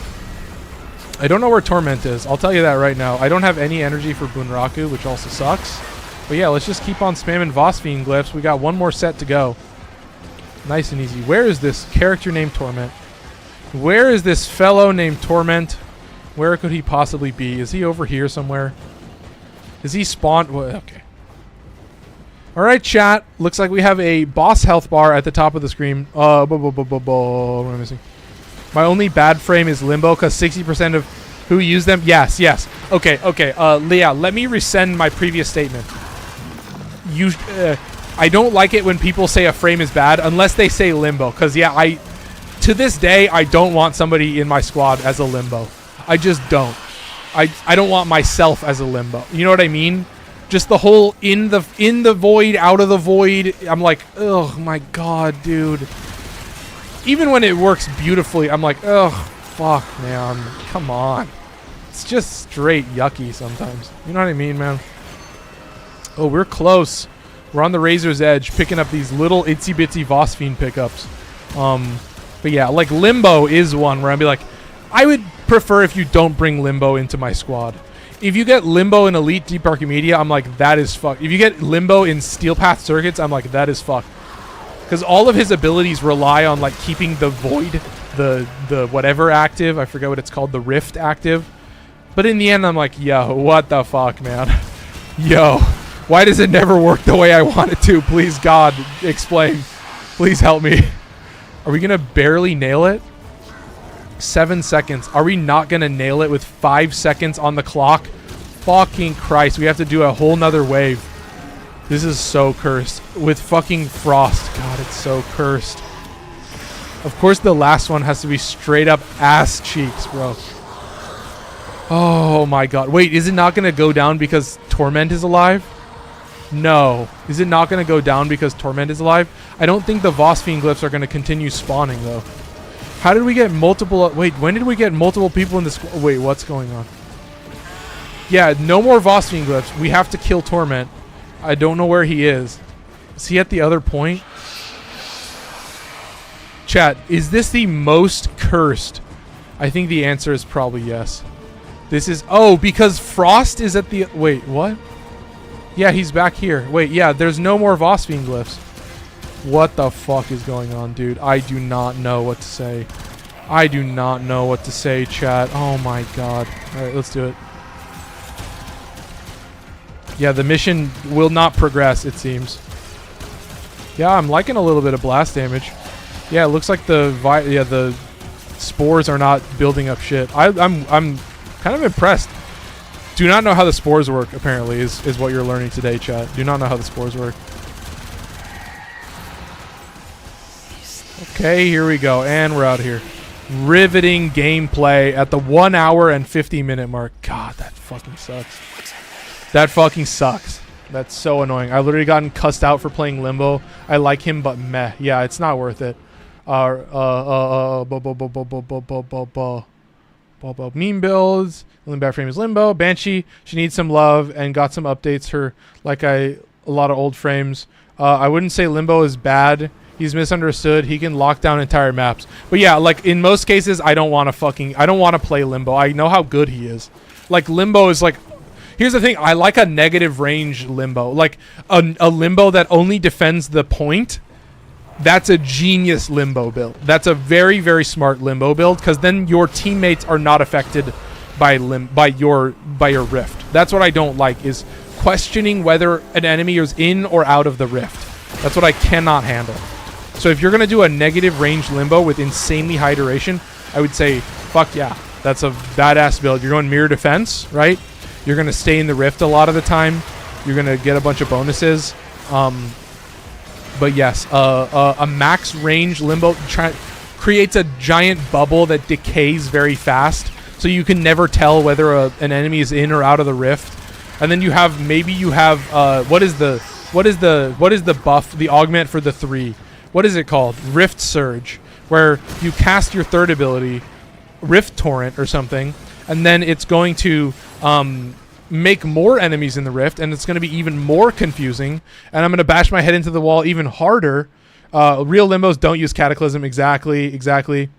I don't know where Torment is. I'll tell you that right now. I don't have any energy for Bunraku, which also sucks. But yeah, let's just keep on spamming Vosphine glyphs. We got one more set to go. Nice and easy. Where is this character named Torment? Where is this fellow named Torment? Where could he possibly be? Is he over here somewhere? Is he spawned? Well, okay. Alright, chat. Looks like we have a boss health bar at the top of the screen. What am I missing? My only bad frame is Limbo, because 60% of who use them... Yes. Okay. Leah, let me rescind my previous statement. I don't like it when people say a frame is bad, unless they say Limbo. Because, yeah, to this day, I don't want somebody in my squad as a Limbo. I just don't. I don't want myself as a Limbo. You know what I mean? Just the whole in the void, out of the void. I'm like, oh my god, dude. Even when it works beautifully, I'm like, oh, fuck, man. Come on. It's just straight yucky sometimes. You know what I mean, man? Oh, we're close. We're on the razor's edge, picking up these little itsy-bitsy Vosphine pickups. But yeah, like Limbo is one where I'd be like, I would prefer if you don't bring Limbo into my squad. If you get Limbo in Elite Deep Archimedea, I'm like, that is fucked. If you get Limbo in Steel Path Circuits, I'm like, that is fucked. Because all of his abilities rely on like keeping the Void, the whatever active. I forget what it's called, the Rift active. But in the end, I'm like, yo, what the fuck, man? Yo, why does it never work the way I want it to? Please, God, explain. Please help me. Are we going to barely nail it? 7 seconds. Are we not going to nail it with 5 seconds on the clock? Fucking Christ. We have to do a whole nother wave. This is so cursed. With fucking Frost. God, it's so cursed. Of course, the last one has to be straight up ass cheeks, bro. Oh my god. Wait, is it not going to go down because Torment is alive? No. Is it not going to go down because Torment is alive? I don't think the Vosphine glyphs are going to continue spawning, though. How did we get multiple... Wait, when did we get multiple people in this... Wait, what's going on? Yeah, no more Vosphine glyphs. We have to kill Torment. I don't know where he is. Is he at the other point? Chat, is this the most cursed? I think the answer is probably yes. This is... Oh, because Frost is at the... Wait, what? Yeah, he's back here. Wait, yeah, there's no more Vosphine glyphs. What the fuck is going on, dude? I do not know what to say. I do not know what to say, chat. Oh my god. Alright, let's do it. Yeah, the mission will not progress, it seems. Yeah, I'm liking a little bit of blast damage. Yeah, it looks like the spores are not building up shit. I'm kind of impressed. Do not know how the spores work, apparently, is what you're learning today, chat. Do not know how the spores work. Okay, here we go. And we're out here. Riveting gameplay at the 1 hour and 50-minute mark. God, that fucking sucks. That fucking sucks. That's so annoying. I literally gotten cussed out for playing Limbo. I like him, but meh. Yeah, it's not worth it. Meme builds. Only bad frame is Limbo. Banshee, she needs some love and got some updates. Her a lot of old frames. I wouldn't say Limbo is bad. He's misunderstood. He can lock down entire maps. But yeah, like in most cases, I don't want to play Limbo. I know how good he is. Like Limbo is like, here's the thing. I like a negative range Limbo. Like a Limbo that only defends the point. That's a genius Limbo build. That's a very, very smart Limbo build, because then your teammates are not affected by your rift. That's what I don't like, is questioning whether an enemy is in or out of the rift. That's what I cannot handle. So if you're going to do a negative range Limbo with insanely high duration, I would say, fuck yeah. That's a badass build. You're going mirror defense, right? You're going to stay in the rift a lot of the time. You're going to get a bunch of bonuses. But yes, a max range Limbo creates a giant bubble that decays very fast, so you can never tell whether an enemy is in or out of the rift. And then you have what is the buff, the augment for the 3? What is it called? Rift Surge, where you cast your third ability, Rift Torrent or something, and then it's going to make more enemies in the rift, and it's going to be even more confusing, and I'm going to bash my head into the wall even harder. Real Limbos don't use Cataclysm. Exactly.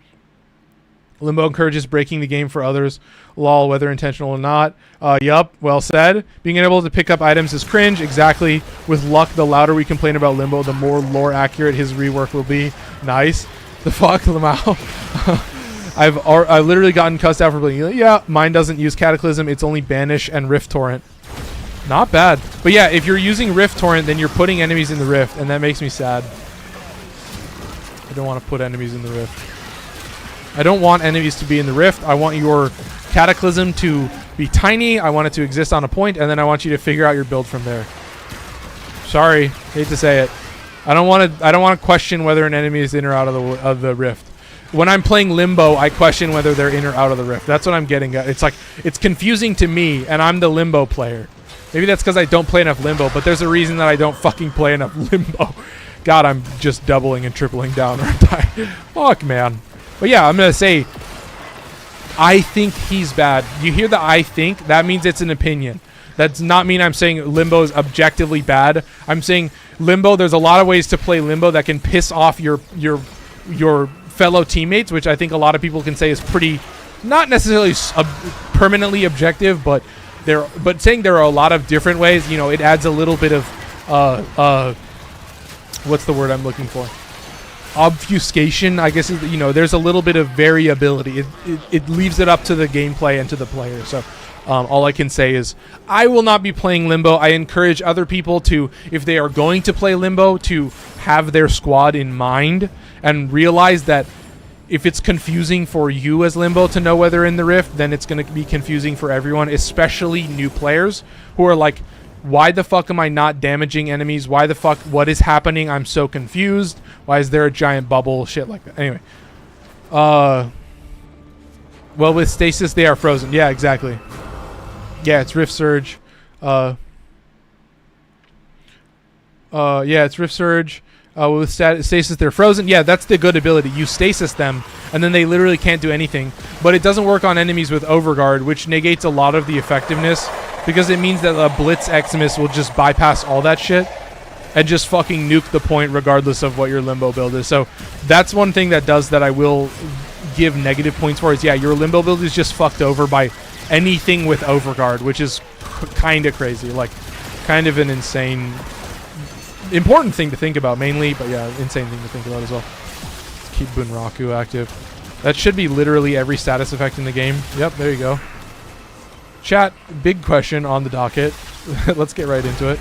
Limbo encourages breaking the game for others. Lol, whether intentional or not. Yup, well said. Being able to pick up items is cringe. Exactly. With luck, the louder we complain about Limbo, the more lore accurate his rework will be. Nice. The fuck, Lamau. I've literally gotten cussed out for playing. Yeah, mine doesn't use Cataclysm. It's only Banish and Rift Torrent. Not bad. But yeah, if you're using Rift Torrent, then you're putting enemies in the Rift, and that makes me sad. I don't want to put enemies in the Rift. I don't want enemies to be in the Rift. I want your Cataclysm to be tiny. I want it to exist on a point, and then I want you to figure out your build from there. Sorry, hate to say it. I don't want to question whether an enemy is in or out of the Rift. When I'm playing Limbo, I question whether they're in or out of the Rift. That's what I'm getting at. It's like, it's confusing to me, and I'm the Limbo player. Maybe that's because I don't play enough Limbo, but there's a reason that I don't fucking play enough Limbo. God, I'm just doubling and tripling down, aren't I? Fuck, man. But yeah, I'm going to say, I think he's bad. You hear the I think? That means it's an opinion. That's not mean I'm saying Limbo is objectively bad. I'm saying Limbo, there's a lot of ways to play Limbo that can piss off your fellow teammates, which I think a lot of people can say is pretty, not necessarily permanently objective, but saying there are a lot of different ways, you know, it adds a little bit of, what's the word I'm looking for? Obfuscation, I guess, you know, there's a little bit of variability. It leaves it up to the gameplay and to the player. So all I can say is I will not be playing Limbo. I encourage other people to, if they are going to play Limbo, to have their squad in mind and realize that if it's confusing for you as Limbo to know whether in the Rift, then it's going to be confusing for everyone, especially new players who are like, why the fuck am I not damaging enemies? Why the fuck? What is happening? I'm so confused. Why is there a giant bubble? Shit like that. Anyway. Well, with stasis, they are frozen. Yeah, exactly. Yeah, it's Rift Surge. Yeah, it's Rift Surge. With stasis, they're frozen. Yeah, that's the good ability. You stasis them, and then they literally can't do anything. But it doesn't work on enemies with Overguard, which negates a lot of the effectiveness, because it means that a Blitz Eximus will just bypass all that shit and just fucking nuke the point regardless of what your Limbo build is. So that's one thing that does that I will give negative points for is, yeah, your Limbo build is just fucked over by anything with Overguard, which is kind of crazy. Like, kind of an insane... important thing to think about mainly, but yeah, insane thing to think about as well. Let's keep Bunraku active. That should be literally every status effect in the game. Yep, there you go. Chat, big question on the docket. let's get right into it.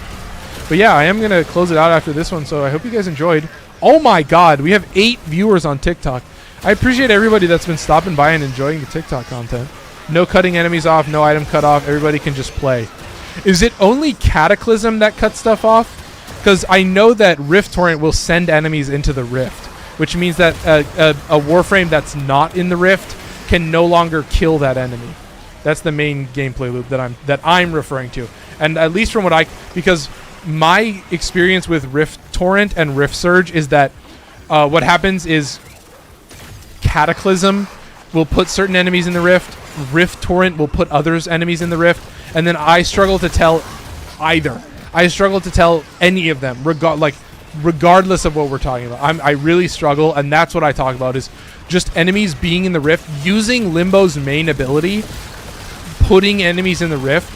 But yeah, I am gonna close it out after this one. So I hope you guys enjoyed. Oh my God, we have 8 viewers on TikTok. I appreciate everybody that's been stopping by and enjoying the TikTok content. No cutting enemies off, no item cut off. Everybody can just play. Is it only Cataclysm that cuts stuff off? Because I know that Rift Torrent will send enemies into the Rift, which means that a Warframe that's not in the Rift can no longer kill that enemy. That's the main gameplay loop that I'm referring to. And at least from what because my experience with Rift Torrent and Rift Surge is that what happens is Cataclysm will put certain enemies in the Rift. Rift Torrent will put others enemies in the Rift, and then I struggle to tell either. I struggle to tell any of them, regardless of what we're talking about. I really struggle, and that's what I talk about is just enemies being in the Rift, using Limbo's main ability, putting enemies in the Rift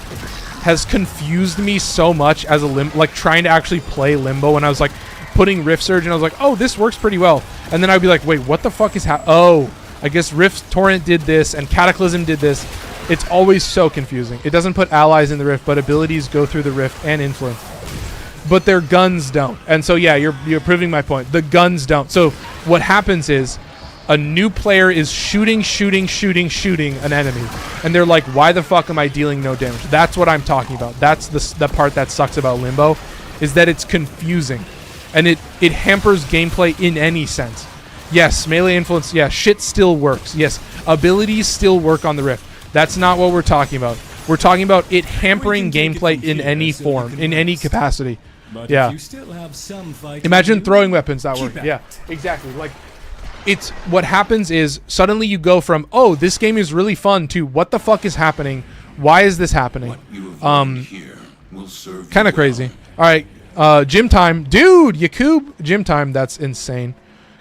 has confused me so much as a trying to actually play Limbo when I was like putting Rift Surge and I was like, oh, this works pretty well. And then I'd be like, wait, what the fuck is oh, I guess Rift Torrent did this and Cataclysm did this. It's always so confusing. It doesn't put allies in the Rift, but abilities go through the Rift and influence. But their guns don't. And so yeah, you're proving my point. The guns don't. So what happens is a new player is shooting an enemy. And they're like, why the fuck am I dealing no damage? That's what I'm talking about. That's the part that sucks about Limbo, is that it's confusing. And it hampers gameplay in any sense. Yes, melee influence, yeah, shit still works. Yes, abilities still work on the Rift. That's not what we're talking about. We're talking about it hampering gameplay in any form, in any capacity. But yeah. if you still have some fight Imagine throwing weapons that work. Yeah, exactly. Like, it's what happens is suddenly you go from, oh, this game is really fun to what the fuck is happening? Why is this happening? Kind of crazy. All right, gym time, dude. Yakub, gym time. That's insane.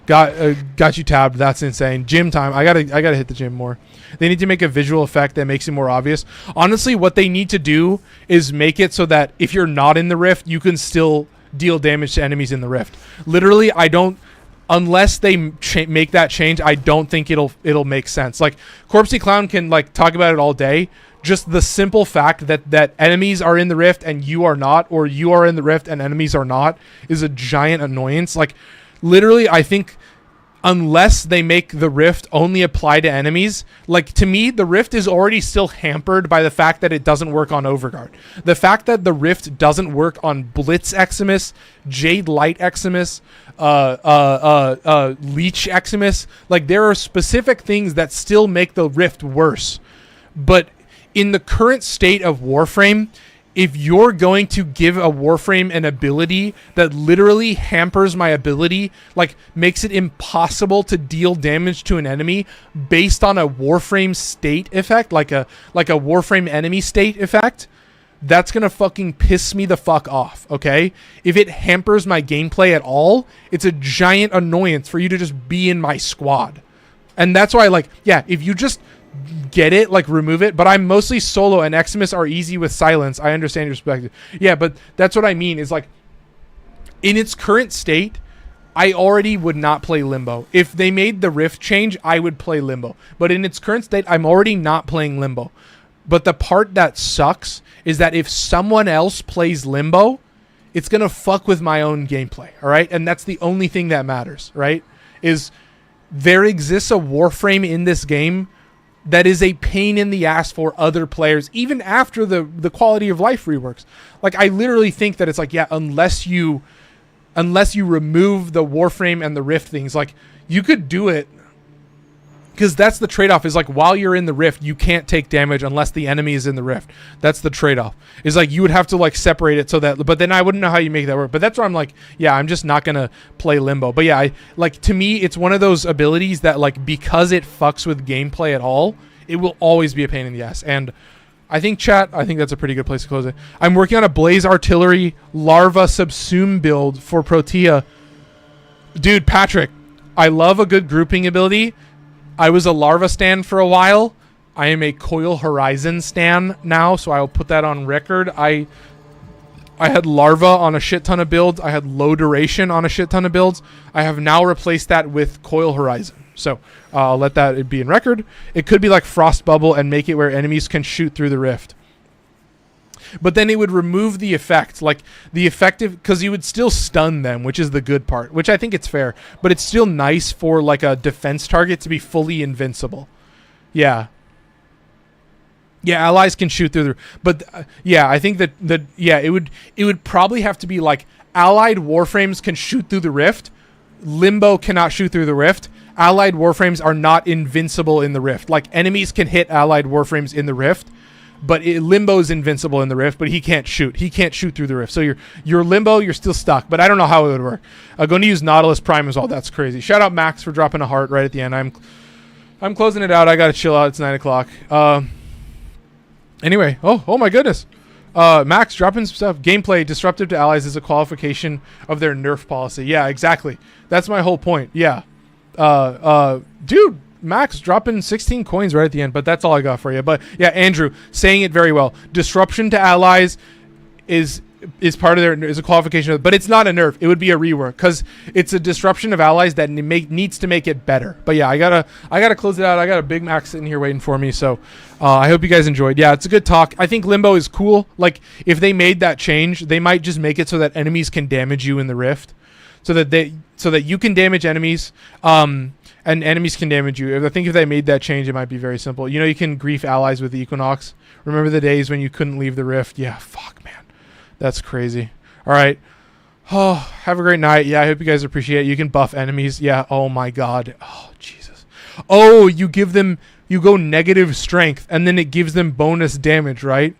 Got you tabbed. That's insane. Gym time. I gotta hit the gym more. They need to make a visual effect that makes it more obvious. Honestly, what they need to do is make it so that if you're not in the Rift, you can still deal damage to enemies in the Rift. Literally, unless they make that change, I don't think it'll make sense. Like, Corpsey Clown can like talk about it all day. Just the simple fact that enemies are in the Rift and you are not, or you are in the Rift and enemies are not, is a giant annoyance. Like, literally, I think unless they make the Rift only apply to enemies, like, to me, the Rift is already still hampered by the fact that it doesn't work on Overguard. The fact that the Rift doesn't work on Blitz Eximus, Jade Light Eximus, Leech Eximus, like, there are specific things that still make the Rift worse. But in the current state of Warframe, if you're going to give a Warframe an ability that literally hampers my ability, like makes it impossible to deal damage to an enemy based on a Warframe state effect, like a Warframe enemy state effect, that's going to fucking piss me the fuck off, okay? If it hampers my gameplay at all, it's a giant annoyance for you to just be in my squad. And that's why, like, yeah, if you just get it, like, remove it. But I'm mostly solo and Eximus are easy with silence. I understand your perspective. Yeah, but that's what I mean is, like, in its current state, I already would not play Limbo. If they made the Rift change, I would play Limbo. But in its current state, I'm already not playing Limbo. But the part that sucks is that if someone else plays Limbo, it's going to fuck with my own gameplay, all right? And that's the only thing that matters, right? Is there exists a Warframe in this game that is a pain in the ass for other players, even after the quality of life reworks. Like, I literally think that it's like, yeah, unless you remove the Warframe and the Rift things, like, you could do it, because that's the trade-off, is like, while you're in the Rift, you can't take damage unless the enemy is in the Rift. That's the trade-off. Is like, you would have to like separate it so that, but then I wouldn't know how you make that work. But that's where I'm like, yeah, I'm just not gonna play Limbo. But yeah, to me, it's one of those abilities that, like, because it fucks with gameplay at all, it will always be a pain in the ass. And I think that's a pretty good place to close it. I'm working on a Blaze Artillery Larva Subsume build for Protea. Dude, Patrick, I love a good grouping ability. I was a Larva stan for a while. I am a Coil Horizon stan now, so I'll put that on record. I had Larva on a shit ton of builds. I had Low Duration on a shit ton of builds. I have now replaced that with Coil Horizon. So I'll let that be in record. It could be like Frost Bubble and make it where enemies can shoot through the Rift. but then it would remove the effect, like the effective, because you would still stun them, which is the good part, which I think it's fair, but it's still nice for like a defense target to be fully invincible. Yeah. Yeah, allies can shoot through the, but yeah, I think that it would probably have to be like allied warframes can shoot through the rift, Limbo cannot shoot through the rift. Allied warframes are not invincible in the rift. Like enemies can hit allied warframes in the rift, but Limbo is invincible in the rift, but he can't shoot. He can't shoot through the rift. So you're Limbo, you're still stuck, but I don't know how it would work. I'm going to use Nautilus Prime as well. That's crazy. Shout out Max for dropping a heart right at the end. I'm closing it out. I got to chill out. It's 9 o'clock. Anyway, oh my goodness. Max dropping some stuff. Gameplay disruptive to allies is a qualification of their nerf policy. Yeah, exactly. That's my whole point. Yeah. Dude, Max dropping 16 coins right at the end, but that's all I got for you. But yeah, Andrew saying it very well. Disruption to allies is part of their, is a qualification of, but it's not a nerf. It would be a rework because it's a disruption of allies that needs to make it better. But yeah, I gotta close it out. I got a Big Mac sitting here waiting for me. So I hope you guys enjoyed. Yeah, it's a good talk. I think Limbo is cool. Like if they made that change, they might just make it so that enemies can damage you in the rift, so that you can damage enemies, and enemies can damage you. I think if they made that change, it might be very simple. You know, you can grief allies with the Equinox. Remember the days when you couldn't leave the rift? Yeah, fuck, man. That's crazy. All right. Oh, have a great night. Yeah, I hope you guys appreciate it. You can buff enemies. Yeah, oh my god. Oh, Jesus. Oh, you go negative strength, and then it gives them bonus damage, right?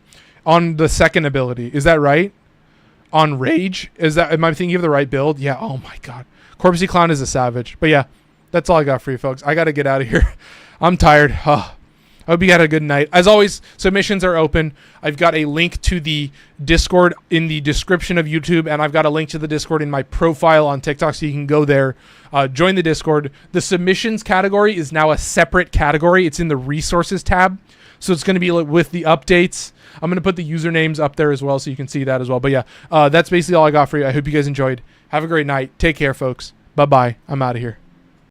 On the second ability. Is that right? On Rage? Am I thinking of the right build? Yeah, oh my god. Corpsey Clown is a savage. But yeah, that's all I got for you folks. I got to get out of here. I'm tired. Oh, I hope you had a good night. As always, submissions are open. I've got a link to the Discord in the description of YouTube, and I've got a link to the Discord in my profile on TikTok, so you can go there, join the Discord. The submissions category is now a separate category. It's in the resources tab, so it's going to be with the updates. I'm going to put the usernames up there as well, so you can see that as well. But yeah, that's basically all I got for you. I hope you guys enjoyed. Have a great night. Take care, folks. Bye-bye. I'm out of here.